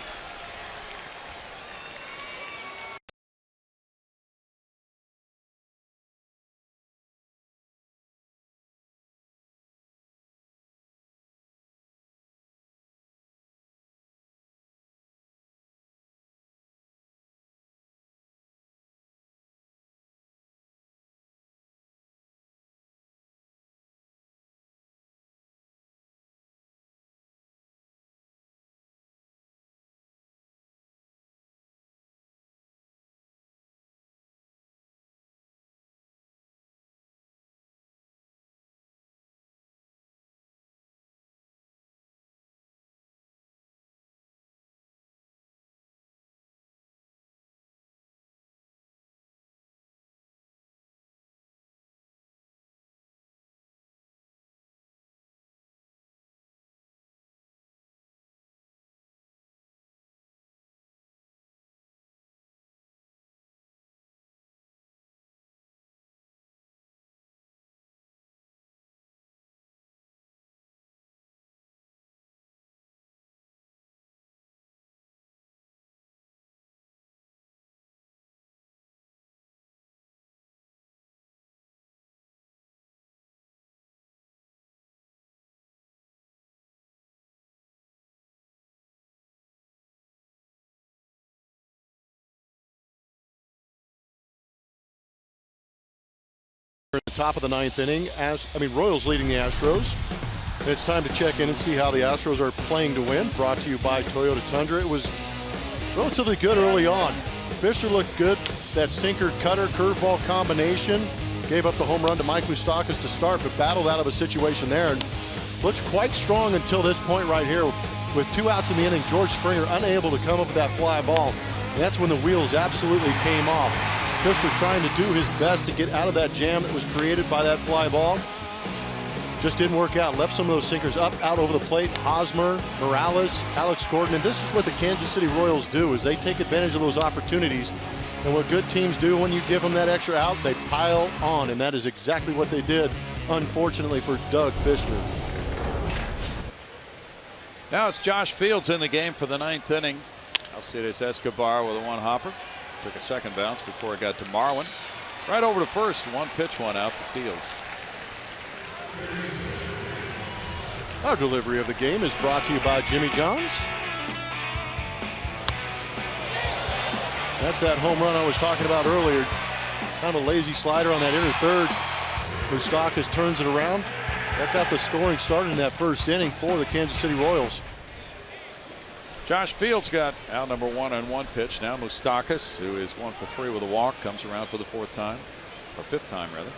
At the top of the 9th inning, Royals leading the Astros. It's time to check in and see how the Astros are playing to win. Brought to you by Toyota Tundra. It was relatively good early on. Fisher looked good. That sinker cutter curveball combination gave up the home run to Mike Moustakas to start, but battled out of a situation there and looked quite strong until this point right here. With 2 outs in the inning, George Springer unable to come up with that fly ball. And that's when the wheels absolutely came off. Fisher trying to do his best to get out of that jam that was created by that fly ball. Just didn't work out. Left some of those sinkers up, out over the plate. Hosmer, Morales, Alex Gordon. And this is what the Kansas City Royals do, is they take advantage of those opportunities. And what good teams do when you give them that extra out, they pile on. And that is exactly what they did, unfortunately, for Doug Fister. Now it's Josh Fields in the game for the 9th inning. Alcides Escobar with a 1-hopper. Took a second bounce before it got to Marwin. Right over to first. 1 pitch, 1 out for Fields. Our delivery of the game is brought to you by Jimmy John's. That's that home run I was talking about earlier. Kind of a lazy slider on that inner third. Moustakas turns it around. That got the scoring started in that first inning for the Kansas City Royals. Josh Fields got out number 1 on 1 pitch. Now Moustakas, who is 1 for 3 with a walk, comes around for the 4th time, or 5th time rather.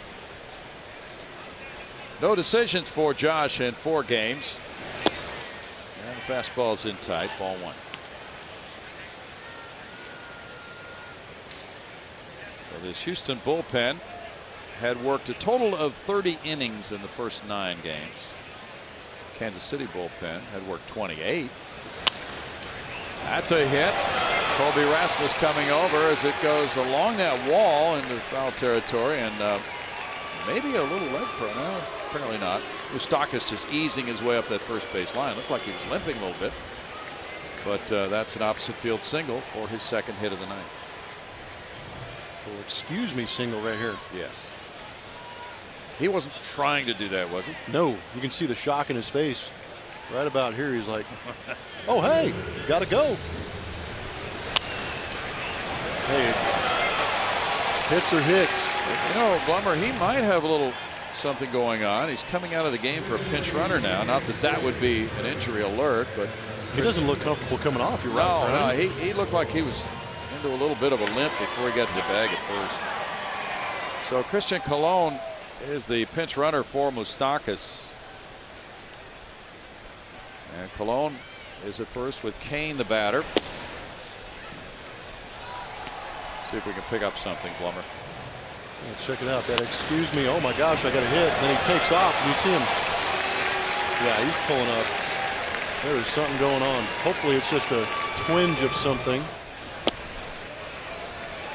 No decisions for Josh in 4 games. And the fastball's in tight, ball 1. So this Houston bullpen had worked a total of 30 innings in the first 9 games. Kansas City bullpen had worked 28. That's a hit. Colby Rasmus coming over as it goes along that wall into foul territory, and maybe a little leg pro. No, apparently not. Moustakas just easing his way up that first base line. Looked like he was limping a little bit, but that's an opposite field single for his 2nd hit of the night. Little excuse me single right here. Yes. He wasn't trying to do that, was he? No, you can see the shock in his face. Right about here, he's like, oh, hey, gotta go. Hey, hits are hits. You know, Blummer, he might have a little something going on. He's coming out of the game for a pinch runner now. Not that that would be an injury alert, but he doesn't look comfortable coming off. You're right. No, he looked like he was into a little bit of a limp before he got to the bag at first. So Christian Colon is the pinch runner for Moustakas. And Colon is at first with Kane, the batter. See if we can pick up something, Blummer. Yeah, check it out. That excuse me. Oh my gosh, I got a hit. And then he takes off and you see him. Yeah, he's pulling up. There is something going on. Hopefully it's just a twinge of something.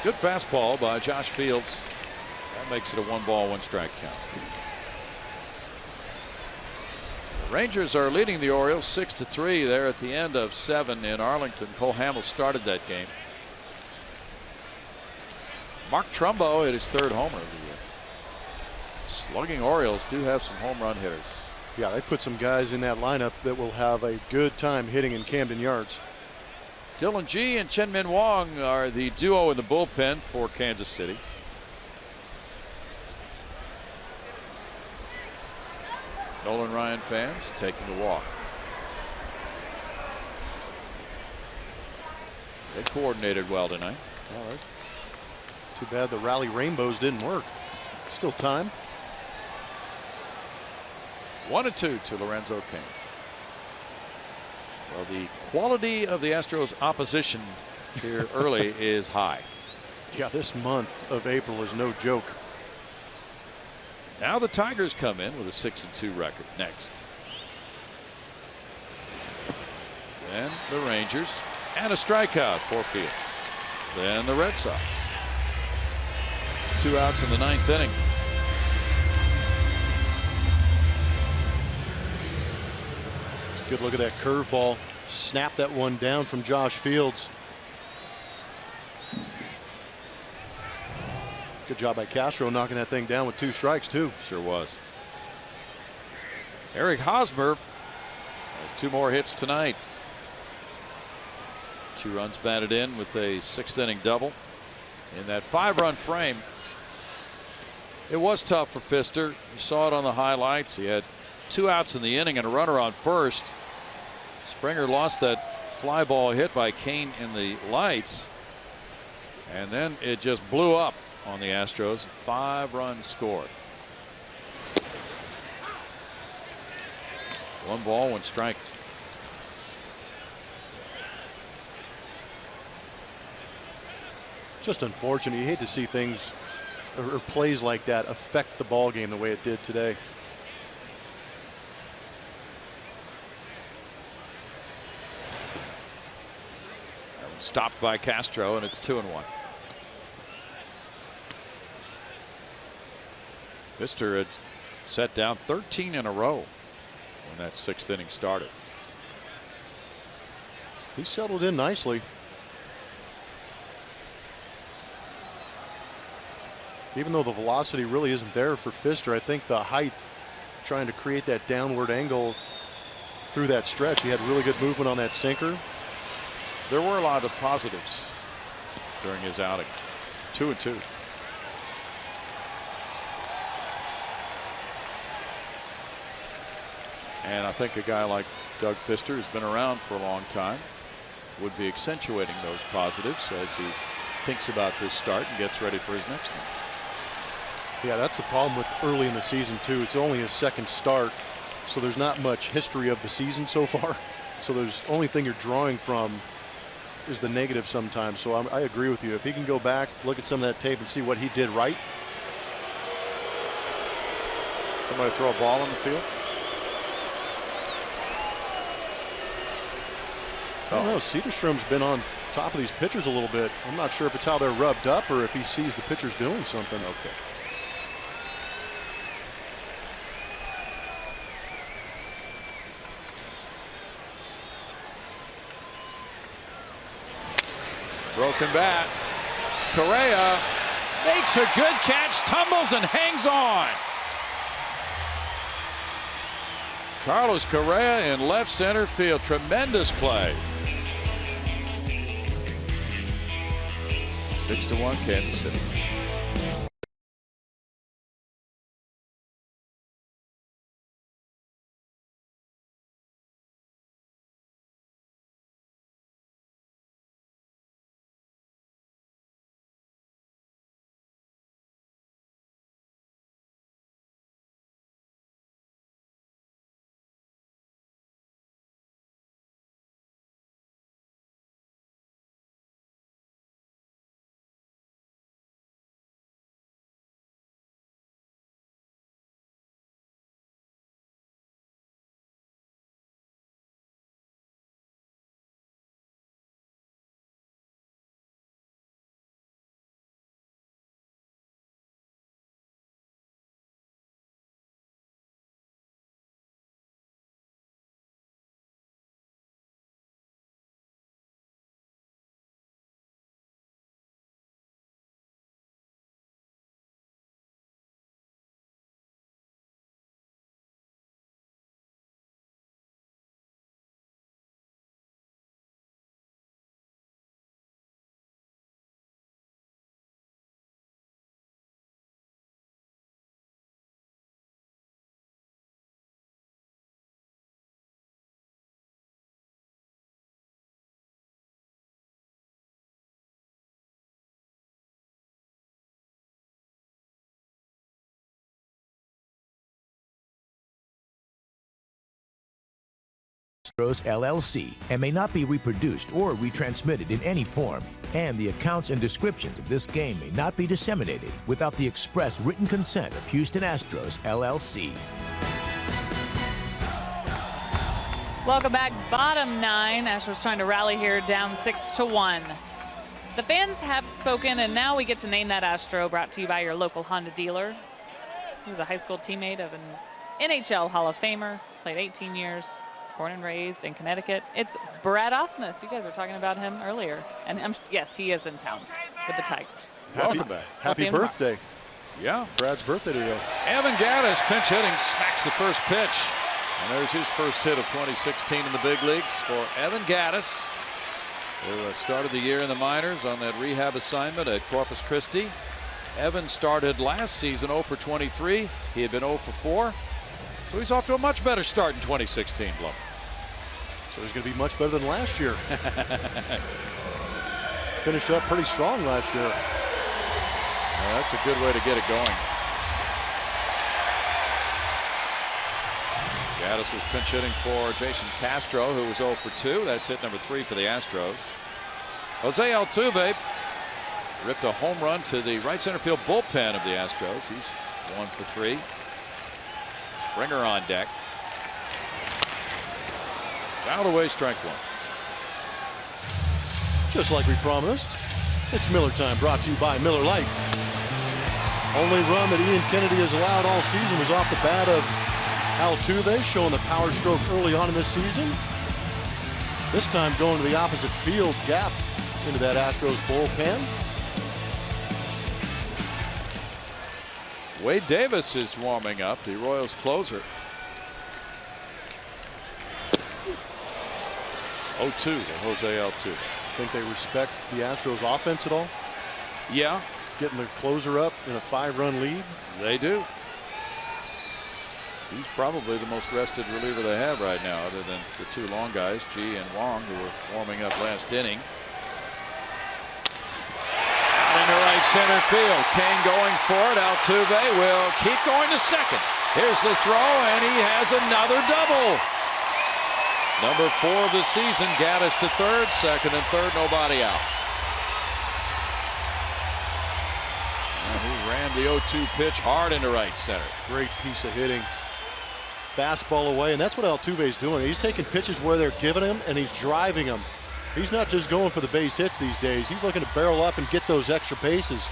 Good fastball by Josh Fields. That makes it a 1-ball, 1-strike count. The Rangers are leading the Orioles 6-3. They're at the end of 7 in Arlington. Cole Hamels started that game. Mark Trumbo hit his 3rd homer of the year. Slugging Orioles do have some home run hitters. Yeah, they put some guys in that lineup that will have a good time hitting in Camden Yards. Dylan G and Chen Min Wong are the duo in the bullpen for Kansas City. Nolan Ryan fans taking a walk. They coordinated well tonight. All right. Too bad the Rally Rainbows didn't work. Still time. 1-2 to Lorenzo Cain. Well, the quality of the Astros opposition here early is high. Yeah, this month of April is no joke. Now the Tigers come in with a 6-2 record next. Then the Rangers and a strikeout for Fields. Then the Red Sox. 2 outs in the 9th inning. It's a good look at that curveball. Snap that one down from Josh Fields. Good job by Castro knocking that thing down with 2 strikes too. Sure was. Eric Hosmer has 2 more hits tonight. 2 runs batted in with a 6th inning double. In that 5-run frame, it was tough for Pfister. You saw it on the highlights. He had 2 outs in the inning and a runner on first. Springer lost that fly ball hit by Kane in the lights. And then it just blew up on the Astros. 5 runs scored. 1 ball, 1 strike. Just unfortunate. You hate to see things or plays like that affect the ball game the way it did today. Stopped by Castro, and it's 2-1. Pfister had set down 13 in a row when that 6th inning started. He settled in nicely. Even though the velocity really isn't there for Pfister, I think the height, trying to create that downward angle through that stretch, he had really good movement on that sinker. There were a lot of positives during his outing. 2-2. And I think a guy like Doug Pfister, who's been around for a long time, would be accentuating those positives as he thinks about this start and gets ready for his next one. Yeah, that's the problem with early in the season too. It's only his 2nd start, so there's not much history of the season so far. So there's only thing you're drawing from is the negative sometimes. So I agree with you. If he can go back, look at some of that tape and see what he did right. Somebody throw a ball on the field. I don't know. Cedarstrom's been on top of these pitchers a little bit. I'm not sure if it's how they're rubbed up or if he sees the pitchers doing something. Okay. Broken bat. Correa Makes a good catch, tumbles and hangs on. Carlos Correa in left center field. Tremendous play. 6-1 Kansas City. Astros LLC and may not be reproduced or retransmitted in any form, and the accounts and descriptions of this game may not be disseminated without the express written consent of Houston Astros LLC. Welcome back. Bottom 9. Astros trying to rally here, down 6-1. The fans have spoken, and now we get to name that Astro, brought to you by your local Honda dealer. He was a high school teammate of an NHL Hall of Famer, played 18 years. Born and raised in Connecticut. It's Brad Osmus. You guys were talking about him earlier. And yes, he is in town with the Tigers. Welcome back. Happy birthday. Yeah. Brad's birthday today. Evan Gattis, pinch hitting, smacks the first pitch. And there's his first hit of 2016 in the big leagues for Evan Gattis, who started the year in the minors on that rehab assignment at Corpus Christi. Evan started last season 0 for 23. He had been 0 for 4. So he's off to a much better start in 2016, Blum. So he's going to be much better than last year. Finished up pretty strong last year. Well, that's a good way to get it going. Gattis was pinch hitting for Jason Castro, who was 0 for 2. That's hit number 3 for the Astros. Jose Altuve ripped a home run to the right center field bullpen of the Astros. He's 1 for 3. Springer on deck. Fouled away, strike 1. Just like we promised, it's Miller time, brought to you by Miller Lite. Only run that Ian Kennedy has allowed all season was off the bat of Altuve, showing the power stroke early on in this season. This time going to the opposite field gap into that Astros bullpen. Wade Davis is warming up, the Royals closer. 0-2 to Jose Altuve. Think they respect the Astros offense at all? Yeah. Getting their closer up in a 5-run lead? They do. He's probably the most rested reliever they have right now, other than the 2 long guys, G and Wong, who were warming up last inning. Out into right center field. Kane going for it. Altuve will keep going to second. Here's the throw, and he has another double. Number 4 of the season. Gattis to third, second and third, nobody out. And he ran the 0-2 pitch hard into right center. Great piece of hitting. Fastball away, and that's what Altuve's doing. He's taking pitches where they're giving him, and he's driving them. He's not just going for the base hits these days. He's looking to barrel up and get those extra bases.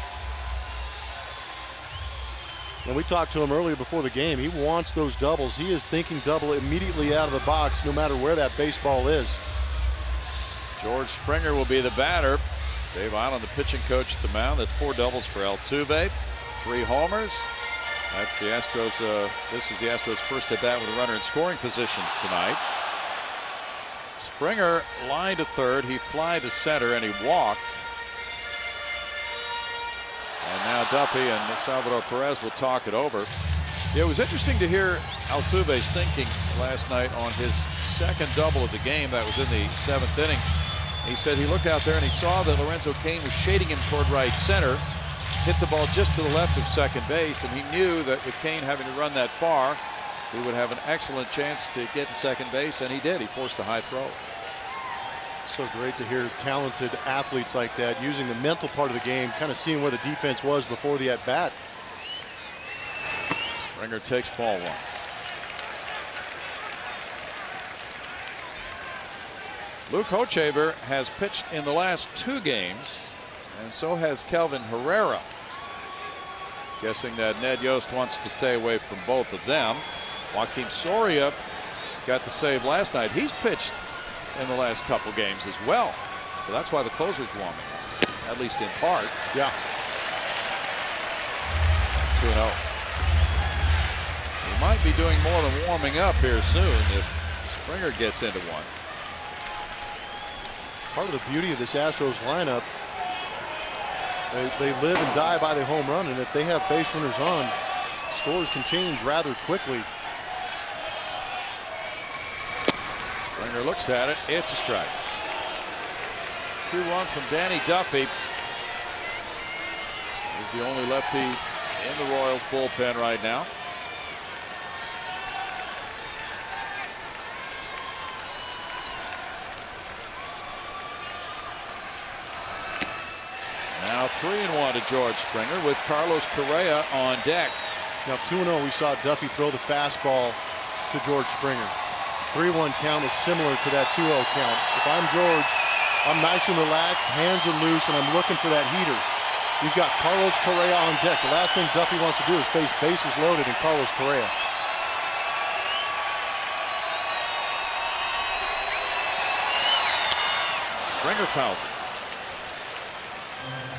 And we talked to him earlier before the game. He wants those doubles. He is thinking double immediately out of the box, no matter where that baseball is. George Springer will be the batter. Dave Island, the pitching coach at the mound. That's 4 doubles for Altuve, 3 homers. That's the Astros. This is the Astros' first at bat with a runner in scoring position tonight. Springer lined to third. He flied to center and he walked. And now Duffy and Salvador Perez will talk it over. It was interesting to hear Altuve's thinking last night on his second double of the game. That was in the 7th inning. He said he looked out there and he saw that Lorenzo Cain was shading him toward right center. Hit the ball just to the left of second base, and he knew that with Cain having to run that far, he would have an excellent chance to get to second base, and he did. He forced a high throw. So great to hear talented athletes like that using the mental part of the game, kind of seeing where the defense was before the at-bat. Springer takes ball 1. Luke Hochevar has pitched in the last 2 games, and so has Kelvin Herrera. Guessing that Ned Yost wants to stay away from both of them. Joaquin Soria got the save last night. He's pitched in the last couple games as well. So that's why the closer's warming up, at least in part. Yeah. 2-0. He might be doing more than warming up here soon if Springer gets into one. Part of the beauty of this Astros lineup, they live and die by the home run, and if they have base runners on, scores can change rather quickly. Springer looks at it. It's a strike. 2-1 from Danny Duffy. He's the only lefty in the Royals bullpen right now. Now 3-1 to George Springer with Carlos Correa on deck. Now 2-0, we saw Duffy throw the fastball to George Springer. 3-1 count is similar to that 2-0 count. If I'm George, I'm nice and relaxed, hands are loose, and I'm looking for that heater. You've got Carlos Correa on deck. The last thing Duffy wants to do is face bases loaded in Carlos Correa. Springer fouls it.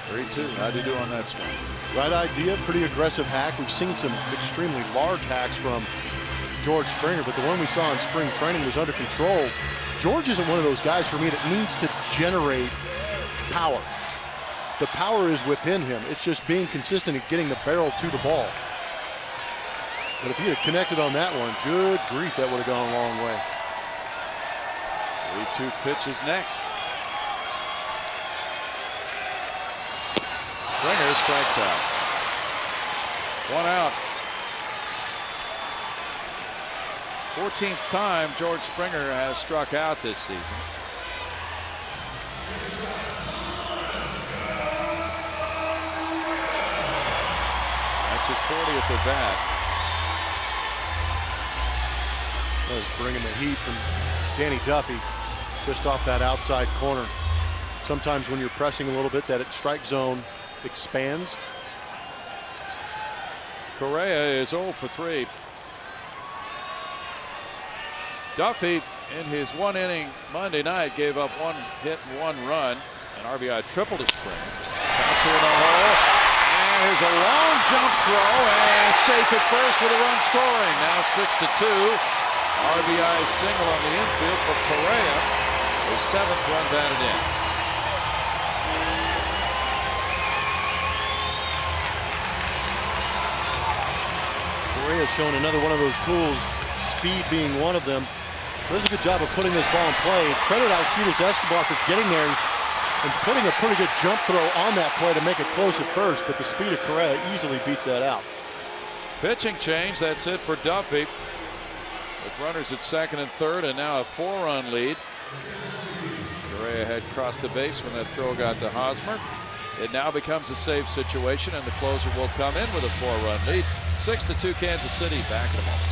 3-2. How'd you do on that swing? Right idea, pretty aggressive hack. We've seen some extremely large hacks from George Springer, but the one we saw in spring training was under control. George isn't one of those guys for me that needs to generate power. The power is within him. It's just being consistent and getting the barrel to the ball. But if he had connected on that one, good grief, that would have gone a long way. 3-2 pitch is next. Springer strikes out. 1 out. 14th time George Springer has struck out this season. That's his 40th at bat. That was bringing the heat from Danny Duffy just off that outside corner. Sometimes when you're pressing a little bit, that strike zone expands. Correa is 0 for 3. Duffy in his 1 inning Monday night gave up 1 hit and 1 run, an RBI triple to Springer. Bouncer in the hole, and here's a long jump throw and safe at first with a run scoring. Now 6-2. RBI single on the infield for Correa, his 7th run batted in. Correa's shown another one of those tools, speed being one of them. Does a good job of putting this ball in play. Credit Alcides Escobar for getting there and putting a pretty good jump throw on that play to make it close at first, but the speed of Correa easily beats that out. Pitching change, that's it for Duffy. With runners at second and third, and now a 4-run lead. Correa had crossed the base when that throw got to Hosmer. It now becomes a save situation, and the closer will come in with a 4-run lead. 6-2 Kansas City. Back in a moment.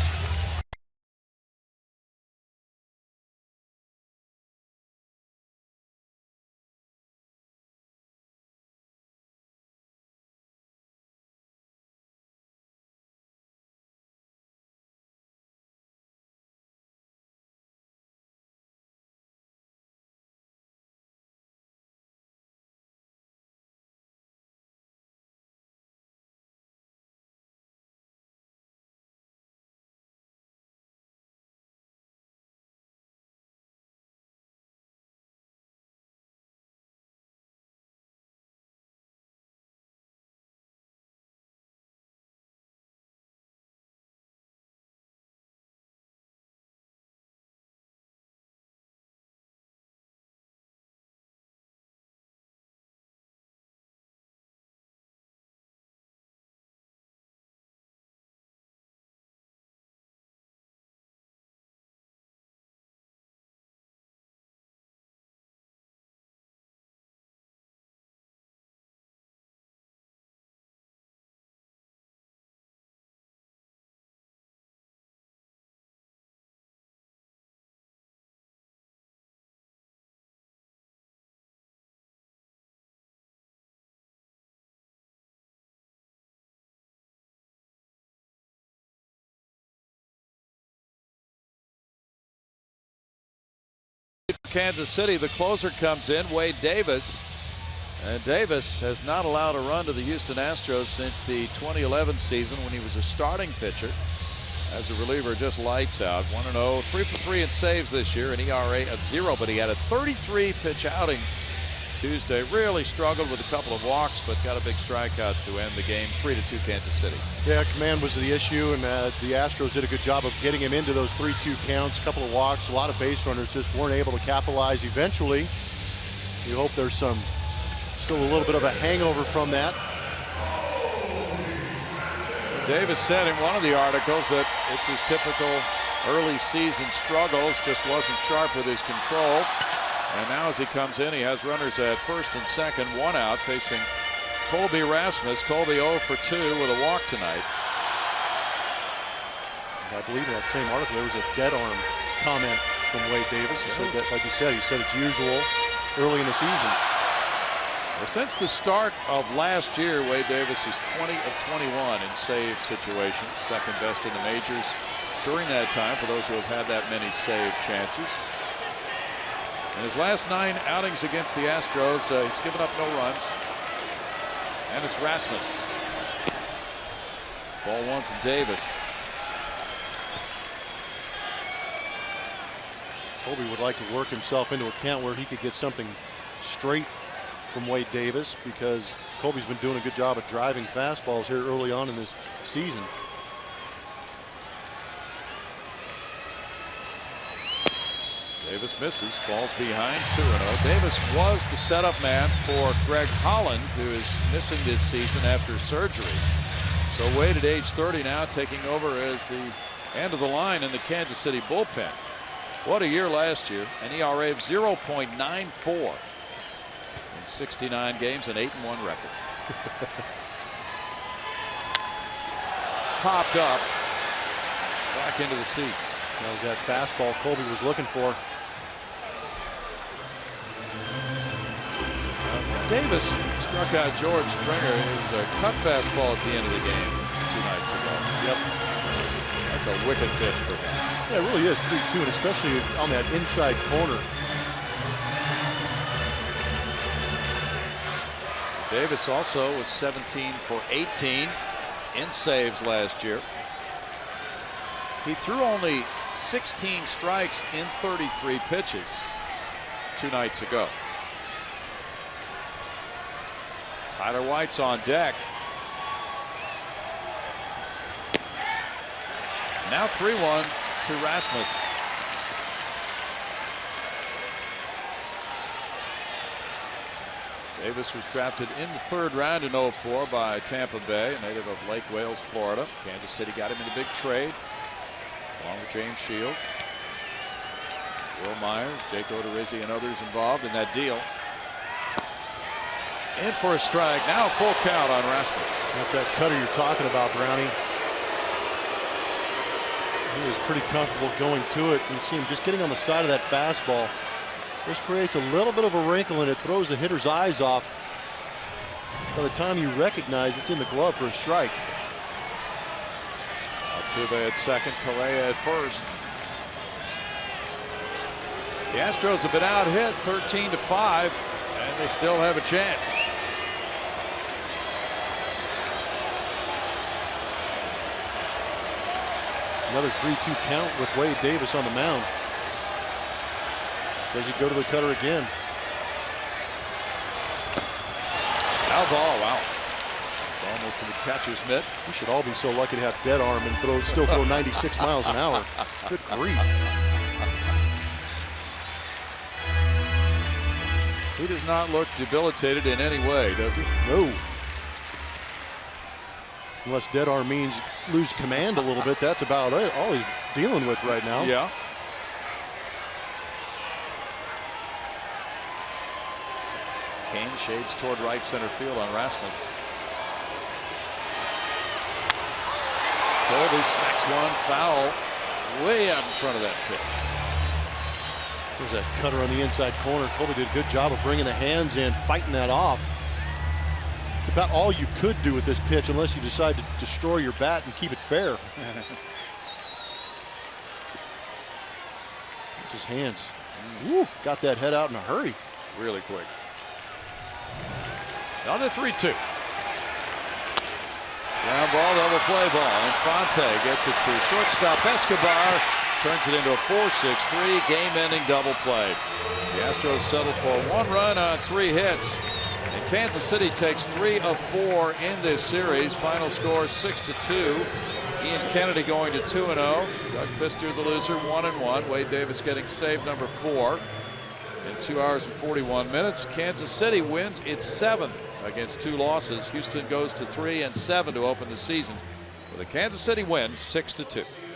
Kansas City, the closer comes in, Wade Davis. And Davis has not allowed a run to the Houston Astros since the 2011 season when he was a starting pitcher. As a reliever, just lights out. 1-0, 3 for 3 in saves this year, an ERA of 0, but he had a 33-pitch outing Tuesday. Really struggled with a couple of walks, but got a big strikeout to end the game. 3-2 Kansas City. Yeah, command was the issue, and the Astros did a good job of getting him into those 3-2 counts. A couple of walks, a lot of base runners just weren't able to capitalize. Eventually, you hope there's still a little bit of a hangover from that. Davis said in one of the articles that it's his typical early season struggles, just wasn't sharp with his control. And now as he comes in, he has runners at first and second, 1 out, facing Colby Rasmus. Colby 0 for 2 with a walk tonight. I believe in that same article there was a dead arm comment from Wade Davis. He said that, like you said, he said it's usual early in the season. Well, since the start of last year, Wade Davis is 20 of 21 in save situations, second best in the majors during that time for those who have had that many save chances. In his last 9 outings against the Astros, he's given up no runs. And it's Rasmus. Ball 1 from Davis. Colby would like to work himself into a count where he could get something straight from Wade Davis, because Colby's been doing a good job of driving fastballs here early on in this season. Davis misses, falls behind 2-0. Davis was the setup man for Greg Holland, who is missing this season after surgery. So Wade at age 30 now taking over as the end of the line in the Kansas City bullpen. What a year last year, an ERA of 0.94. 69 games, an 8-1 record. Popped up back into the seats. That was that fastball Colby was looking for. Davis struck out George Springer. It was a cut fastball at the end of the game 2 nights ago. Yep. That's a wicked pitch for him. Yeah, it really is 3-2, and especially on that inside corner. Davis also was 17 for 18 in saves last year. He threw only 16 strikes in 33 pitches 2 nights ago. Tyler White's on deck. Now 3-1 to Rasmus. Davis was drafted in the 3rd round in 04 by Tampa Bay, native of Lake Wales, Florida. Kansas City got him in a big trade, along with James Shields, Will Myers, Jake Odorizzi, and others involved in that deal. In for a strike. Now full count on Rasmus. That's that cutter you're talking about, Brownie. He was pretty comfortable going to it. You see him just getting on the side of that fastball. This creates a little bit of a wrinkle, and it throws the hitter's eyes off. By the time you recognize it's in the glove for a strike. Altuve at second, Correa at first. The Astros have been out hit 13-5, and they still have a chance. Another 3-2 count with Wade Davis on the mound. Does he go to the cutter again? Foul ball, wow. It's almost to the catcher's mitt. We should all be so lucky to have dead arm and still throw 96 miles an hour. Good grief. He does not look debilitated in any way, does he? No. Unless dead arm means lose command a little bit, that's about it. All he's dealing with right now. Yeah. Kane shades toward right center field on Rasmus. Colby smacks one foul way out in front of that pitch. There's that cutter on the inside corner. Colby did a good job of bringing the hands in, fighting that off. It's about all you could do with this pitch unless you decide to destroy your bat and keep it fair. Just hands. Ooh, got that head out in a hurry. Really quick. Another 3-2. Ground ball, double play ball. Infante gets it to shortstop Escobar. Turns it into a 4-6-3 game-ending double play. The Astros settled for 1 run on 3 hits. And Kansas City takes 3 of 4 in this series. Final score 6-2. Ian Kennedy going to 2-0. Doug Fister, the loser, 1-1. Wade Davis getting save number 4 in 2 hours and 41 minutes. Kansas City wins its 7th against 2 losses. Houston goes to 3-7 to open the season with a Kansas City win 6-2.